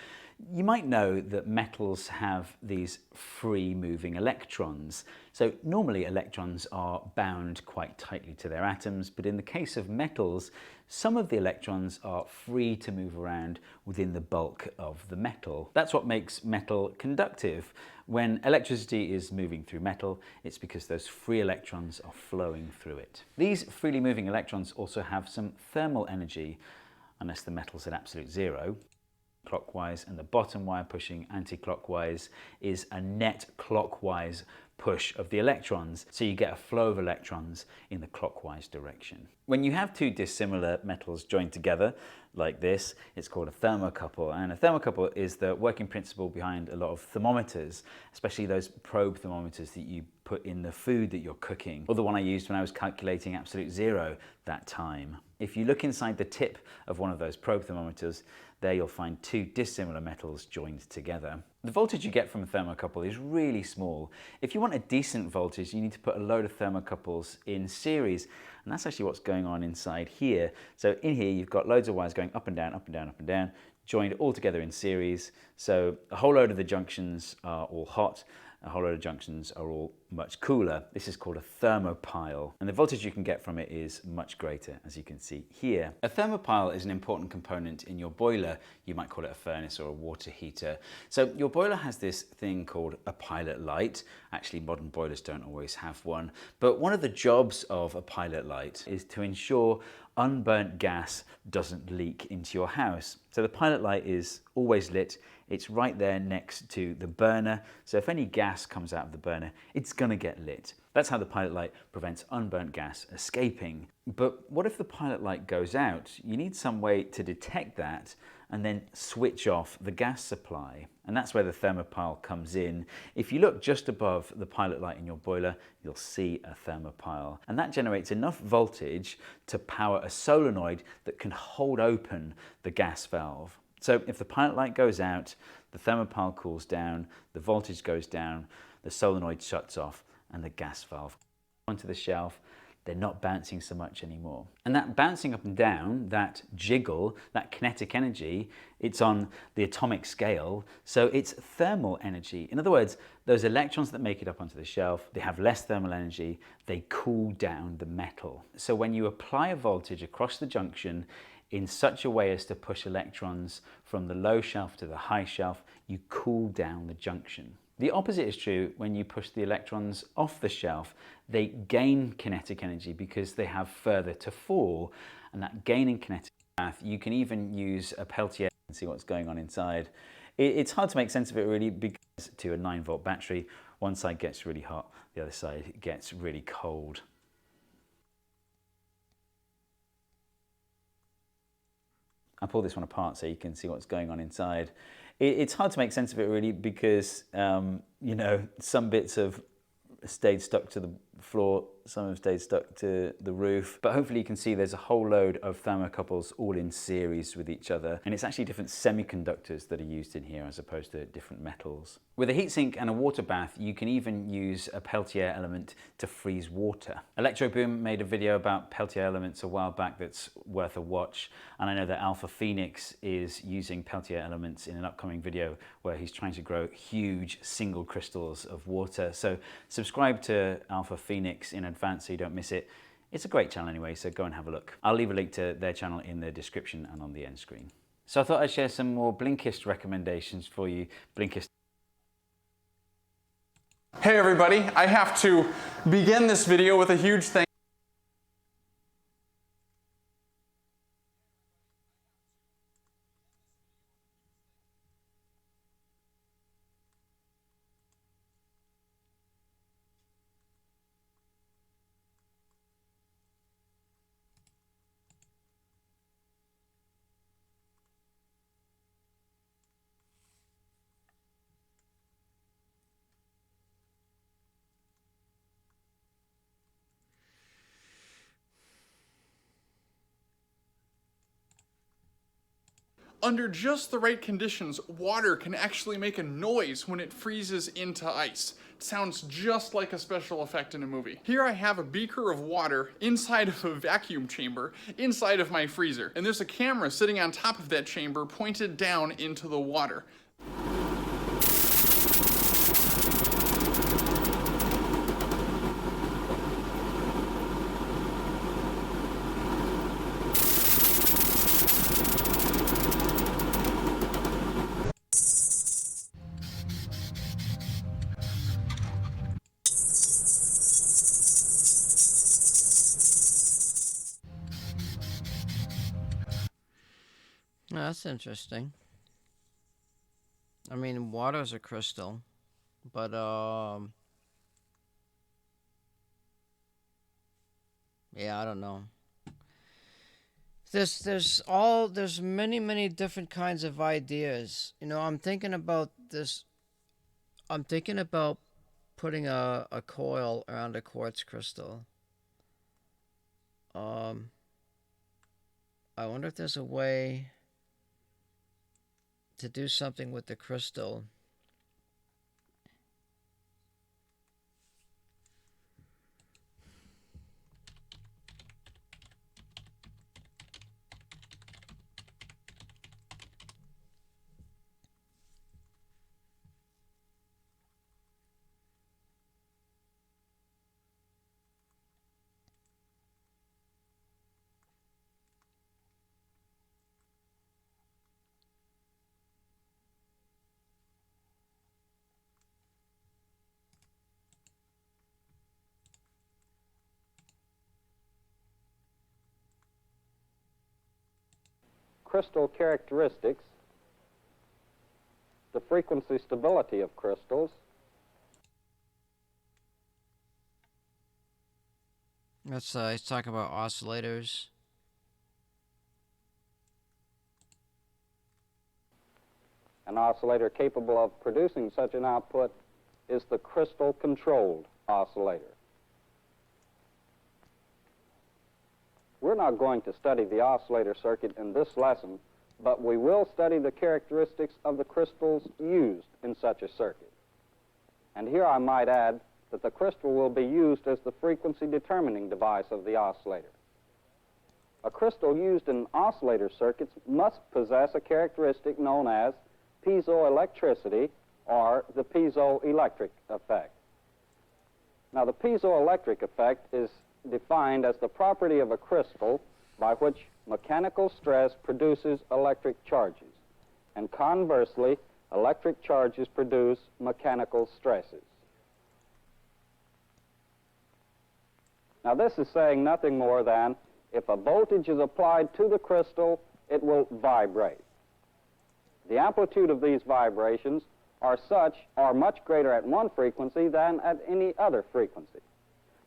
You might know that metals have these free moving electrons. So normally electrons are bound quite tightly to their atoms, but in the case of metals, some of the electrons are free to move around within the bulk of the metal. That's what makes metal conductive. When electricity is moving through metal, it's because those free electrons are flowing through it. These freely moving electrons also have some thermal energy, unless the metal's at absolute zero. Clockwise, and the bottom wire pushing anti-clockwise is a net clockwise push of the electrons, so you get a flow of electrons in the clockwise direction. When you have two dissimilar metals joined together like this, it's called a thermocouple, and a thermocouple is the working principle behind a lot of thermometers, especially those probe thermometers that you put in the food that you're cooking, or the one I used when I was calculating absolute zero that time. If you look inside the tip of one of those probe thermometers, there you'll find two dissimilar metals joined together. The voltage you get from a thermocouple is really small. If you want a decent voltage, you need to put a load of thermocouples in series, and that's actually what's going on inside here. So in here you've got loads of wires going up and down, up and down, up and down, joined all together in series. So a whole load of the junctions are all hot, a whole load of junctions are all much cooler. This is called a thermopile, and the voltage you can get from it is much greater, as you can see here. A thermopile is an important component in your boiler. You might call it a furnace or a water heater. So your boiler has this thing called a pilot light. Actually, modern boilers don't always have one, but one of the jobs of a pilot light is to ensure unburnt gas doesn't leak into your house. So the pilot light is always lit. It's right there next to the burner. So if any gas comes out of the burner, it's going to get lit. That's how the pilot light prevents unburnt gas escaping. But what if the pilot light goes out? You need some way to detect that and then switch off the gas supply. And that's where the thermopile comes in. If you look just above the pilot light in your boiler, you'll see a thermopile. And that generates enough voltage to power a solenoid that can hold open the gas valve. So if the pilot light goes out, the thermopile cools down, the voltage goes down, the solenoid shuts off, and the gas valve onto the shelf. They're not bouncing so much anymore. And that bouncing up and down, that jiggle, that kinetic energy, it's on the atomic scale, so it's thermal energy. In other words, those electrons that make it up onto the shelf, they have less thermal energy, they cool down the metal. So when you apply a voltage across the junction in such a way as to push electrons from the low shelf to the high shelf, you cool down the junction. The opposite is true when you push the electrons off the shelf. They gain kinetic energy because they have further to fall, and that gain in kinetic path, you can even use a Peltier and see what's going on inside. It's hard to make sense of it really, because to a 9-volt battery, one side gets really hot, the other side gets really cold. I'll pull this one apart so you can see what's going on inside. It's hard to make sense of it really, because you know, some bits have stayed stuck to the floor, some have stayed stuck to the roof, but hopefully you can see there's a whole load of thermocouples all in series with each other, and it's actually different semiconductors that are used in here as opposed to different metals. With a heatsink and a water bath, you can even use a Peltier element to freeze water. Electroboom made a video about Peltier elements a while back that's worth a watch, and I know that Alpha Phoenix is using Peltier elements in an upcoming video where he's trying to grow huge single crystals of water. So subscribe to Alpha Phoenix in advance so you don't miss it. It's a great channel anyway, so go and have a look. I'll leave a link to their channel in the description and on the end screen. So I thought I'd share some more Blinkist recommendations for you. Blinkist. Hey everybody, I have to begin this video with a huge thank you. Under just the right conditions, water can actually make a noise when it freezes into ice. It sounds just like a special effect in a movie. Here I have a beaker of water inside of a vacuum chamber inside of my freezer, and there's a camera sitting on top of that chamber pointed down into the water. Oh, that's interesting. I mean, water's a crystal, but yeah, I don't know. There's many different kinds of ideas. You know, I'm thinking about this. I'm thinking about putting a coil around a quartz crystal. I wonder if there's a way to do something with the crystal. Crystal characteristics, the frequency stability of crystals, Let's talk about oscillators. An oscillator capable of producing such an output is the crystal-controlled oscillator. We're not going to study the oscillator circuit in this lesson, but we will study the characteristics of the crystals used in such a circuit. And here I might add that the crystal will be used as the frequency determining device of the oscillator. A crystal used in oscillator circuits must possess a characteristic known as piezoelectricity, or the piezoelectric effect. Now, the piezoelectric effect is defined as the property of a crystal by which mechanical stress produces electric charges, and conversely, electric charges produce mechanical stresses. Now, this is saying nothing more than if a voltage is applied to the crystal, it will vibrate. The amplitude of these vibrations are much greater at one frequency than at any other frequency.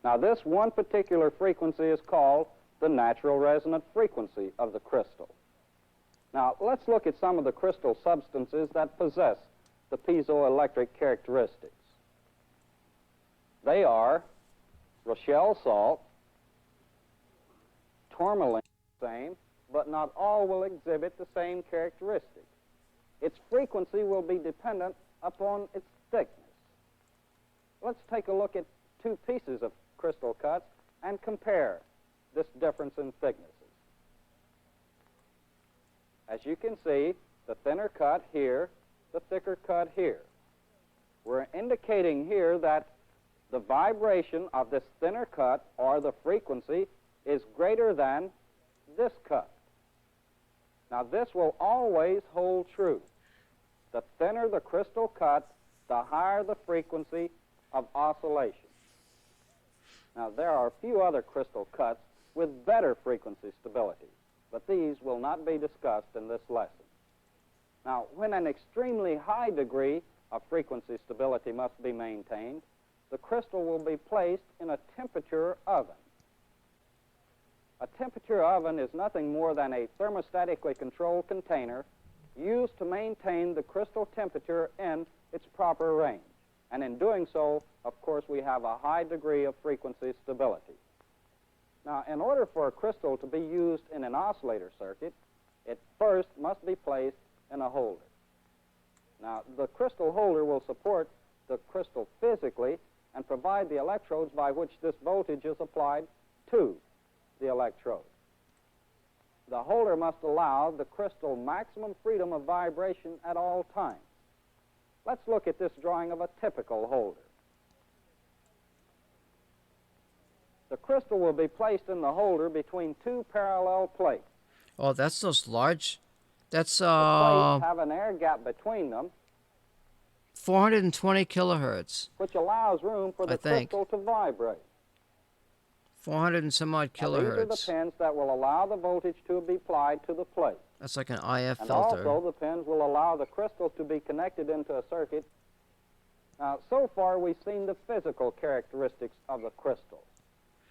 Now, this one particular frequency is called the natural resonant frequency of the crystal. Now, let's look at some of the crystal substances that possess the piezoelectric characteristics. They are Rochelle salt, tourmaline, same, but not all will exhibit the same characteristic. Its frequency will be dependent upon its thickness. Let's take a look at two pieces of crystal cuts and compare this difference in thicknesses. As you can see, the thinner cut here, the thicker cut here. We're indicating here that the vibration of this thinner cut, or the frequency, is greater than this cut. Now, this will always hold true. The thinner the crystal cut, the higher the frequency of oscillation. Now, there are a few other crystal cuts with better frequency stability, but these will not be discussed in this lesson. Now, when an extremely high degree of frequency stability must be maintained, the crystal will be placed in a temperature oven. A temperature oven is nothing more than a thermostatically controlled container used to maintain the crystal temperature in its proper range. And in doing so, of course, we have a high degree of frequency stability. Now, in order for a crystal to be used in an oscillator circuit, it first must be placed in a holder. Now, the crystal holder will support the crystal physically and provide the electrodes by which this voltage is applied to the electrode. The holder must allow the crystal maximum freedom of vibration at all times. Let's look at this drawing of a typical holder. The crystal will be placed in the holder between two parallel plates. Oh, that's those large. That's The plates have an air gap between them, 420 kilohertz. which allows room for the crystal to vibrate. 400 and some odd Now, these are the kilohertz. pins that will allow the voltage to be applied to the plate. That's like an IF And filter. also the pins will allow the crystal to be connected into a circuit. Now, so far we've seen the physical characteristics of the crystal.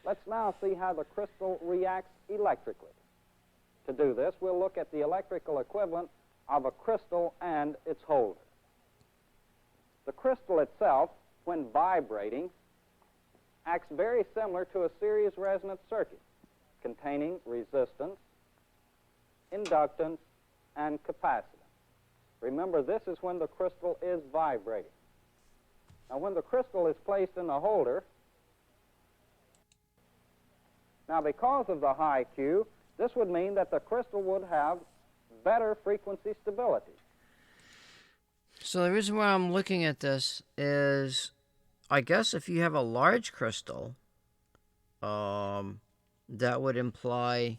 Let's now see how the crystal reacts electrically. To do this, we'll look at the electrical equivalent of a crystal and its holder. The crystal itself, when vibrating, acts very similar to a series resonant circuit containing resistance, inductance, and capacitance. Remember, this is when the crystal is vibrating. Now, when the crystal is placed in the holder, now because of the high Q, this would mean that the crystal would have better frequency stability. So the reason why I'm looking at this is, I guess if you have a large crystal, that would imply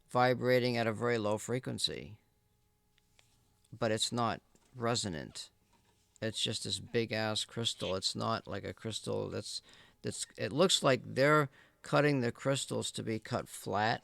vibrating at a very low frequency. But it's not resonant. It's just this big ass crystal. It's not like a crystal that's it looks like they're cutting the crystals to be cut flat.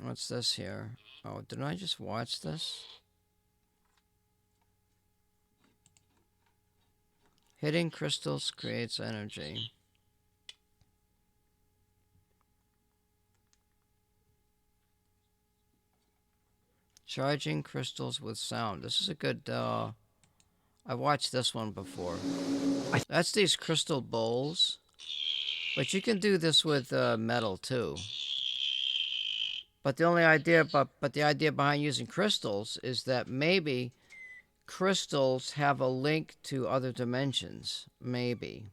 What's this here? Oh, didn't I just watch this? Hitting crystals creates energy. Charging crystals with sound. This is a good, I watched this one before. That's these crystal bowls. But you can do this with metal too. But the only idea, but the idea behind using crystals is that maybe crystals have a link to other dimensions. Maybe.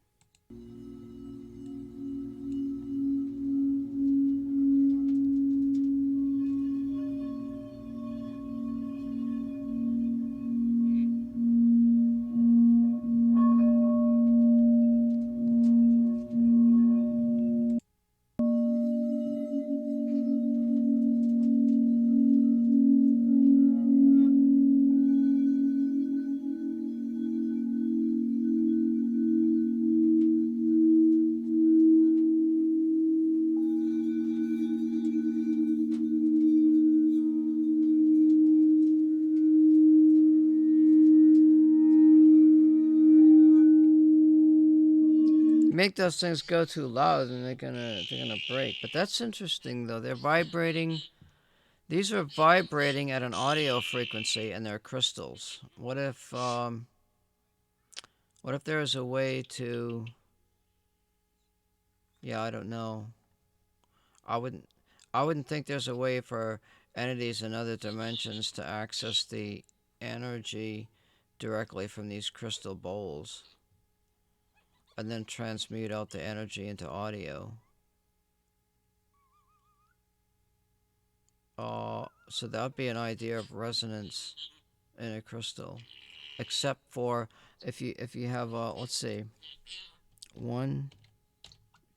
Make those things go too loud and they're gonna break. But that's interesting though. They're vibrating. These are vibrating at an audio frequency and they're crystals. What if there's a way to, yeah, I don't know. I wouldn't think there's a way for entities in other dimensions to access the energy directly from these crystal bowls and then transmute out the energy into audio. So that would be an idea of resonance in a crystal, except for if you have let's see, 1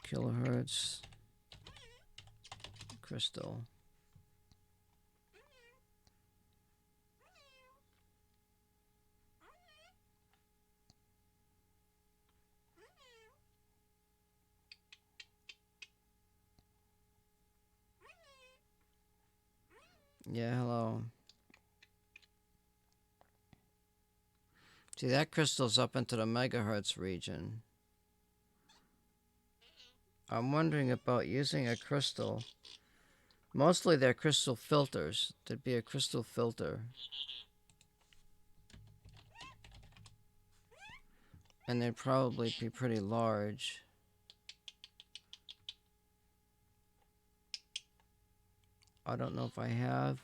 kilohertz crystal. Yeah, hello. See, that crystal's up into the megahertz region. I'm wondering about using a crystal. Mostly they're crystal filters. There'd be a crystal filter. And they'd probably be pretty large. I don't know if I have.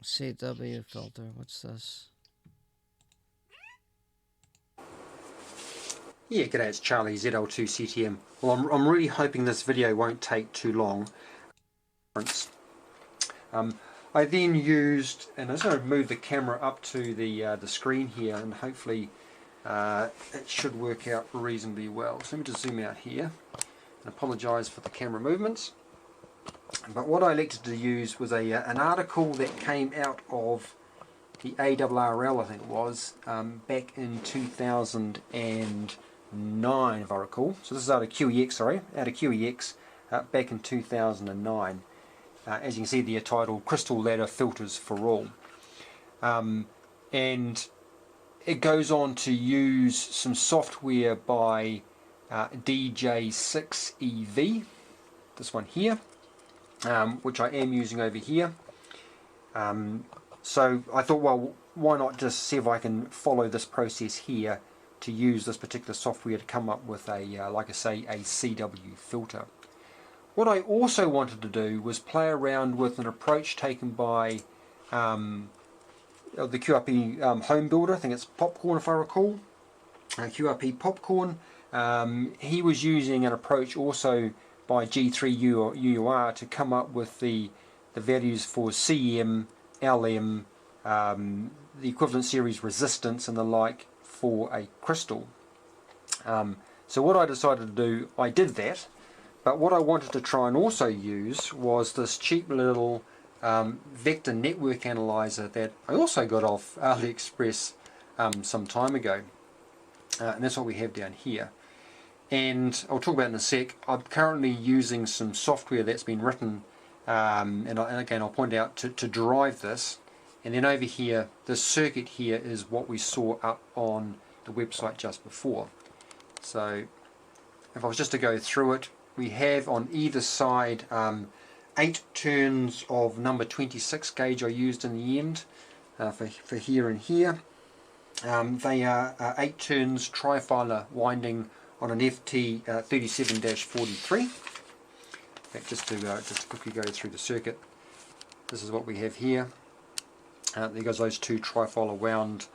CW filter, what's this? Yeah, g'day, it's Charlie, ZL2CTM. Well, I'm really hoping this video won't take too long. I then used, and I'm just going to move the camera up to the screen here, and hopefully it should work out reasonably well. So let me just zoom out here, and apologise for the camera movements. But what I elected to use was an article that came out of the ARRL, I think it was, back in 2009, if I recall. So this is out of QEX, back in 2009. As you can see, the title, Crystal Ladder Filters for All. And it goes on to use some software by DJ6EV, this one here, which I am using over here. So I thought, well, why not just see if I can follow this process here to use this particular software to come up with a, like I say, a CW filter. What I also wanted to do was play around with an approach taken by the QRP home builder. I think it's Popcorn, if I recall. QRP Popcorn. He was using an approach also by G3UR to come up with the values for CM, LM, the equivalent series resistance and the like for a crystal. So what I decided to do, I did that, but what I wanted to try and also use was this cheap little vector network analyzer that I also got off AliExpress some time ago. and that's what we have down here. And I'll talk about it in a sec. I'm currently using some software that's been written, and again I'll point out to drive this. And then over here, this circuit here is what we saw up on the website just before. So if I was just to go through it, we have on either side 8 turns of number 26 gauge I used in the end for here and here. They are 8 turns trifilar winding on an FT 37-43. Just to quickly go through the circuit, this is what we have here. There goes those 2 trifilar wound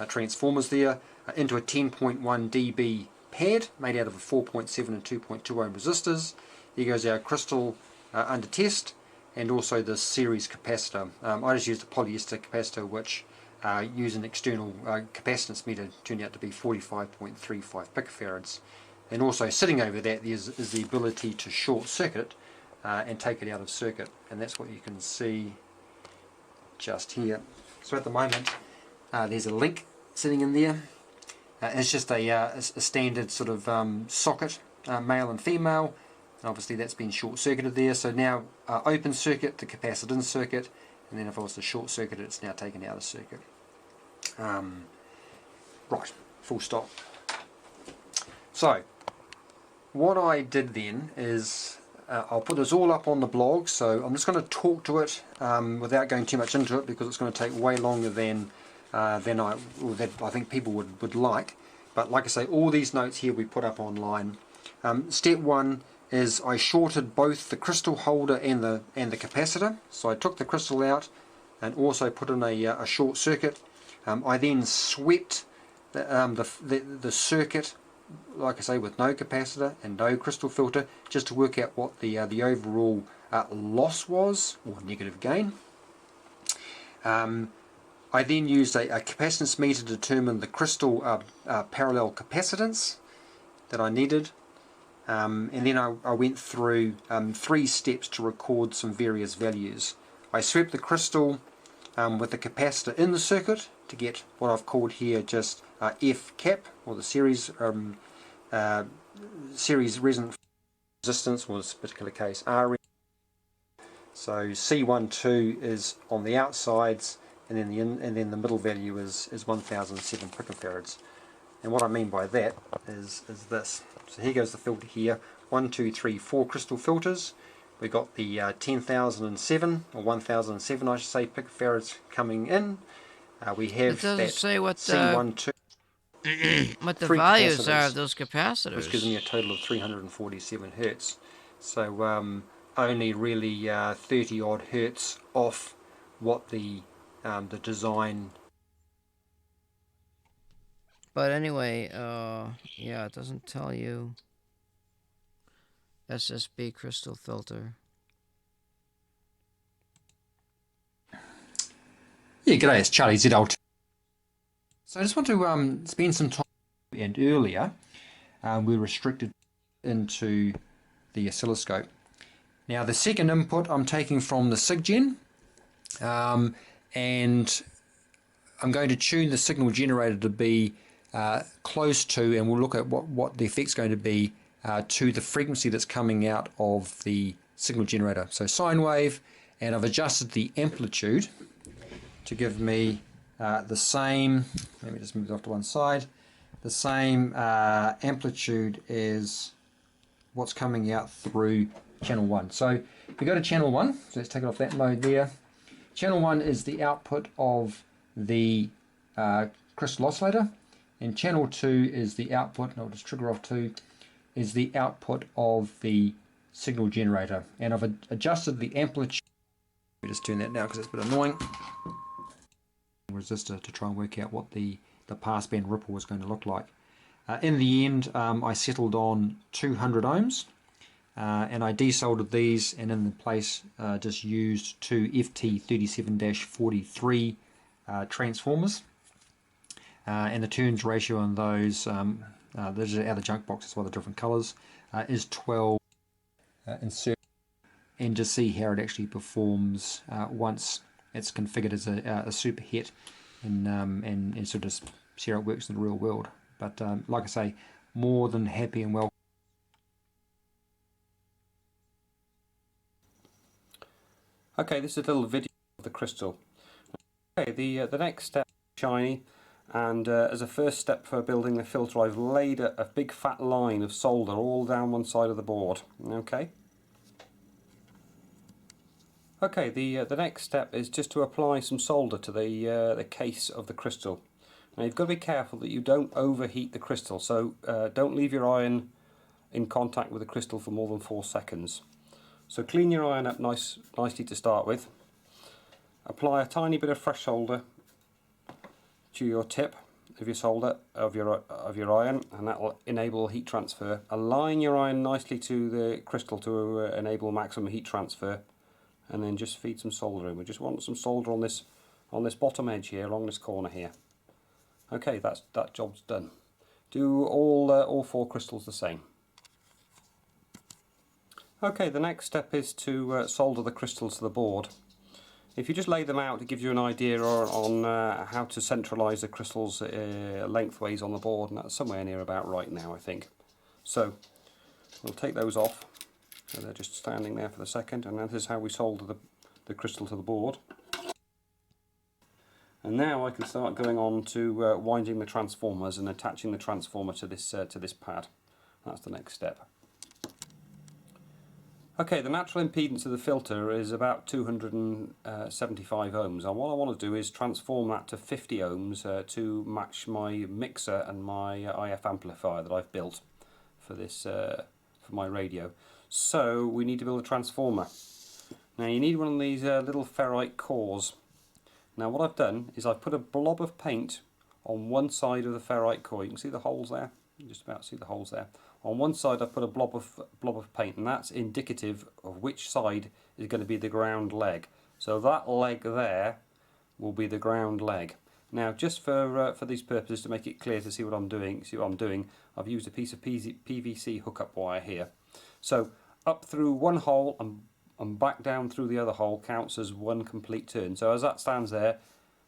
transformers there into a 10.1 dB pad made out of a 4.7 and 2.2 ohm resistors. There goes our crystal under test, and also the series capacitor. I just used a polyester capacitor which used an external capacitance meter, turned out to be 45.35 picofarads. And also sitting over that is the ability to short circuit and take it out of circuit, and that's what you can see just here. So at the moment there's a link sitting in there. It's just a standard sort of socket, male and female, and obviously that's been short circuited there. So now open circuit, the capacitance circuit, and then if I was to short circuit it, it's now taken out of circuit. Right, full stop. So what I did then is I'll put this all up on the blog, so I'm just going to talk to it without going too much into it, because it's going to take way longer than I think people would like. But like I say, all these notes here we put up online. Step 1 is I shorted both the crystal holder and the capacitor. So I took the crystal out and also put in a short circuit. I then swept the circuit, like I say, with no capacitor and no crystal filter, just to work out what the overall loss was, or negative gain. I then used a capacitance meter to determine the crystal parallel capacitance that I needed, and then I went through 3 steps to record some various values. I swept the crystal with the capacitor in the circuit to get what I've called here just F cap, or the series resonant resistance, or in this particular case R. So C12 is on the outsides, and then the middle value is 1007 picofarads. And what I mean by that is this. So here goes the filter here. 1, 2, 3, 4 crystal filters. We've got the 10,007, or 1007 I should say, picofarads coming in. We have it doesn't that say what C12. what the values are of those capacitors. Which gives me a total of 347 hertz. So only really 30 odd hertz off what the design. But anyway, yeah, it doesn't tell you SSB crystal filter. Yeah, g'day, it's Charlie ZL. So I just want to spend some time, and earlier we're restricted into the oscilloscope. Now the second input I'm taking from the SIGGEN, and I'm going to tune the signal generator to be close to, and we'll look at what the effect's going to be to the frequency that's coming out of the signal generator. So sine wave, and I've adjusted the amplitude to give me the same, let me just move it off to one side, the same amplitude as what's coming out through channel 1. So if we go to channel 1, so let's take it off that mode there. Channel 1 is the output of the crystal oscillator, and channel 2 is the output, and I'll just trigger off 2, is the output of the signal generator. And I've adjusted the amplitude. Let me just turn that now because it's a bit annoying. Resistor to try and work out what the passband ripple was going to look like. In the end, I settled on 200 ohms, and I desoldered these, and in the place just used 2 FT37-43 transformers, and the turns ratio on those are out of the junk box, that's why the different colors, is 12. Insert and just see how it actually performs once it's configured as a super hit, and sort of see how it works in the real world. But like I say, more than happy and welcome. Okay, this is a little video of the crystal. Okay, the next step is shiny, and as a first step for building the filter, I've laid a big fat line of solder all down one side of the board. Okay. Okay, the next step is just to apply some solder to the case of the crystal. Now you've got to be careful that you don't overheat the crystal, so don't leave your iron in contact with the crystal for more than 4 seconds. So clean your iron up nicely to start with. Apply a tiny bit of fresh solder to your tip of your solder of your iron, and that will enable heat transfer. Align your iron nicely to the crystal to enable maximum heat transfer, and then just feed some solder in. We just want some solder on this bottom edge here, along this corner here. Okay, that job's done. Do all 4 crystals the same. Okay, the next step is to solder the crystals to the board. If you just lay them out, it gives you an idea on how to centralise the crystals lengthways on the board, and that's somewhere near about right now, I think. So we'll take those off. So they're just standing there for the second, and that is how we solder the crystal to the board. And now I can start going on to winding the transformers and attaching the transformer to this pad. That's the next step. Okay, the natural impedance of the filter is about 275 ohms, and what I want to do is transform that to 50 ohms to match my mixer and my IF amplifier that I've built for this for my radio. So we need to build a transformer. Now you need one of these little ferrite cores. Now what I've done is I've put a blob of paint on one side of the ferrite core. You can see the holes there. You can just about see the holes there. On one side I've put a blob of paint, and that's indicative of which side is going to be the ground leg. So that leg there will be the ground leg. Now just for these purposes, to make it clear to see what I'm doing, I've used a piece of PVC hookup wire here. So up through one hole and back down through the other hole counts as one complete turn. So as that stands there,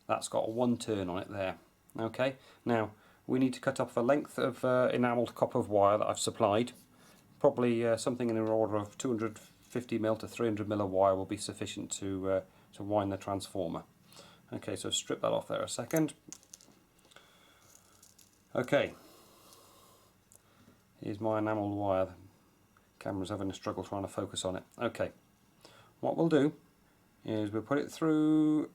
that's got 1 turn on it there. Okay, now we need to cut off a length of enamelled copper wire that I've supplied. Probably something in the order of 250mm to 300mm of wire will be sufficient to wind the transformer. Okay, so strip that off there a second. Okay, here's my enamelled wire. The camera's having a struggle trying to focus on it. Okay, what we'll do is we'll put it through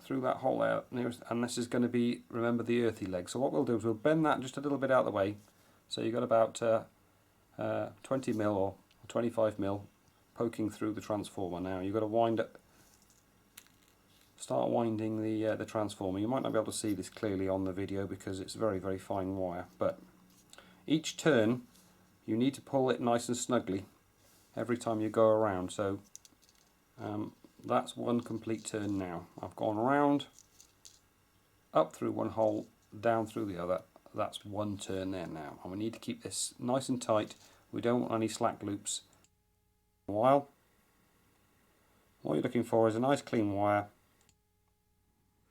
that hole there, and this is going to be, remember, the earthy leg. So what we'll do is we'll bend that just a little bit out of the way, so you've got about 20mm or 25mm poking through the transformer. Now you've got to start winding the transformer. You might not be able to see this clearly on the video because it's very, very fine wire, but each turn you need to pull it nice and snugly every time you go around. So that's one complete turn now. I've gone around, up through one hole, down through the other. That's 1 turn there now. And we need to keep this nice and tight. We don't want any slack loops. What you're looking for is a nice clean wire.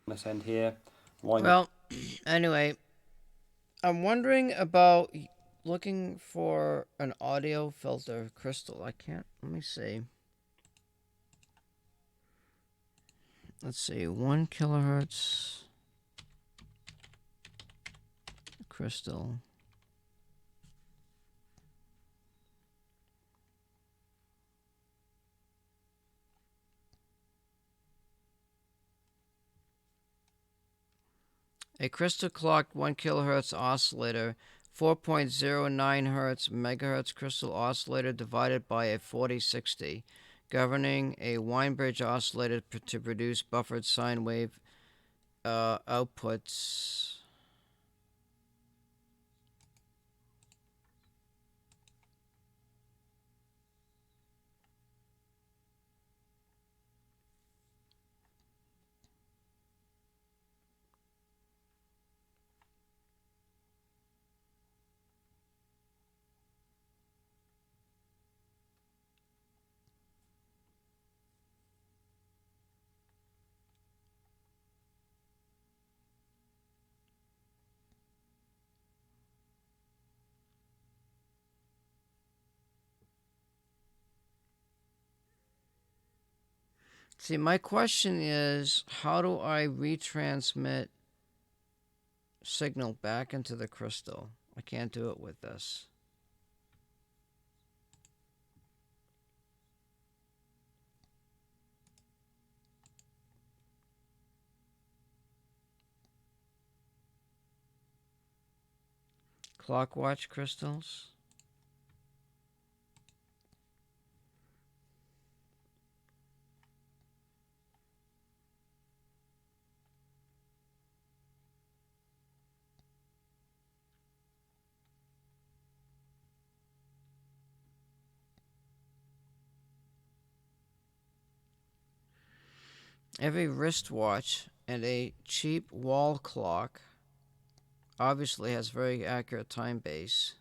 This end here. Well, anyway, I'm wondering about looking for an audio filter crystal. I can't, let me see. Let's see, 1 kilohertz crystal. A crystal clocked 1 kilohertz oscillator, 4.09 hertz megahertz crystal oscillator divided by a 4060, governing a Weinbridge oscillator to produce buffered sine wave outputs. See, my question is, how do I retransmit signal back into the crystal? I can't do it with this. Clock watch crystals. Every wristwatch and a cheap wall clock obviously has very accurate time base.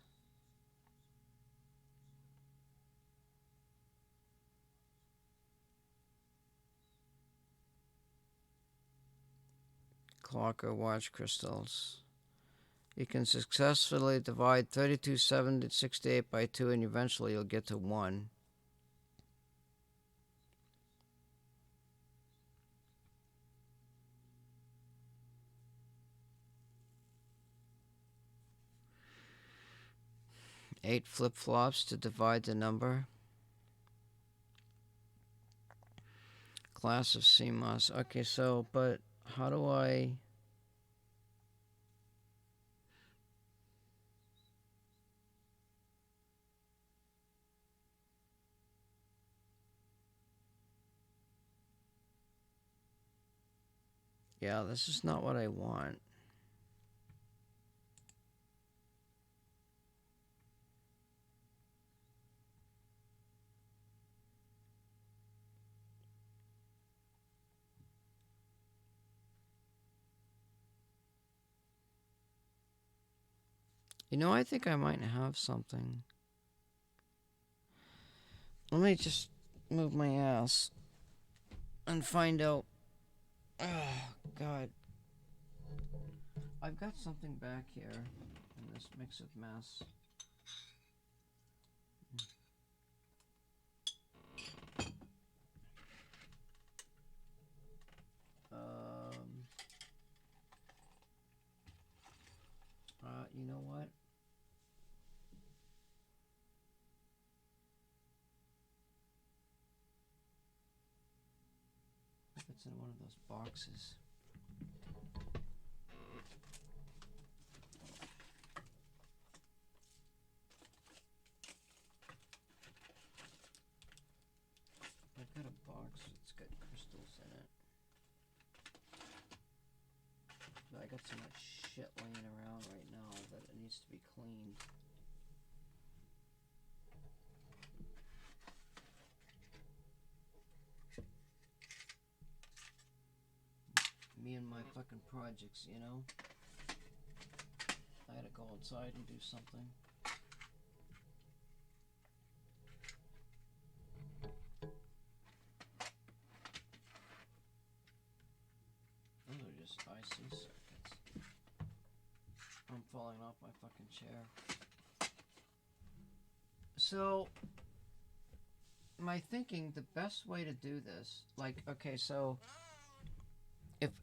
Clock or watch crystals. You can successfully divide 3268 by 2 and eventually you'll get to 1. Eight flip-flops to divide the number. Class of CMOS. Okay, so, but how do I... Yeah, this is not what I want. You know, I think I might have something. Let me just move my ass and find out. Oh, God. I've got something back here in this mix of mess. You know what? If it's in one of those boxes. I've got a box that's got crystals in it. But I got so much shit laying around right now that it needs to be cleaned. Me and my fucking projects, you know? I gotta go outside and do something. Those are just IC circuits. I'm falling off my fucking chair. So, my thinking, the best way to do this, like, okay, so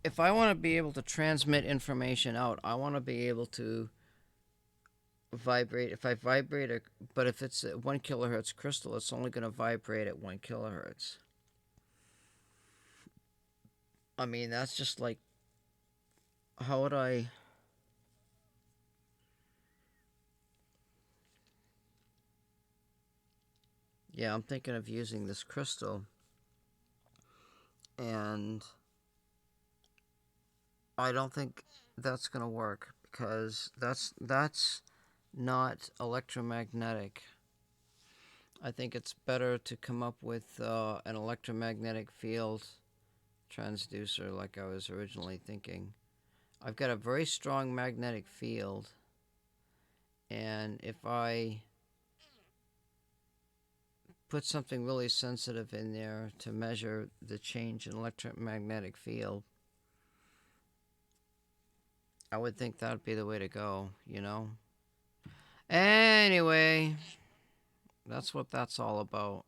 if I want to be able to transmit information out, I want to be able to vibrate. If I vibrate, but if it's a 1 kilohertz crystal, it's only going to vibrate at 1 kilohertz. I mean, that's just like, how would I... Yeah, I'm thinking of using this crystal, and I don't think that's going to work because that's not electromagnetic. I think it's better to come up with an electromagnetic field transducer like I was originally thinking. I've got a very strong magnetic field, and if I put something really sensitive in there to measure the change in electromagnetic field, I would think that would be the way to go, you know? Anyway, that's what that's all about.